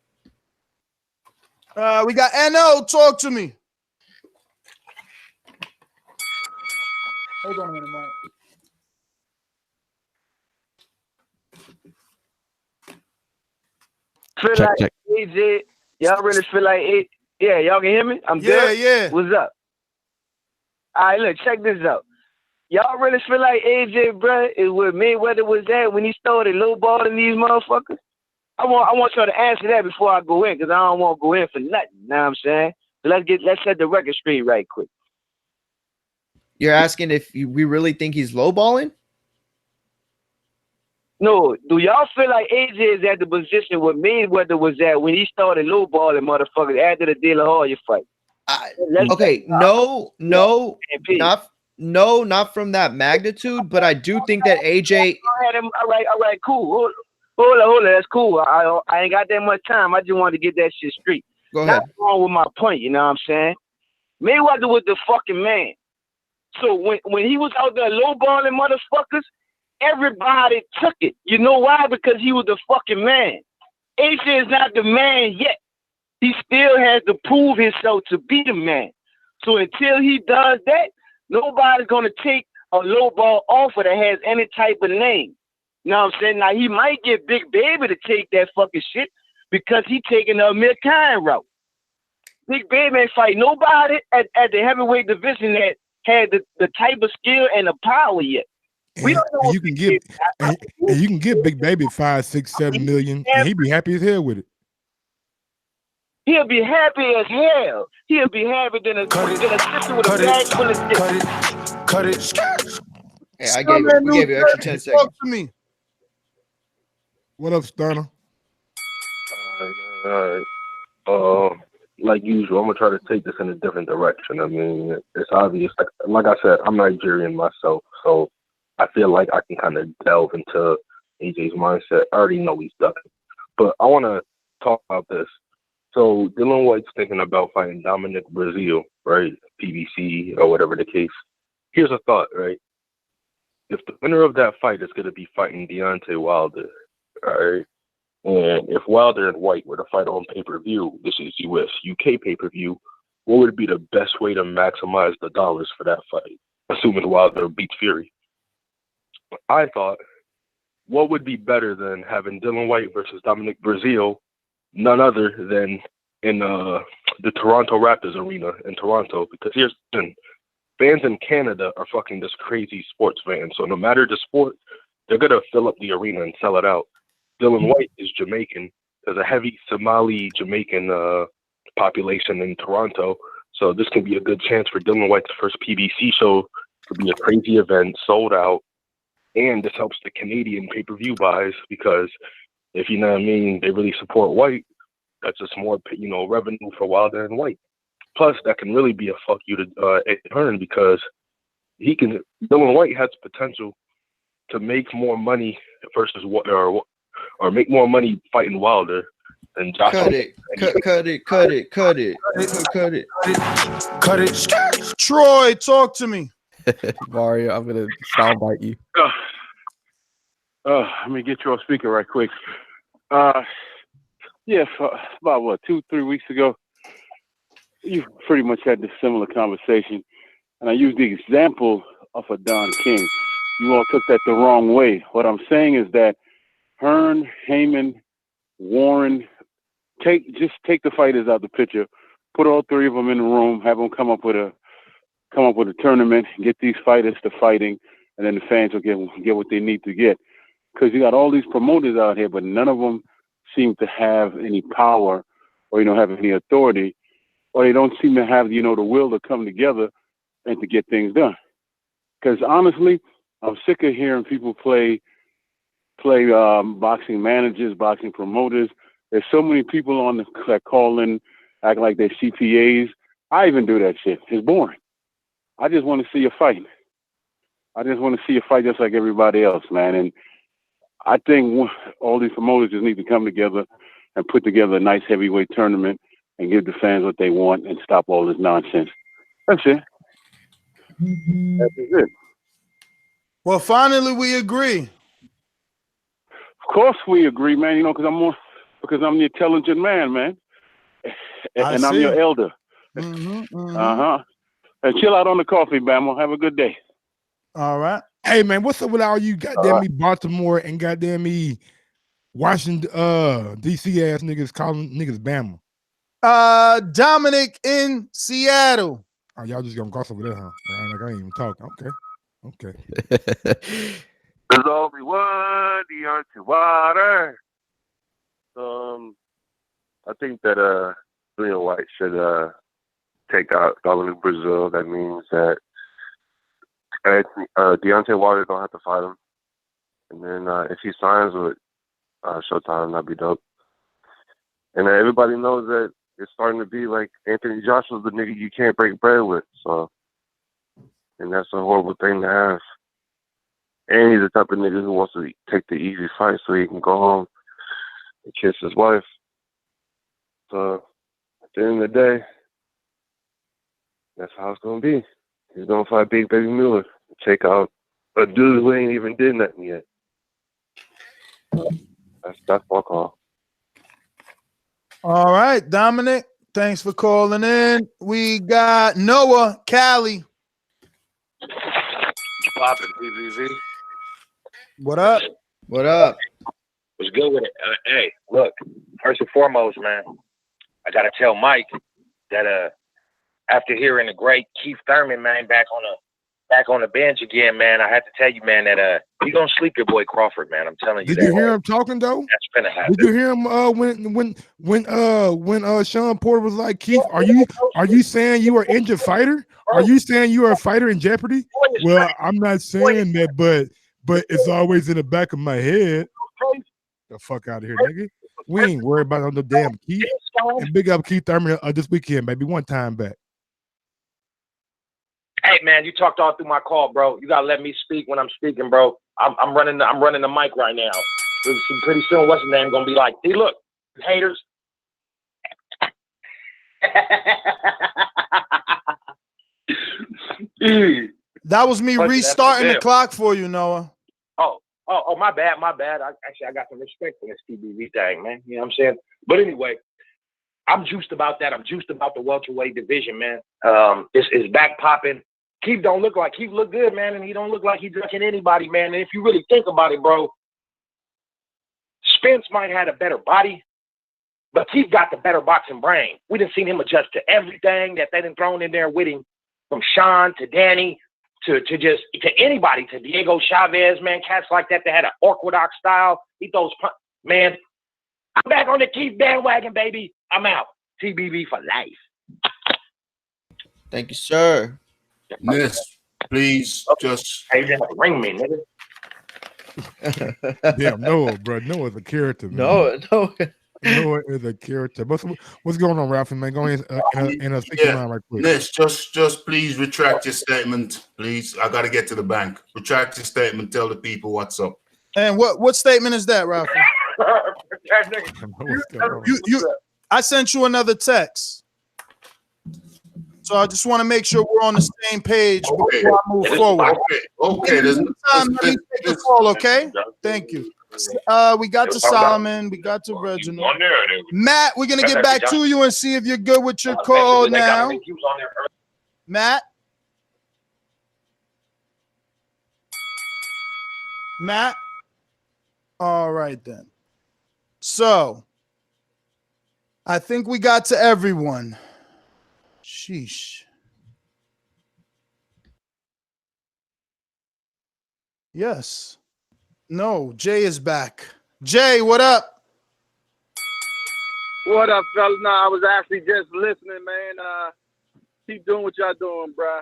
We got NO. Talk to me. Hold on a minute, Mike. Feel Check, like check. AJ, y'all really feel like it? Yeah, y'all can hear me? I'm good. Yeah. What's up? All right, look, check this out. Y'all really feel like AJ, bro, is where Mayweather was at when he started lowballing these motherfuckers? I want y'all to answer that before I go in, because I don't want to go in for nothing. You know what I'm saying? So let's set the record straight right quick. You're asking if we really think he's lowballing? No, do y'all feel like AJ is at the position where Mayweather was at when he started lowballing motherfuckers after the De La Hoya fight? Okay, no, not from that magnitude, but I do think that AJ. All right, cool. Hold on, that's cool. I ain't got that much time. I just wanted to get that shit straight. Go ahead. Not wrong with my point, you know what I'm saying? Mayweather was the fucking man. So when he was out there lowballing motherfuckers, everybody took it. You know why? Because he was the fucking man. AJ is not the man yet. He still has to prove himself to be the man. So until he does that, nobody's going to take a lowball offer that has any type of name. You know what I'm saying? Now, he might get Big Baby to take that fucking shit because he taking the Amir Khan route. Big Baby ain't fight nobody at the heavyweight division that had the type of skill and the power yet. We don't know. You can give Big Baby 5, 6, 7 million, and he'd be happy as hell with it. He'll be happy as hell. He'll be happy than a sister with a bag full of shit. Cut it. Hey, we gave you extra 10 seconds. Talk to me. What up, Stunner? All right. Like usual, I'm gonna try to take this in a different direction. I mean, it's obvious. Like I said, I'm Nigerian myself, so I feel like I can kind of delve into AJ's mindset. I already know he's ducking, but I want to talk about this. So Dillian Whyte's thinking about fighting Dominic Breazeale, right? PBC or whatever the case. Here's a thought, right? If the winner of that fight is going to be fighting Deontay Wilder, all right? And if Wilder and Whyte were to fight on pay-per-view, this is US, UK pay-per-view, what would be the best way to maximize the dollars for that fight, assuming Wilder beats Fury? I thought, what would be better than having Dillian Whyte versus Dominic Breazeale, none other than in the Toronto Raptors arena in Toronto? Because here's the thing, fans in Canada are fucking just crazy sports fans. So no matter the sport, they're going to fill up the arena and sell it out. Dillian Whyte is Jamaican. There's a heavy Somali Jamaican population in Toronto. So this can be a good chance for Dillian Whyte's first PBC show to be a crazy event, sold out. And this helps the Canadian pay-per-view buys because if you know what I mean, they really support White. That's just more, revenue for Wilder and White. Plus, that can really be a fuck you to Hearn because Dillian Whyte has potential to make more money versus or make more money fighting Wilder than Joshua. Cut it. Troy, talk to me. Mario, I'm gonna soundbite you. Let me get you on speaker right quick. About 2-3 weeks ago, you pretty much had this similar conversation, and I used the example of a Don King. You all took that the wrong way. What I'm saying is that Hearn, Heyman, Warren, take the fighters out the picture, put all three of them in the room, have them come up with a tournament, get these fighters to fighting, and then the fans will get what they need to get. Because you got all these promoters out here, but none of them seem to have any power or have any authority, or they don't seem to have the will to come together and to get things done. Because honestly, I'm sick of hearing people play boxing managers, boxing promoters. There's so many people that call in, act like they're CPAs. I even do that shit. It's boring. I just want to see a fight. I just want to see a fight just like everybody else, man. And I think all these promoters just need to come together and put together a nice heavyweight tournament and give the fans what they want and stop all this nonsense. That's it. That's it. Well, finally, we agree. Of course we agree, man, because I'm the intelligent man, and I'm your elder. Uh-huh. And chill out on the coffee, Bama. Have a good day. All right. Hey, man, what's up with all you goddamn me Baltimore and goddamn me Washington, D.C. ass niggas calling niggas Bama? Dominic in Seattle. Oh, y'all just gonna cross over there, huh? I ain't even talking. Okay. There's only one Deontay Wilder. I think that Dillian Whyte should take out Dominic Brazil. That means that Deontay Wilder don't have to fight him. And then if he signs with Showtime, that'd be dope. And everybody knows that it's starting to be like Anthony Joshua's the nigga you can't break bread with. So, and that's a horrible thing to have. And he's the type of nigga who wants to take the easy fight so he can go home and kiss his wife. So, at the end of the day, that's how it's going to be. He's going to fight Big Baby Miller. Take out a dude who ain't even did nothing yet. That's my call. All right, Dominic. Thanks for calling in. We got Noah, Cali. Poppin', PVV. What up? What up? What's good with it? Hey, look, first and foremost, man, I gotta tell Mike that after hearing the great Keith Thurman, man, back on the bench again, man, I have to tell you, man, that you gonna sleep your boy Crawford, man. I'm telling you. Did you hear him talking though? That's gonna happen. Did you hear him when Sean Porter was like, Keith, are you saying you are an injured fighter? Are you saying you are a fighter in jeopardy? Well, I'm not saying that, but it's always in the back of my head. The fuck out of here, nigga. We ain't worried about no damn Keith. And big up Keith Thurman this weekend, baby. One time back. Hey man, you talked all through my call, bro. You gotta let me speak when I'm speaking, bro. I'm running the mic right now. Pretty soon, what's his name gonna be like? Hey, look, haters. That was me restarting the clock for you, Noah. Oh, my bad. I got some respect for this TBV thing, man. You know what I'm saying? But anyway, I'm juiced about that. I'm juiced about the welterweight division, man. It's back popping. Keith look good, man, and he don't look like he's drinking anybody, man. And if you really think about it, bro, Spence might have a better body, but Keith got the better boxing brain. We done seen him adjust to everything that they done thrown in there with him, from Sean to Danny to anybody, to Diego Chavez, man, cats like that had an orthodox style. He throws man. I'm back on the Keith bandwagon, baby. I'm out. TBV for life. Thank you, sir. Ness, please just ring me, nigga. Damn, Noah, bro. Noah's a character, man. No. Noah is a character. What's going on, Ralphie, man? Go ahead and speak your mind right quick. Ness, just please retract your statement, please. I got to get to the bank. Retract your statement. Tell the people what's up. And what statement is that, Ralphie? I sent you another text. So I just want to make sure we're on the same page before I move forward. Okay. Let me take the call, okay? Thank you. We got to Solomon. We got to Reginald. Matt, we're going to get back to you and see if you're good with your call now. Matt? Matt? All right, then. So, I think we got to everyone. Sheesh. Yes. No, Jay is back. Jay, what up? What up, fellas? No, I was actually just listening, man. Keep doing what y'all doing, bruh.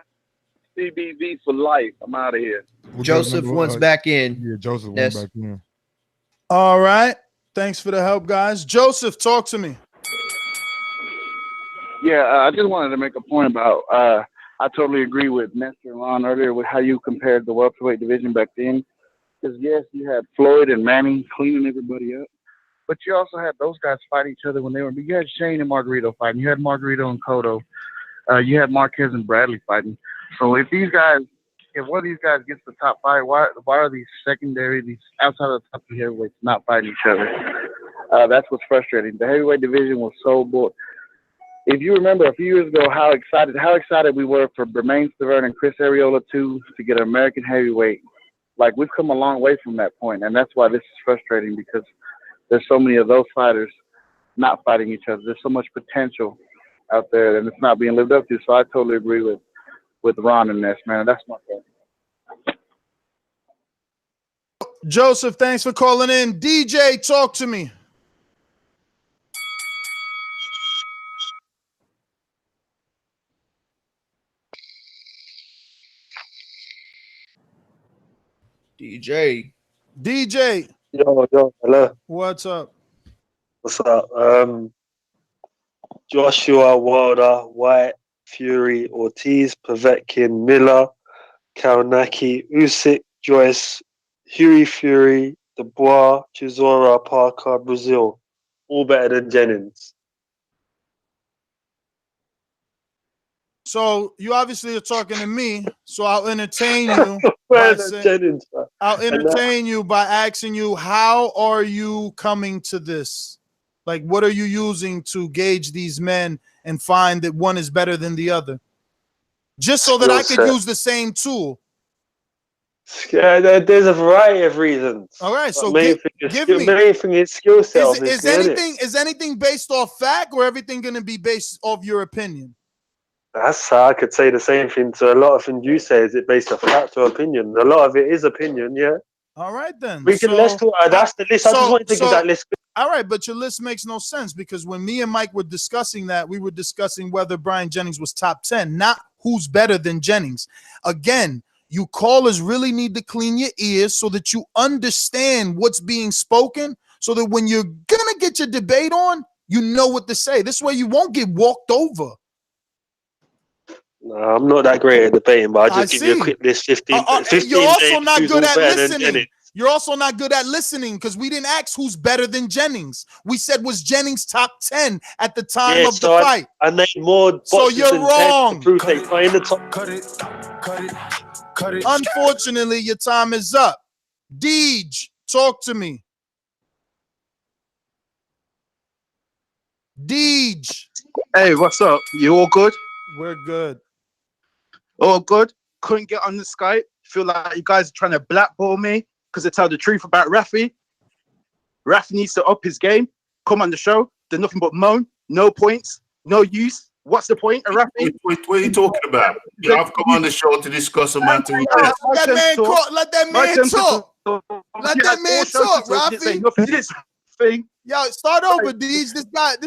CBV for life. I'm out of here. Joseph wants back in. Yeah, Joseph wants back in. All right. Thanks for the help, guys. Joseph, talk to me. Yeah, I just wanted to make a point about, I totally agree with Nestor and Ron earlier with how you compared the welterweight division back then. Because, yes, you had Floyd and Manny cleaning everybody up. But you also had those guys fight each other when they were, you had Shane and Margarito fighting. You had Margarito and Cotto. You had Marquez and Bradley fighting. So if one of these guys gets the top five, why are these secondary, these outside of the top three heavyweights not fighting each other? That's what's frustrating. The heavyweight division was so bored. If you remember a few years ago, how excited we were for Bermain Stavern and Chris Arreola to get an American heavyweight. Like, we've come a long way from that point, and that's why this is frustrating, because there's so many of those fighters not fighting each other. There's so much potential out there, and it's not being lived up to. So I totally agree with Ron in this, man. That's my thing. Joseph, thanks for calling in. DJ, talk to me. DJ. Yo, hello. What's up? What's up? Joshua, Wilder, White, Fury, Ortiz, Povetkin, Miller, Kaunaki, Usyk, Joyce, Fury, Dubois, Chisora, Parker, Brazil. All better than Jennings. So you obviously are talking to me, so I'll entertain you. I'll entertain you by asking you, how are you coming to this? Like, what are you using to gauge these men and find that one is better than the other? Just so that I could use the same tool. Yeah, there's a variety of reasons. All right, so main thing is skill set. Is anything based off fact, or everything going to be based off your opinion? That's how I could say the same thing to a lot of things you say. Is it based off fact or opinion? A lot of it is opinion, yeah. All right, then. Let's talk. That's the list. I just wanted to give that list. All right, but your list makes no sense, because when me and Mike were discussing that, we were discussing whether Brian Jennings was top 10, not who's better than Jennings. Again, you callers really need to clean your ears so that you understand what's being spoken, so that when you're going to get your debate on, you know what to say. This way you won't get walked over. No, I'm not that great at debating, but I'll just give you a quick list. 15 you're also not names good who's at better than listening. Jennings. You're also not good at listening, because we didn't ask who's better than Jennings. We said, was Jennings top 10 at the time of the fight? I named more boxes so you're wrong. To prove they find the top. Cut it. Unfortunately, your time is up. Deej, talk to me. Deej. Hey, what's up? You all good? We're good. All good? Couldn't get on the Skype. Feel like you guys are trying to blackball me because I tell the truth about Rafi. Rafi needs to up his game. Come on the show. There's nothing but moan. No points. No use. What's the point of Rafi? What are you talking about? I've come on the show to discuss a matter with this. Let that man talk. Let that man talk, Rafi. This thing. Yo, start over, Deej. This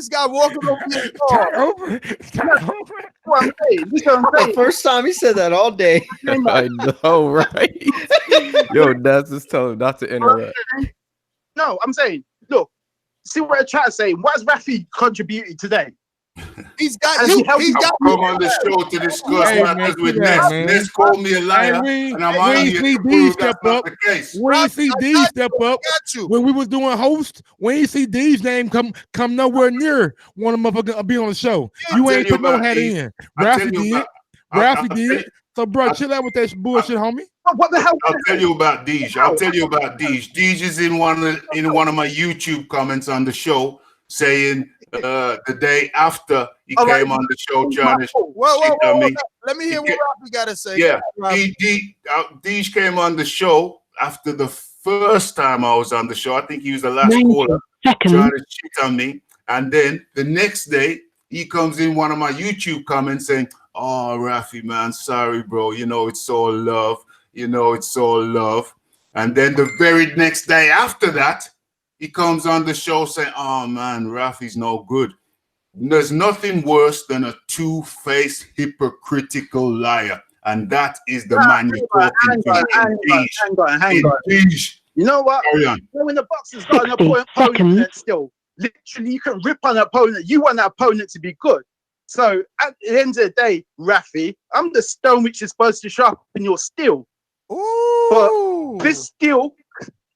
guy walking over your Start over. Start over. What I'm saying. This is what I'm The saying. first time he said that all day. I know, right? Yo, Naz is telling him not to interrupt. No, I'm saying, look, see what I'm trying to say. What has Rafi contributed today? He's got Has you. he helped He's you? got Come on the show to discuss Hey, matters man, with do that, Ness. man. Ness called me a liar, And and I'm we on ain't here see to D prove step that's not up. the case. We ain't see D step up. you. When we was doing host, we ain't see D's name come nowhere near one of them motherfuckers be on the show. I'll You tell ain't you put no about hat D. in. I'll tell Rafi you did. about. Rafi did. So, bro, chill out with that bullshit, homie. What the hell? I'll tell you about Deej. I'll tell you about Deej. Deej is in one of my YouTube comments on the show saying the day after he came on the show trying to shit on me. Let me hear what Rafi got to say. Yeah, Rafi. Deej came on the show after the first time I was on the show. I think he was the last caller trying to shit on me. And then the next day, he comes in one of my YouTube comments saying, "Oh, Rafi, man, sorry, bro. You know, it's all love. You know, it's all love." And then the very next day after that, he comes on the show saying, "Oh, man, Rafi's no good." There's nothing worse than a two-faced, hypocritical liar. And that is the man you're talking to. Hang on. You know what? Carry on. When the boxer's got an opponent still, literally, you can rip on an opponent. You want that opponent to be good. So at the end of the day, Rafi, I'm the stone which is supposed to sharpen your steel. But this steel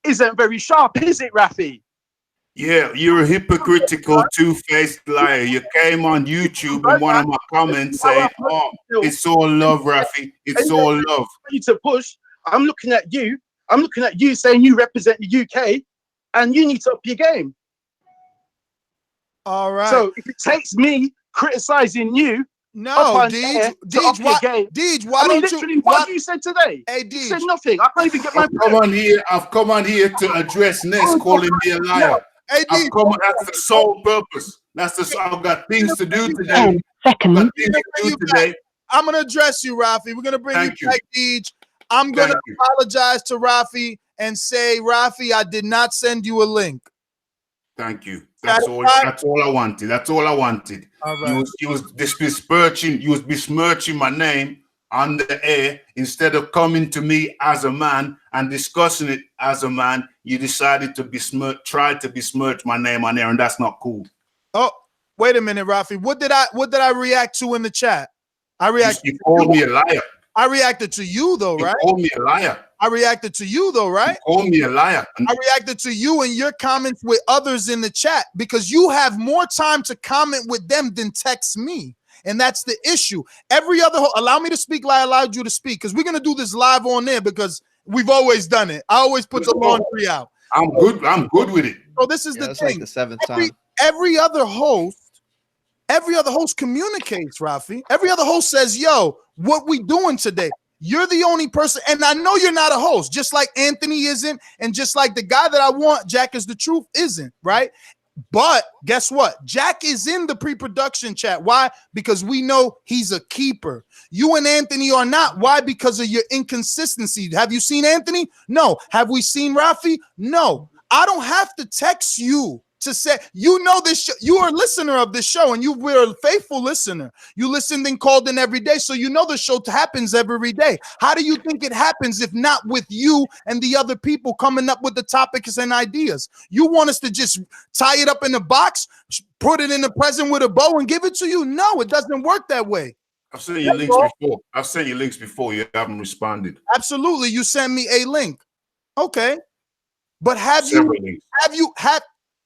isn't very sharp, is it, Rafi? Yeah, you're a hypocritical, two-faced liar. You came on YouTube in one of my comments saying, "Oh, it's all love, Rafi. It's all love." For you to push. I'm looking at you. I'm looking at you saying you represent the UK, and you need to up your game. All right. So if it takes me criticizing you, Deej, why don't you? What have you said today? Hey, you said nothing. I can't even get my. I've come on here to address Ness calling me a liar. Hey, I've come. That's the sole purpose. I've got things to do today. I'm gonna address you, Rafi. We're gonna bring you back, Deej. I'm gonna apologize to Rafi and say, Rafi, I did not send you a link. Thank you. That's all I wanted. That's all I wanted. All right. You was besmirching my name on the air instead of coming to me as a man and discussing it as a man. You decided to try to besmirch my name on air, and that's not cool. Oh, wait a minute, Rafi. What did I react to in the chat? You called me a liar. I reacted to you though, right? You called me a liar. I reacted to you though, right? You called me a liar. I reacted to you and your comments with others in the chat because you have more time to comment with them than text me. And that's the issue. Every other allow me to speak like I allowed you to speak because we're gonna do this live on there because we've always done it. I always put the laundry out. I'm good with it. So this is the thing. Like the seventh time. Every other host communicates, Rafi. Every other host says, "Yo, what we doing today?" You're the only person, and I know you're not a host, just like Anthony isn't, and just like the guy that I want, Jack is the truth, isn't, right? But guess what? Jack is in the pre-production chat. Why? Because we know he's a keeper. You and Anthony are not. Why? Because of your inconsistency. Have you seen Anthony? No. Have we seen Rafi? No. I don't have to text you to say, you know this show, you are a listener of this show, and you were a faithful listener. You listened and called in every day, so you know the show happens every day. How do you think it happens if not with you and the other people coming up with the topics and ideas? You want us to just tie it up in a box, put it in the present with a bow and give it to you? No, it doesn't work that way. I've sent you links before. I've sent you links before. You haven't responded. Absolutely. You send me a link. Okay. But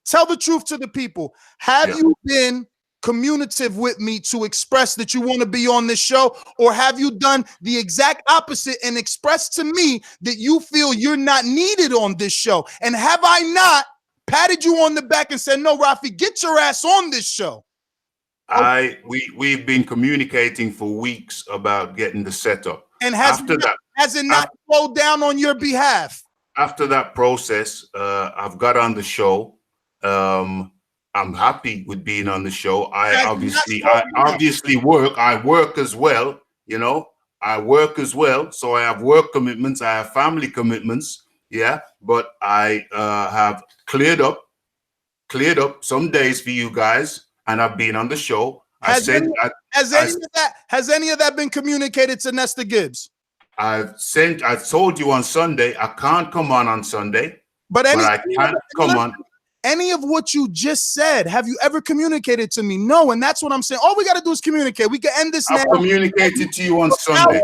tell the truth to the people. Have you been communicative with me to express that you want to be on this show, or have you done the exact opposite and expressed to me that you feel you're not needed on this show? And have I not patted you on the back and said, "No, Rafi, get your ass on this show"? We've been communicating for weeks about getting the setup. And has it not slowed down on your behalf? After that process, I've got on the show. I'm happy with being on the show. I obviously work. I work as well. You know, I work as well. So I have work commitments. I have family commitments. Yeah, but I have cleared up cleared up some days for you guys, and I've been on the show. Has any of that been communicated to Nesta Gibbs? I told you on Sunday, I can't come on Sunday, but I can come on. Any of what you just said, have you ever communicated to me? No, and that's what I'm saying. All we got to do is communicate. We can end this now. I've communicated to you on Sunday.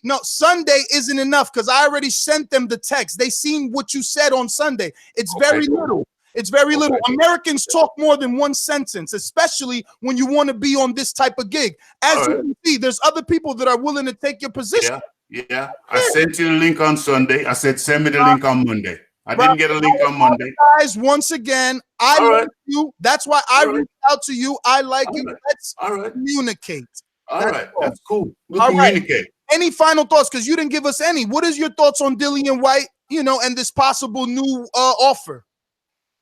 No, Sunday isn't enough because I already sent them the text. They seen what you said on Sunday. It's very little. It's very little. Americans talk more than one sentence, especially when you want to be on this type of gig. As you can see, there's other people that are willing to take your position. Yeah. I sent you the link on Sunday. I said, send me the link on Monday. I didn't get a link on Monday. Guys, once again, I like you. That's why I reached out to you. I like you. Let's communicate. That's cool. We'll communicate. Any final thoughts? Because you didn't give us any. What is your thoughts on Dillian Whyte, and this possible new offer?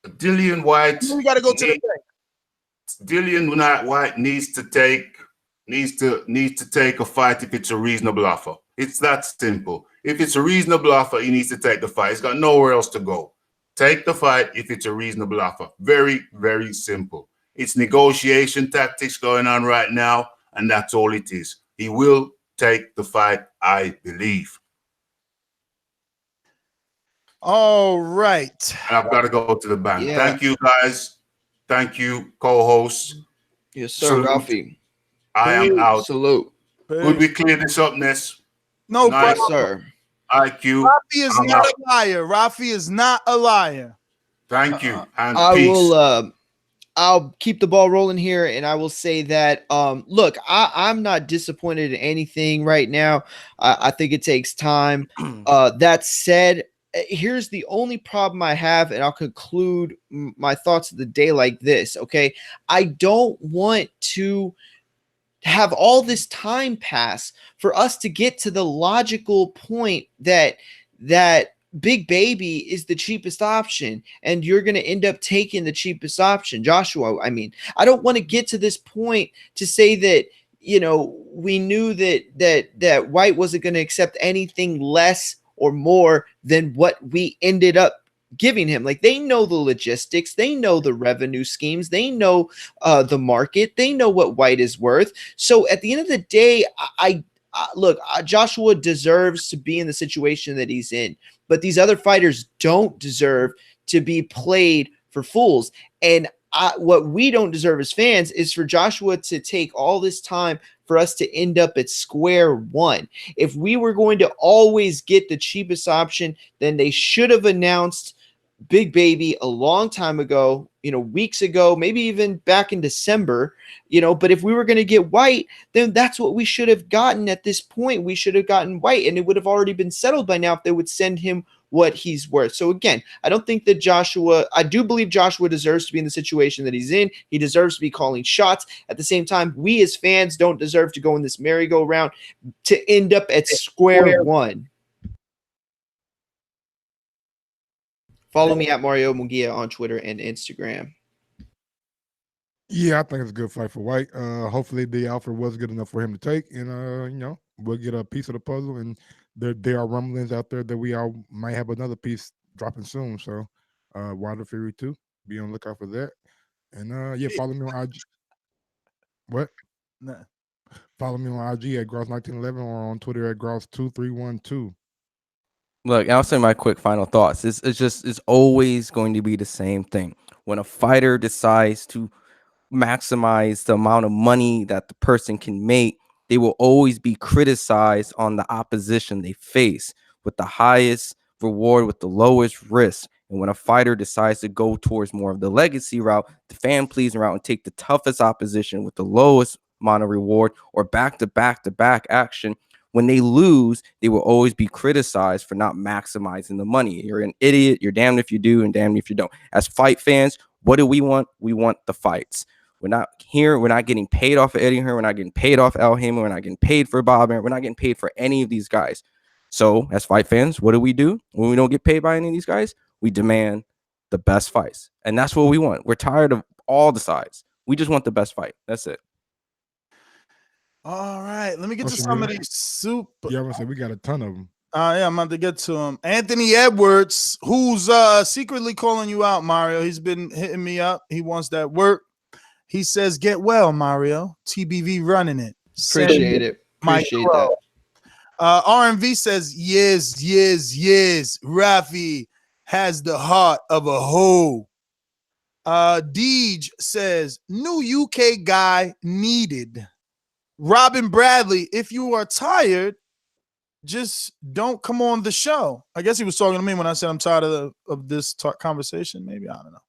Dillian Whyte. We got to go to the bank. Dillian Whyte needs to take a fight if it's a reasonable offer. It's that simple. If it's a reasonable offer, he needs to take the fight. He's got nowhere else to go. Take the fight if it's a reasonable offer. Very, very simple. It's negotiation tactics going on right now, and that's all it is. He will take the fight, I believe. All right. And I've got to go to the bank. Yeah. Thank you, guys. Thank you, co-hosts. Yes, sir, Ralphie. I am out. Salute. Could we clear this up, Ness? No, nice, sir. IQ. Rafi is not a liar. Rafi is not a liar. Thank you. And I peace. will I'll keep the ball rolling here, and I will say that look, I'm not disappointed in anything right now. I think it takes time. That said, here's the only problem I have, and I'll conclude my thoughts of the day like this. Okay, I don't want to have all this time pass for us to get to the logical point that Big Baby is the cheapest option and you're going to end up taking the cheapest option. Joshua, I mean, I don't want to get to this point to say that, we knew that Whyte wasn't going to accept anything less or more than what we ended up giving him. Like, they know the logistics, they know the revenue schemes, they know the market, they know what Whyte is worth. So at the end of the day, look, Joshua deserves to be in the situation that he's in, but these other fighters don't deserve to be played for fools. And what we don't deserve as fans is for Joshua to take all this time for us to end up at square one. If we were going to always get the cheapest option, then they should have announced Big Baby a long time ago, weeks ago, maybe even back in December, but if we were going to get Whyte, then that's what we should have gotten at this point. We should have gotten Whyte, and it would have already been settled by now if they would send him what he's worth. So again, I don't think that I do believe Joshua deserves to be in the situation that he's in. He deserves to be calling shots. At the same time, we as fans don't deserve to go in this merry-go-round to end up at square one. Follow me at Mario Munguia on Twitter and Instagram. Yeah, I think it's a good fight for Whyte. Hopefully the offer was good enough for him to take, and we'll get a piece of the puzzle. And there are rumblings out there that we all might have another piece dropping soon. So, Wilder Fury 2, be on the lookout for that. And follow me on IG. What? Nah. Follow me on IG at Gross1911 or on Twitter at Gross2312. Look, I'll say my quick final thoughts. It's always going to be the same thing. When a fighter decides to maximize the amount of money that the person can make, they will always be criticized on the opposition they face, with the highest reward with the lowest risk. And when a fighter decides to go towards more of the legacy route, the fan pleasing route, and take the toughest opposition with the lowest amount of reward, or back-to-back action, when they lose, they will always be criticized for not maximizing the money. You're an idiot. You're damned if you do and damned if you don't. As fight fans, what do we want? We want the fights. We're not here. We're not getting paid off of Eddie Hearn. We're not getting paid off Al Heyman. We're not getting paid for Bob Arum. We're not getting paid for any of these guys. So as fight fans, what do we do when we don't get paid by any of these guys? We demand the best fights. And that's what we want. We're tired of all the sides. We just want the best fight. That's it. All right, let me get to some of these Yeah, I'm gonna say we got a ton of them. Yeah, I'm about to get to him. Anthony Edwards, who's secretly calling you out, Mario. He's been hitting me up. He wants that work. He says, "Get well, Mario. TBV running it." Appreciate it. Appreciate that. RMV says, yes. Rafi has the heart of a hoe. Deej says, new UK guy needed. Robin Bradley, if you are tired, just don't come on the show. I guess he was talking to me when I said I'm tired of this conversation. Maybe, I don't know.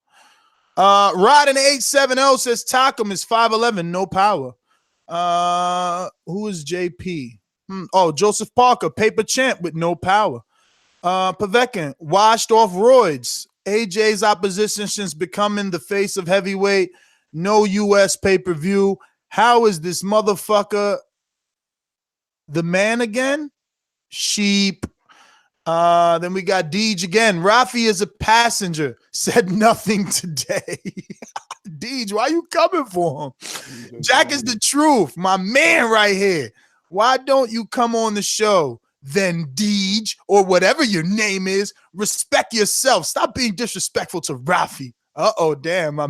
Rodden 870 says Takum is 5'11", no power. Who is JP? Oh, Joseph Parker, paper champ with no power. Povetkin, washed off roids. AJ's opposition since becoming the face of heavyweight. No US pay-per-view. How is this motherfucker the man again? Sheep. Then we got Deej again. Rafi is a passenger. Said nothing today. Deej, why you coming for him? Jack is the truth. My man right here. Why don't you come on the show? Then Deej, or whatever your name is, respect yourself. Stop being disrespectful to Rafi. Uh-oh, damn, my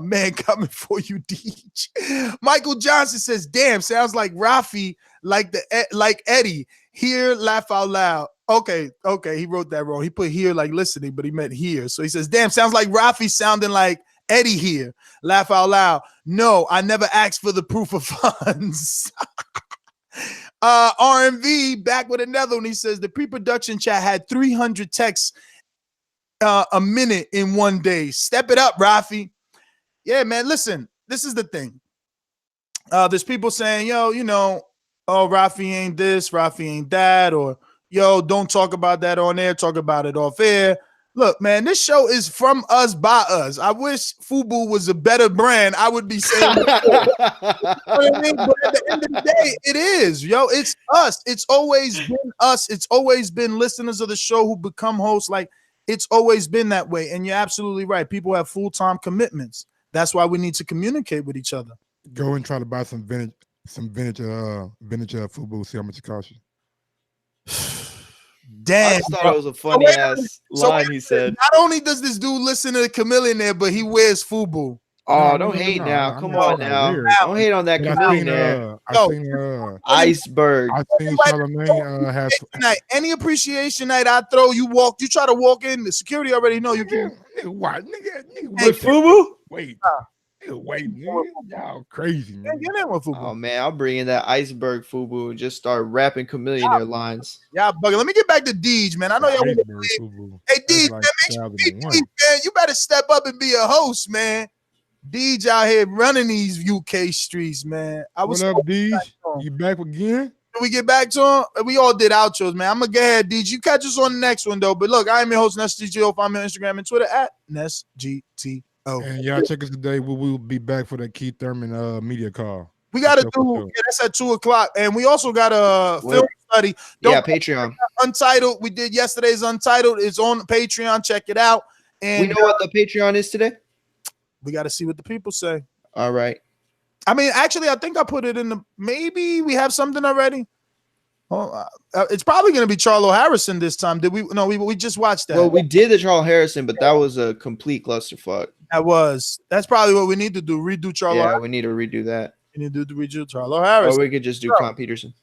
man coming for you, Deej. Michael Johnson says, damn, sounds like Rafi, like Eddie. Here, laugh out loud. Okay, he wrote that wrong. He put here like listening, but he meant here. So he says, damn, sounds like Rafi sounding like Eddie here. Laugh out loud. No, I never asked for the proof of funds. RMV back with another one. He says the pre-production chat had 300 texts a minute in one day. Step it up, Rafi. Yeah, man, listen, this is the thing. There's people saying, yo, you know, oh, Rafi ain't this, Rafi ain't that, or yo, don't talk about that on air, talk about it off air. Look, man, this show is from us, by us. I wish Fubu was a better brand. I would be saying, you know what I mean? But at the end of the day, it is, yo. It's us. It's always been us. It's always been listeners of the show who become hosts. Like, it's always been that way. And you're absolutely right. People have full-time commitments. That's why we need to communicate with each other. Go and try to buy some vintage Fubu. See how much it costs you. Damn, I just thought it was a funny ass line he said. Not only does this dude listen to the Chameleonaire, but he wears Fubu. Oh, don't hate now. Come on now. Don't hate on that Chameleonaire. Iceberg. I think Charlamagne has any appreciation night I throw, you try to walk in, the security already know you can. What? With Fubu? Wait. Wait, nigga. Y'all crazy, man. Oh man, I'll bring in that Iceberg Fubu and just start rapping Chameleonaire lines. Yeah, bugging. Let me get back to Deej, man. I know y'all want to leave. Hey, Deej, man, make sure man, you better step up and be a host, man. Deej out here running these UK streets, man. What up, Deej? You back again? Can we get back to him? We all did outros, man. I'm going to go ahead, Deej. You catch us on the next one, though. But look, I am your host, NessGTO. Find me on Instagram and Twitter at NessGTO. And y'all check us today. We will be back for that Keith Thurman media call. We got to do, that's at 2:00. And we also got a film study. Patreon. Untitled. We did yesterday's Untitled. It's on Patreon. Check it out. And we know what the Patreon is today? We got to see what the people say. All right. I mean, actually, I think I put it in the, maybe we have something already. Oh, it's probably going to be Charlo Harrison this time. Did we? No, we just watched that. Well, we did the Charlo Harrison, but that was a complete clusterfuck. That's probably what we need to do. Redo Charlo. Yeah, Harrison. we need to redo that. We need to redo Charlo Harrison. Or we could just do Con Peterson.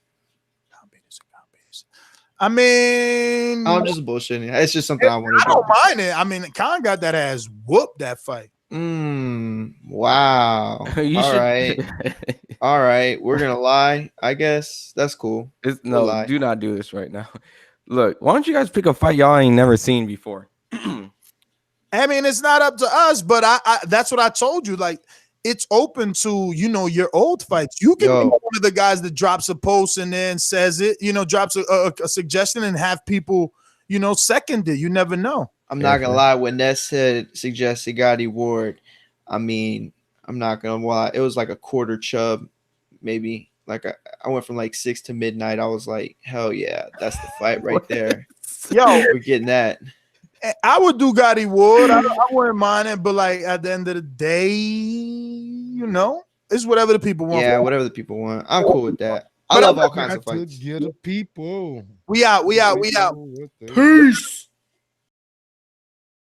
I mean, I'm just bullshitting. It's just something I want to do. I don't mind it. I mean, Khan got that ass whooped that fight. Wow. All right. We're gonna lie. I guess that's cool. No, do not do this right now. Look, why don't you guys pick a fight y'all ain't never seen before? I mean, it's not up to us, but I that's what I told you. Like, it's open to, you know, your old fights. You can be one of the guys that drops a post and then says it, you know, drops a suggestion and have people, you know, second it. You never know. I'm not gonna lie. When Ness suggested Gotti Ward, I mean, I'm not gonna lie. It was like a quarter chub, maybe. Like I went from like 6 to midnight. I was like, hell yeah, that's the fight right there. Yo, we're getting that. I would do Gotti Ward. I wouldn't mind it, but like at the end of the day, you know, it's whatever the people want. Yeah, whatever the people want. I'm cool with that. I love all kinds of Got to fights. get the people. We out. People what they Peace.